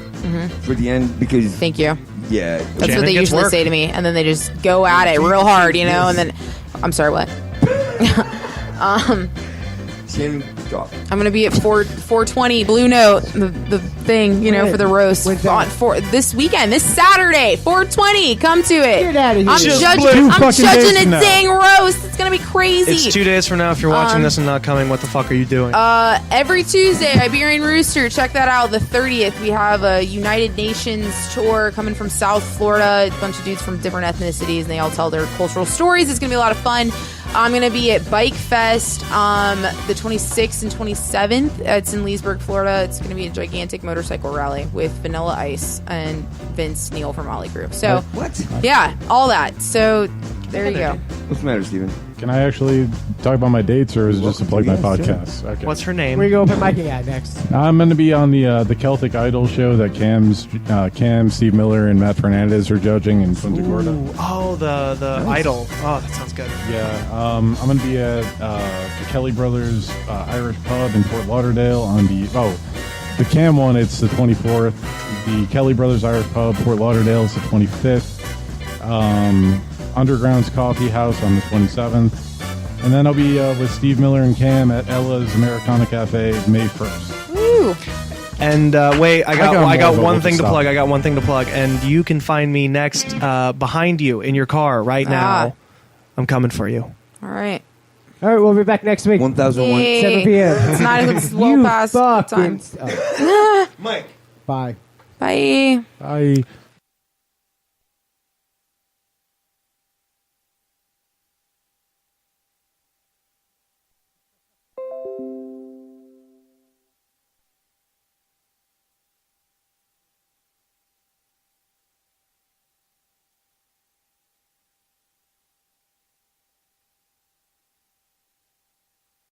for the end because.
Thank you.
Yeah.
That's what they usually say to me, and then they just go at it real hard, you know. And then, I'm sorry, what?
Shannon, talk.
I'm gonna be at 420 Blue Note, the thing, you know,
When?
for the roast
When's that?
this weekend, this Saturday, 420. Come to it.
Get outta here.
I'm
Just
judging
days
a
from now.
dang roast. It's gonna be crazy.
It's 2 days from now. If you're watching this and not coming, what the fuck are you doing?
Every Tuesday, Iberian Rooster. Check that out. The 30th, we have a United Nations tour coming from South Florida. A bunch of dudes from different ethnicities, and they all tell their cultural stories. It's going to be a lot of fun. I'm going to be at Bike Fest the 26th and 27th. It's in Leesburg, Florida. It's going to be a gigantic motorcycle rally with Vanilla Ice and Vince Neil from Ollie Group. So,
what?
Yeah, all that. So, there you go.
What's the matter, Stephen?
Can I actually talk about my dates, or is it just to plug my podcast? Okay.
What's her name?
Where you go open micing at next?
I'm going to be on the Celtic Idol show that Cam, Steve Miller, and Matt Fernandez are judging in Punta Gorda.
Oh, the Idol. Oh, that sounds good.
Yeah, I'm going to be at the Kelly Brothers Irish Pub in Fort Lauderdale on the Cam one. It's the 24th. The Kelly Brothers Irish Pub, Fort Lauderdale, is the 25th. Underground's Coffee House on the 27th. And then I'll be with Steve Miller and Cam at Ella's Americana Cafe May 1st.
Woo!
And wait, I got
more
one thing to
stuff.
plug. I got one thing to plug. And you can find me next behind you in your car right now. I'm coming for you.
All right.
All right, we'll be back next week.
1001.
Yay.
7 p.m.
It's not it's well
You
past
fucking
time.
oh.
Mike.
Bye.
Bye.
Bye.